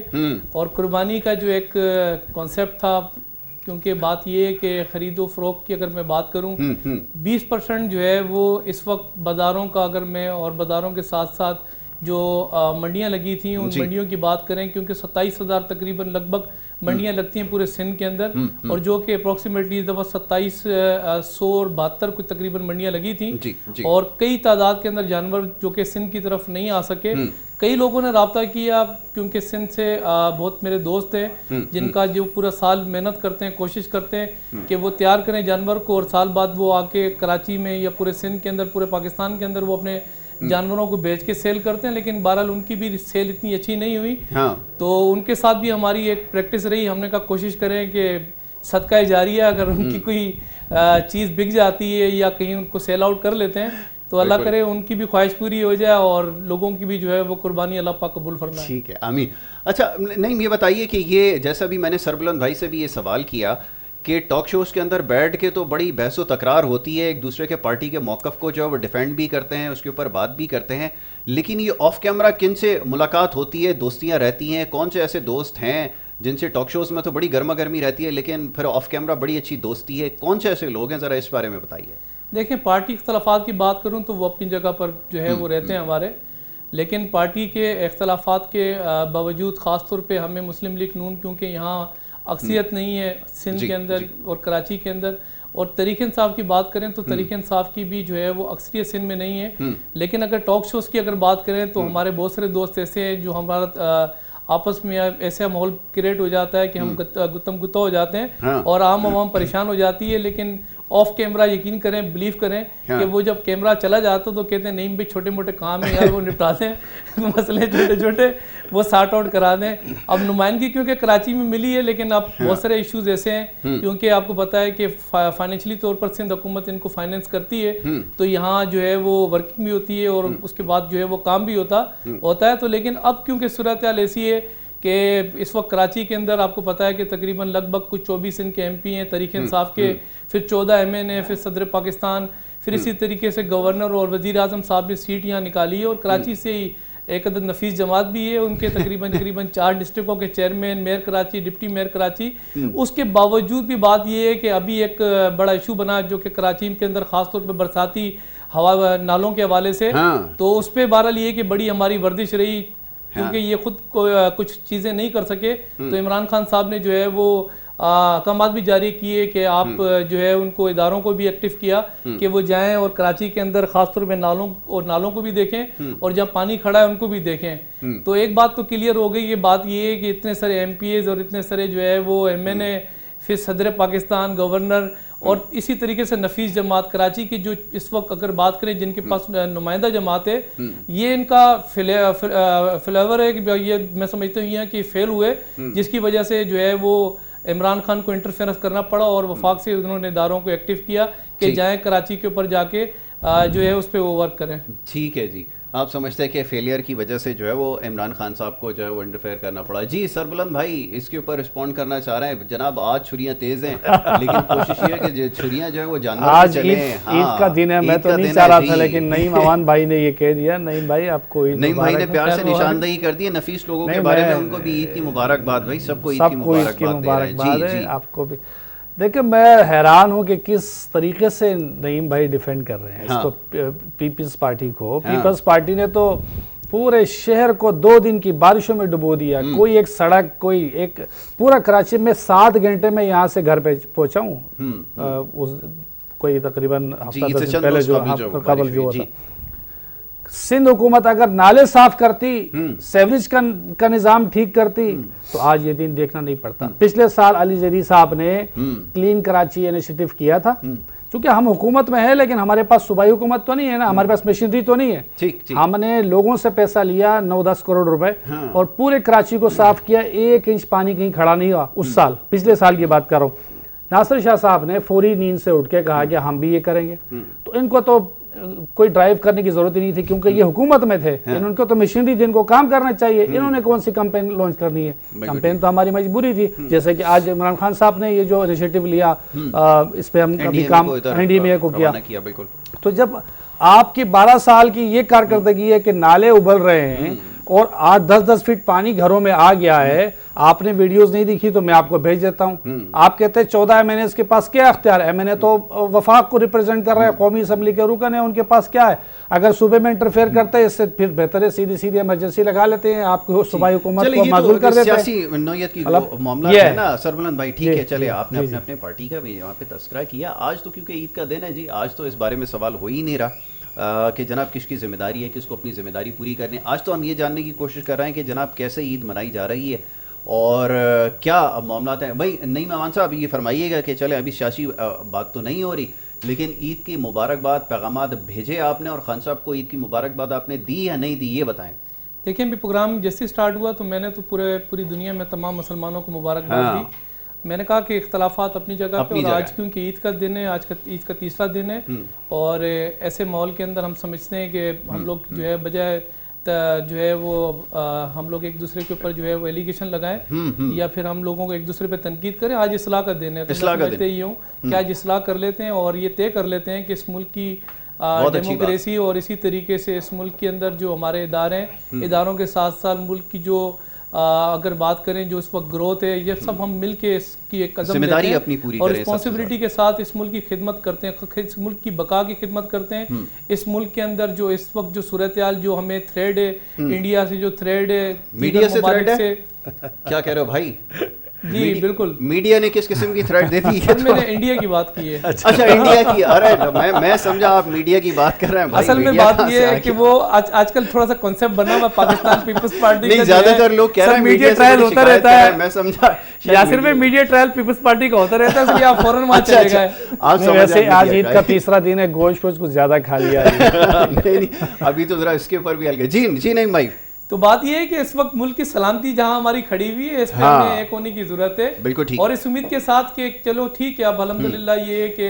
اور قربانی کا جو ایک کانسیپٹ تھا, کیونکہ بات یہ ہے کہ خرید و فروخت کی اگر میں بات کروں 20% جو ہے وہ اس وقت بازاروں کا, اگر میں اور بازاروں کے ساتھ ساتھ جو منڈیاں لگی تھیں ان منڈیوں کی بات کریں, کیونکہ 27,000 تقریباً لگ بھگ منڈیاں لگتی ہیں پورے سندھ کے اندر, اور جو کہ اپروکسیمیٹلی اس دفعہ 2772 کوئی تقریباً منڈیاں لگی تھیں, اور کئی تعداد کے اندر جانور جو کہ سندھ کی طرف نہیں آ سکے. کئی لوگوں نے رابطہ کیا, کیونکہ سندھ سے بہت میرے دوست ہیں جن کا جو پورا سال محنت کرتے ہیں, کوشش کرتے ہیں کہ وہ تیار کریں جانور کو, اور سال بعد وہ آ کے کراچی میں یا پورے سندھ کے اندر, پورے پاکستان کے اندر وہ اپنے جانوروں کو بیچ کے سیل کرتے ہیں. لیکن بہرحال ان کی بھی سیل اتنی اچھی نہیں ہوئی, تو ان کے ساتھ بھی ہماری ایک پریکٹس رہی, ہم نے کہا کوشش کریں کہ صدقہ جاریہ اگر ان کی کوئی چیز بک جاتی ہے یا کہیں ان کو سیل آؤٹ کر لیتے ہیں تو اللہ کرے ان کی بھی خواہش پوری ہو جائے, اور لوگوں کی بھی جو ہے وہ قربانی اللہ پاک قبول فرمائے. ٹھیک ہے, آمین. اچھا نہیں یہ بتائیے کہ یہ جیسا بھی میں نے سربلند بھائی سے بھی یہ سوال کیا کہ ٹاک شوز کے اندر بیٹھ کے تو بڑی بحث و تکرار ہوتی ہے, ایک دوسرے کے پارٹی کے موقف کو جو ہے وہ ڈیفینڈ بھی کرتے ہیں, اس کے اوپر بات بھی کرتے ہیں, لیکن یہ آف کیمرہ کن سے ملاقات ہوتی ہے, دوستیاں رہتی ہیں, کون سے ایسے دوست ہیں جن سے ٹاک شوز میں تو بڑی گرما گرمی رہتی ہے لیکن پھر آف کیمرہ بڑی اچھی دوستی ہے, کون سے ایسے لوگ ہیں, ذرا اس بارے میں بتائیے. دیکھیں پارٹی اختلافات کی بات کروں تو وہ اپنی جگہ پر جو ہے وہ رہتے ہیں ہمارے, لیکن پارٹی کے اختلافات کے باوجود خاص طور پہ ہمیں مسلم لیگ نون, کیونکہ یہاں اکثریت نہیں ہے سندھ کے اندر اور کراچی کے اندر, اور تحریک انصاف کی بات کریں تو تحریک انصاف کی بھی جو ہے وہ اکثریت سندھ میں نہیں ہے, لیکن اگر ٹاک شوز کی اگر بات کریں تو ہمارے بہت سارے دوست ایسے ہیں جو ہمارا آپس میں ایسا ماحول کریٹ ہو جاتا ہے کہ ہم گتم گتا ہو جاتے ہیں اور عام عوام پریشان ہو جاتی ہے. لیکن آف کیمرہ یقین کریں, بلیو کریں کہ وہ جب کیمرہ چلا جاتا تو کہتے ہیں نہیں بھائی چھوٹے موٹے کام ہیں یار وہ نپٹا دیں, مسئلے چھوٹے چھوٹے وہ سارٹ آؤٹ کرا دیں. اب نمائندگی کیونکہ کراچی میں ملی ہے, لیکن اب بہت سارے ایشوز ایسے ہیں کیونکہ آپ کو پتا ہے کہ فائنینشلی طور پر سندھ حکومت ان کو فائنینس کرتی ہے, تو یہاں جو ہے وہ ورکنگ بھی ہوتی ہے اور اس کے بعد جو ہے وہ کام بھی ہوتا ہے. تو لیکن اب کیونکہ صورتحال ایسی ہے کہ اس وقت کراچی کے اندر آپ کو پتا ہے کہ تقریباً لگ بھگ کچھ 24 ان کے ایم پی ہیں تحریک انصاف کے, پھر 14 ایم این ہیں, پھر صدر پاکستان, پھر اسی طریقے سے گورنر اور وزیر اعظم صاحب نے سیٹ یہاں نکالی ہے, اور کراچی سے ہی ایک عدد نفیس جماعت بھی ہے, ان کے تقریباً 4 ڈسٹرکوں کے chairman, mayor Karachi, deputy mayor Karachi. اس کے باوجود بھی بات یہ ہے کہ ابھی ایک بڑا ایشو بنا جو کہ کراچی کے اندر خاص طور پہ برساتی ہوا نالوں کے حوالے سے, تو اس پہ بہرحال یہ کہ بڑی ہماری ورزش رہی کیونکہ یہ خود کچھ چیزیں نہیں کر سکے, تو عمران خان صاحب نے جو ہے وہ احکامات بھی جاری کیے کہ آپ جو ہے ان کو اداروں کو بھی ایکٹیو کیا کہ وہ جائیں اور کراچی کے اندر خاص طور پہ نالوں کو بھی دیکھیں اور جہاں پانی کھڑا ہے ان کو بھی دیکھیں. تو ایک بات تو کلیئر ہو گئی, یہ بات یہ ہے کہ اتنے سارے ایم پی ایز اور اتنے سارے جو ہے وہ ایم این اے, پھر صدر پاکستان, گورنر اور اسی طریقے سے نفیس جماعت کراچی کی جو اس وقت اگر بات کریں جن کے پاس نمائندہ جماعت ہے, یہ ان کا فلیور ہے کہ یہ میں سمجھتا ہوں یہ کہ فیل ہوئے, جس کی وجہ سے جو ہے وہ عمران خان کو انٹرفیئرنس کرنا پڑا اور وفاق سے انہوں نے اداروں کو ایکٹیو کیا کہ جائیں کراچی کے اوپر جا کے جو ہے اس پہ وہ ورک کریں. ٹھیک ہے جی, آپ سمجھتے ہیں کہ فیلئر کی وجہ سے جو ہے وہ عمران خان صاحب کو جو ہے وہ انٹرفیئر کرنا پڑا. جی سربلند بھائی اس کے اوپر رسپونڈ کرنا چاہ رہے ہیں. جناب آج چھریاں تیز ہیں لیکن کوشش یہ ہے کہ چھریاں جو ہے وہ جانور پہ چلیں. عید کا دن ہے, میں تو نہیں چاہ رہا تھا لیکن نعیم امان بھائی نے یہ کہہ دیا. نعیم بھائی آپ کو نعیم بھائی نے پیار سے نشاندہی کر دی ہے نفیس لوگوں کے بارے میں, ان کو بھی عید کی مبارکباد. بھائی سب کو عید کی مبارکباد ہے. آپ کو بھی دیکھیں میں حیران ہوں کہ کس طریقے سے نعیم بھائی ڈیفینڈ کر رہے ہیں اس کو, پیپلز پارٹی کو. پیپلز پارٹی نے تو پورے شہر کو 2 دن کی بارشوں میں ڈبو دیا. کوئی ایک سڑک, کوئی ایک پورا کراچی میں 7 گھنٹے میں یہاں سے گھر پہ پہنچا ہوں, کوئی تقریباً ہفتہ 10 دن پہلے جو قبل جو ہوتا. سندھ حکومت اگر نالے صاف کرتی, سیوریج کا نظام ٹھیک کرتی تو آج یہ دن دیکھنا نہیں پڑتا. پچھلے سال علی زیدی صاحب نے کلین کراچی انیشیٹو کیا تھا. چونکہ ہم حکومت میں ہے لیکن ہمارے پاس صوبائی حکومت تو نہیں ہے نا, ہمارے پاس مشینری تو نہیں ہے. ہم نے لوگوں سے پیسہ لیا 9-10 کروڑ روپے اور پورے کراچی کو صاف کیا. 1 انچ پانی کہیں کھڑا نہیں ہوا اس سال, پچھلے سال کی بات کر رہا ہوں. ناصر شاہ صاحب نے فوری نیند سے اٹھ کے کہا کہ ہم بھی یہ کریں گے. تو ان کو تو کوئی ڈرائیو کرنے کی ضرورت ہی نہیں تھی کیونکہ یہ حکومت میں تھے. ان کو تو مشینری جن کو کام کرنا چاہیے, انہوں نے کون سی کمپین لانچ کرنی ہے. کمپین تو ہماری مجبوری تھی. جیسے کہ آج عمران خان صاحب نے یہ جو انیشیٹو لیا اس پہ ہم ابھی کام NDMA کو کیا. تو جب آپ کی 12 سال کی یہ کارکردگی ہے کہ نالے ابل رہے ہیں اور 8-10 فٹ پانی گھروں میں آ گیا ہے, آپ نے ویڈیوز نہیں دیکھی تو میں آپ کو بھیج دیتا ہوں. آپ کہتے ہیں 14 ایم این اے کے پاس کیا اختیار ہے؟ ایم این اے تو وفاق کو ریپرزینٹ کر رہے ہیں, قومی اسمبلی کے رکن ہیں, ان کے پاس کیا ہے؟ اگر صوبے میں انٹرفیئر کرتے ہیں اس سے پھر بہتر ہے سیدھی ایمرجنسی لگا لیتے ہیں, آپ کو صوبائی حکومت کو معزول کر دیتے ہیں. سیاسی نوعیت کی معاملہ ہے نا سربلند بھائی. ٹھیک ہے چلے, آپ نے اپنے پارٹی کا بھی یہاں پہ تذکرہ کیا. آج تو کیونکہ عید کا دن ہے جی, آج تو اس بارے میں سوال ہو ہی نہیں رہا کہ جناب کس کی ذمہ داری ہے, کس کو اپنی ذمہ داری پوری کرنی ہے. آج تو ہم یہ جاننے کی کوشش کر رہے ہیں کہ جناب کیسے عید منائی جا رہی ہے اور کیا معاملات ہیں. بھائی نعیم امان صاحب یہ فرمائیے گا کہ چلے ابھی سیاسی بات تو نہیں ہو رہی لیکن عید کی مبارکباد پیغامات بھیجے آپ نے اور خان صاحب کو عید کی مبارکباد آپ نے دی یا نہیں دی, یہ بتائیں. دیکھیں بھی پروگرام جیسے سٹارٹ ہوا تو میں نے تو پوری دنیا میں تمام مسلمانوں کو مبارکباد دی. میں نے کہا کہ اختلافات اپنی جگہ پہ, اور آج کیونکہ عید کا دن ہے, آج کا عید کا تیسرا دن ہے, اور ایسے ماحول کے اندر ہم سمجھتے ہیں کہ ہم لوگ جو ہے بجائے جو ہے وہ ہم لوگ ایک دوسرے کے اوپر جو ہے وہ ایلیگیشن لگائیں یا پھر ہم لوگوں کو ایک دوسرے پہ تنقید کریں. آج اصلاح کا دن ہے, تو میں سمجھتے ہی ہوں کہ آج اصلاح کر لیتے ہیں اور یہ طے کر لیتے ہیں کہ اس ملک کی ڈیموکریسی اور اسی طریقے سے اس ملک کے اندر جو ہمارے ادارے ہیں, اداروں کے ساتھ ساتھ ملک کی جو اگر بات کریں جو اس وقت گروتھ ہے, یہ سب ہم مل کے اس کی ایک قدم لیتے ہیں اور رسپانسبلٹی کے ساتھ اس ملک کی خدمت کرتے ہیں, اس ملک کی بقا کی خدمت کرتے ہیں. اس ملک کے اندر جو اس وقت جو صورتحال جو ہمیں تھریڈ ہے, انڈیا سے جو تھریڈ ہے, میڈیا سے تھریڈ ہے, کیا کہہ رہے ہو بھائی؟ جی بالکل. میڈیا نے کس قسم کی تھریٹ دے دی؟ میں نے انڈیا کی بات کی ہے. اچھا انڈیا کی. ارے میں سمجھا آپ میڈیا کی بات کر رہے ہیں. اصل میں بات یہ ہے کہ وہ آج کل تھوڑا سا کنسیپٹ بنا ہوا پاکستان پیپلز پارٹی کا. زیادہ تر لوگ کہہ رہے ہیں میڈیا ٹرائل ہوتا رہتا ہے. میں سمجھا یاسر میں میڈیا ٹرائل پیپلز پارٹی کا ہوتا رہتا ہے, اس لیے آپ فوراً وہاں چلے گئے. ویسے آج عید کا تیسرا دن ہے, گوشت کچھ زیادہ کھا لیا. ابھی تو ذرا اس کے اوپر بھی ہلکے. جی نہیں بھائی, تو بات یہ ہے کہ اس وقت ملک کی سلامتی جہاں ہماری کھڑی ہوئی ہے, اس میں ہمیں ایک ہونے کی ضرورت ہے. بالکل ٹھیک. اور اس امید کے ساتھ کہ چلو ٹھیک ہے, اب الحمدللہ یہ ہے کہ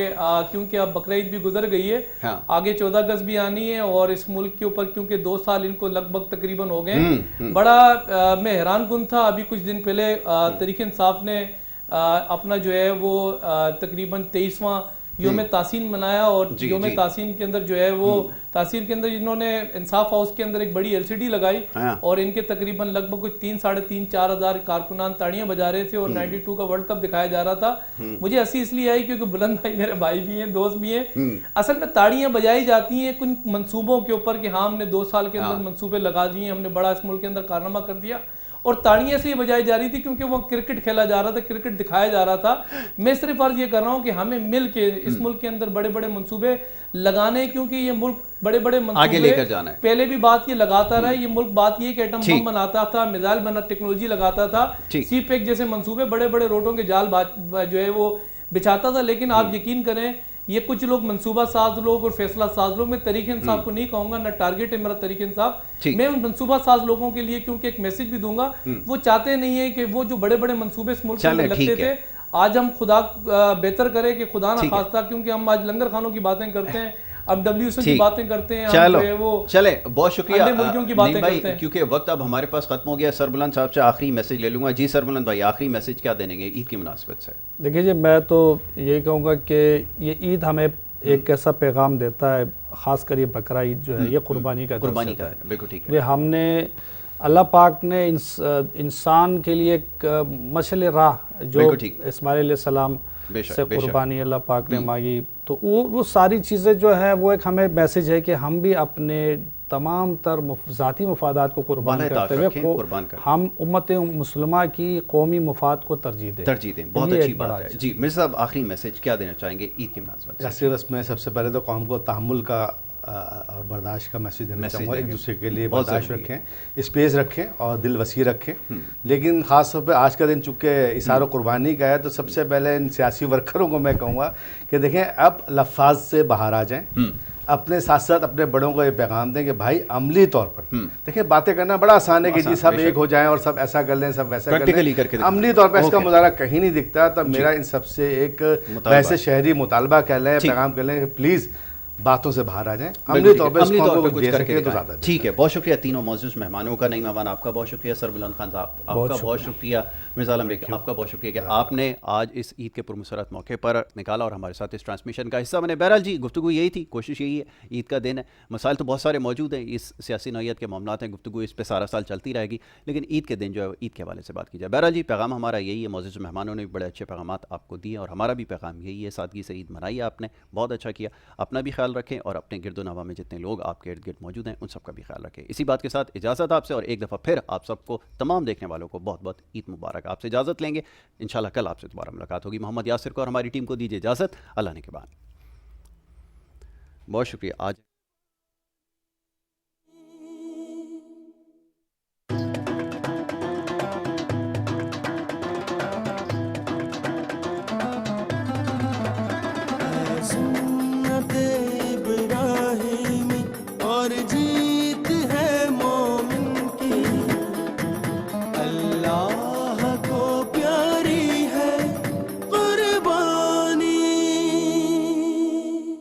کیونکہ اب بقرعید بھی گزر گئی ہے, آگے 14 اگست بھی آنی ہے, اور اس ملک کے اوپر کیونکہ 2 سال ان کو لگ بھگ تقریباً ہو گئے. بڑا میں حیران کن تھا. ابھی کچھ دن پہلے تحریک انصاف نے اپنا جو ہے وہ تقریباً 23واں یوم تاسین منایا, اور یوم تاسین کے اندر جو ہے وہ تاسین کے اندر انہوں نے انصاف ہاؤس کے اندر ایک بڑی LCD لگائی, اور ان کے تقریباً لگ بھگ 3-3.5-4 ہزار کارکنان تاڑیاں بجا رہے تھے, اور 92 کا ورلڈ کپ دکھایا جا رہا تھا. مجھے ہنسی اس لیے آئی کیونکہ بلند بھائی میرے بھائی بھی ہیں, دوست بھی ہیں. اصل میں تاڑیاں بجائی جاتی ہیں کن منصوبوں کے اوپر کہ ہاں ہم نے 2 سال کے اندر منصوبے لگا دیے, ہم نے بڑا اس ملک کے اندر کارنامہ کر دیا, اور تاڑیاں سے یہ بجائی جا رہی تھی کیونکہ وہ کرکٹ کھیلا جا رہا تھا, کرکٹ دکھایا جا رہا تھا. میں صرف عرض یہ کر رہا ہوں کہ ہمیں مل کے اس ملک کے اندر بڑے بڑے منصوبے لگانے, کیونکہ یہ ملک بڑے بڑے آگے لے کر جانا ہے. پہلے بھی بات یہ لگاتا رہا ہے یہ ملک, بات یہ کہ ایٹم بم بناتا تھا, میزائل بنا ٹیکنالوجی لگاتا تھا, سی پیک جیسے منصوبے بڑے بڑے روڈوں کے جال جو ہے وہ بچھاتا تھا. لیکن آپ یقین کریں یہ کچھ لوگ منصوبہ ساز لوگ اور فیصلہ ساز لوگ, میں تحریک انصاف کو نہیں کہوں گا, نہ ٹارگٹ ہے میرا تحریک انصاف, میں ان منصوبہ ساز لوگوں کے لیے کیونکہ ایک میسج بھی دوں گا, وہ چاہتے نہیں ہیں کہ وہ جو بڑے بڑے منصوبے اس ملک میں لگتے تھے, آج ہم خدا بہتر کرے کہ خدا نہ خواستہ, کیونکہ ہم آج لنگر خانوں کی باتیں کرتے ہیں, اب WSO کی باتیں کرتے ہیں, چلے بہت شکریہ ملکیوں کی باتیں کرتے ہیں. کیونکہ وقت اب ہمارے پاس ختم ہو گیا. سربلند صاحب سے آخری میسج لے لوں گا. جی سربلند بھائی, آخری میسج کیا دیں گے عید کی مناسبت سے؟ دیکھیے جی, میں تو یہی کہوں گا کہ یہ عید ہمیں ایک ایسا پیغام دیتا ہے, خاص کر یہ بقرہ عید جو ہے یہ قربانی کا ہے. بالکل ٹھیک ہے. ہم نے اللہ پاک نے انسان کے لیے ایک مشعل راہ جو اسماعیل علیہ السلام سے قربانی اللہ پاک نے مانگی, تو وہ ساری چیزیں جو ہیں وہ ایک ہمیں میسج ہے کہ ہم بھی اپنے تمام تر ذاتی مفادات کو قربان کرتے ہوئے ہم امت مسلمہ کی قومی مفاد کو ترجیح دیں. بہت اچھی بات ہے. جی مرزا صاحب, آخری میسج کیا دینا چاہیں گے عید کی مناسبت سے؟ بس میں سب سے پہلے تو قوم کو تحمل کا اور برداشت کا میسج دینا چاہوں گا. ایک دوسرے کے لیے برداشت رکھیں, اسپیس رکھیں اور دل وسیع رکھیں. لیکن خاص طور پہ آج کا دن چونکہ اثار و قربانی کا ہے, تو سب سے پہلے ان سیاسی ورکروں کو میں کہوں گا کہ دیکھیں اب لفاظ سے باہر آ جائیں, اپنے ساتھ ساتھ اپنے بڑوں کو یہ پیغام دیں کہ بھائی عملی طور پر دیکھیں, باتیں کرنا بڑا آسان ہے کہ جی سب ایک ہو جائیں اور سب ایسا کر لیں, سب ویسا کر لیں, عملی طور پر اس کا مظاہرہ کہیں نہیں دکھتا. تو میرا ان سب سے ایک ویسے شہری مطالبہ کہہ لیں, پیغام کہہ لیں کہ پلیز باتوں سے باہر آ جائیں, عملی طور پہ کچھ کر کے تو زیادہ. ٹھیک ہے, بہت شکریہ تینوں معزز مہمانوں کا. نئی مہمان آپ کا بہت شکریہ, سربلند خان صاحب آپ کا بہت شکریہ, مرزا عالم بیگ آپ کا بہت شکریہ کہ آپ نے آج اس عید کے پرمسرت موقع پر نکالا اور ہمارے ساتھ اس ٹرانسمیشن کا حصہ بنے. بہرحال جی گفتگو یہی تھی, کوشش یہی ہے, عید کا دن ہے, مسائل تو بہت سارے موجود ہیں, اس سیاسی نوعیت کے معاملات ہیں, گفتگو اس پہ سارا سال چلتی رہے گی, لیکن عید کے دن جو ہے عید کے حوالے سے بات کی جائے. بہرحال جی پیغام ہمارا یہی ہے, معزز مہمانوں نے بھی بڑے اچھے پیغامات آپ کو دیے, اور ہمارا بھی پیغام یہی ہے, سادگی سے عید منائی آپ نے, بہت اچھا کیا. اپنا بھی خیال رکھیں اور اپنے گرد و نواح میں جتنے لوگ آپ کے ارد گرد موجود ہیں ان سب کا بھی خیال رکھیں. اسی بات کے ساتھ اجازت آپ سے, اور ایک دفعہ پھر آپ سب کو تمام دیکھنے والوں کو بہت بہت عید مبارک. آپ سے اجازت لیں گے, انشاءاللہ کل آپ سے دوبارہ ملاقات ہوگی. محمد یاسر کو اور ہماری ٹیم کو دیجیے اجازت. اللہ نے کے بعد. بہت شکریہ. آج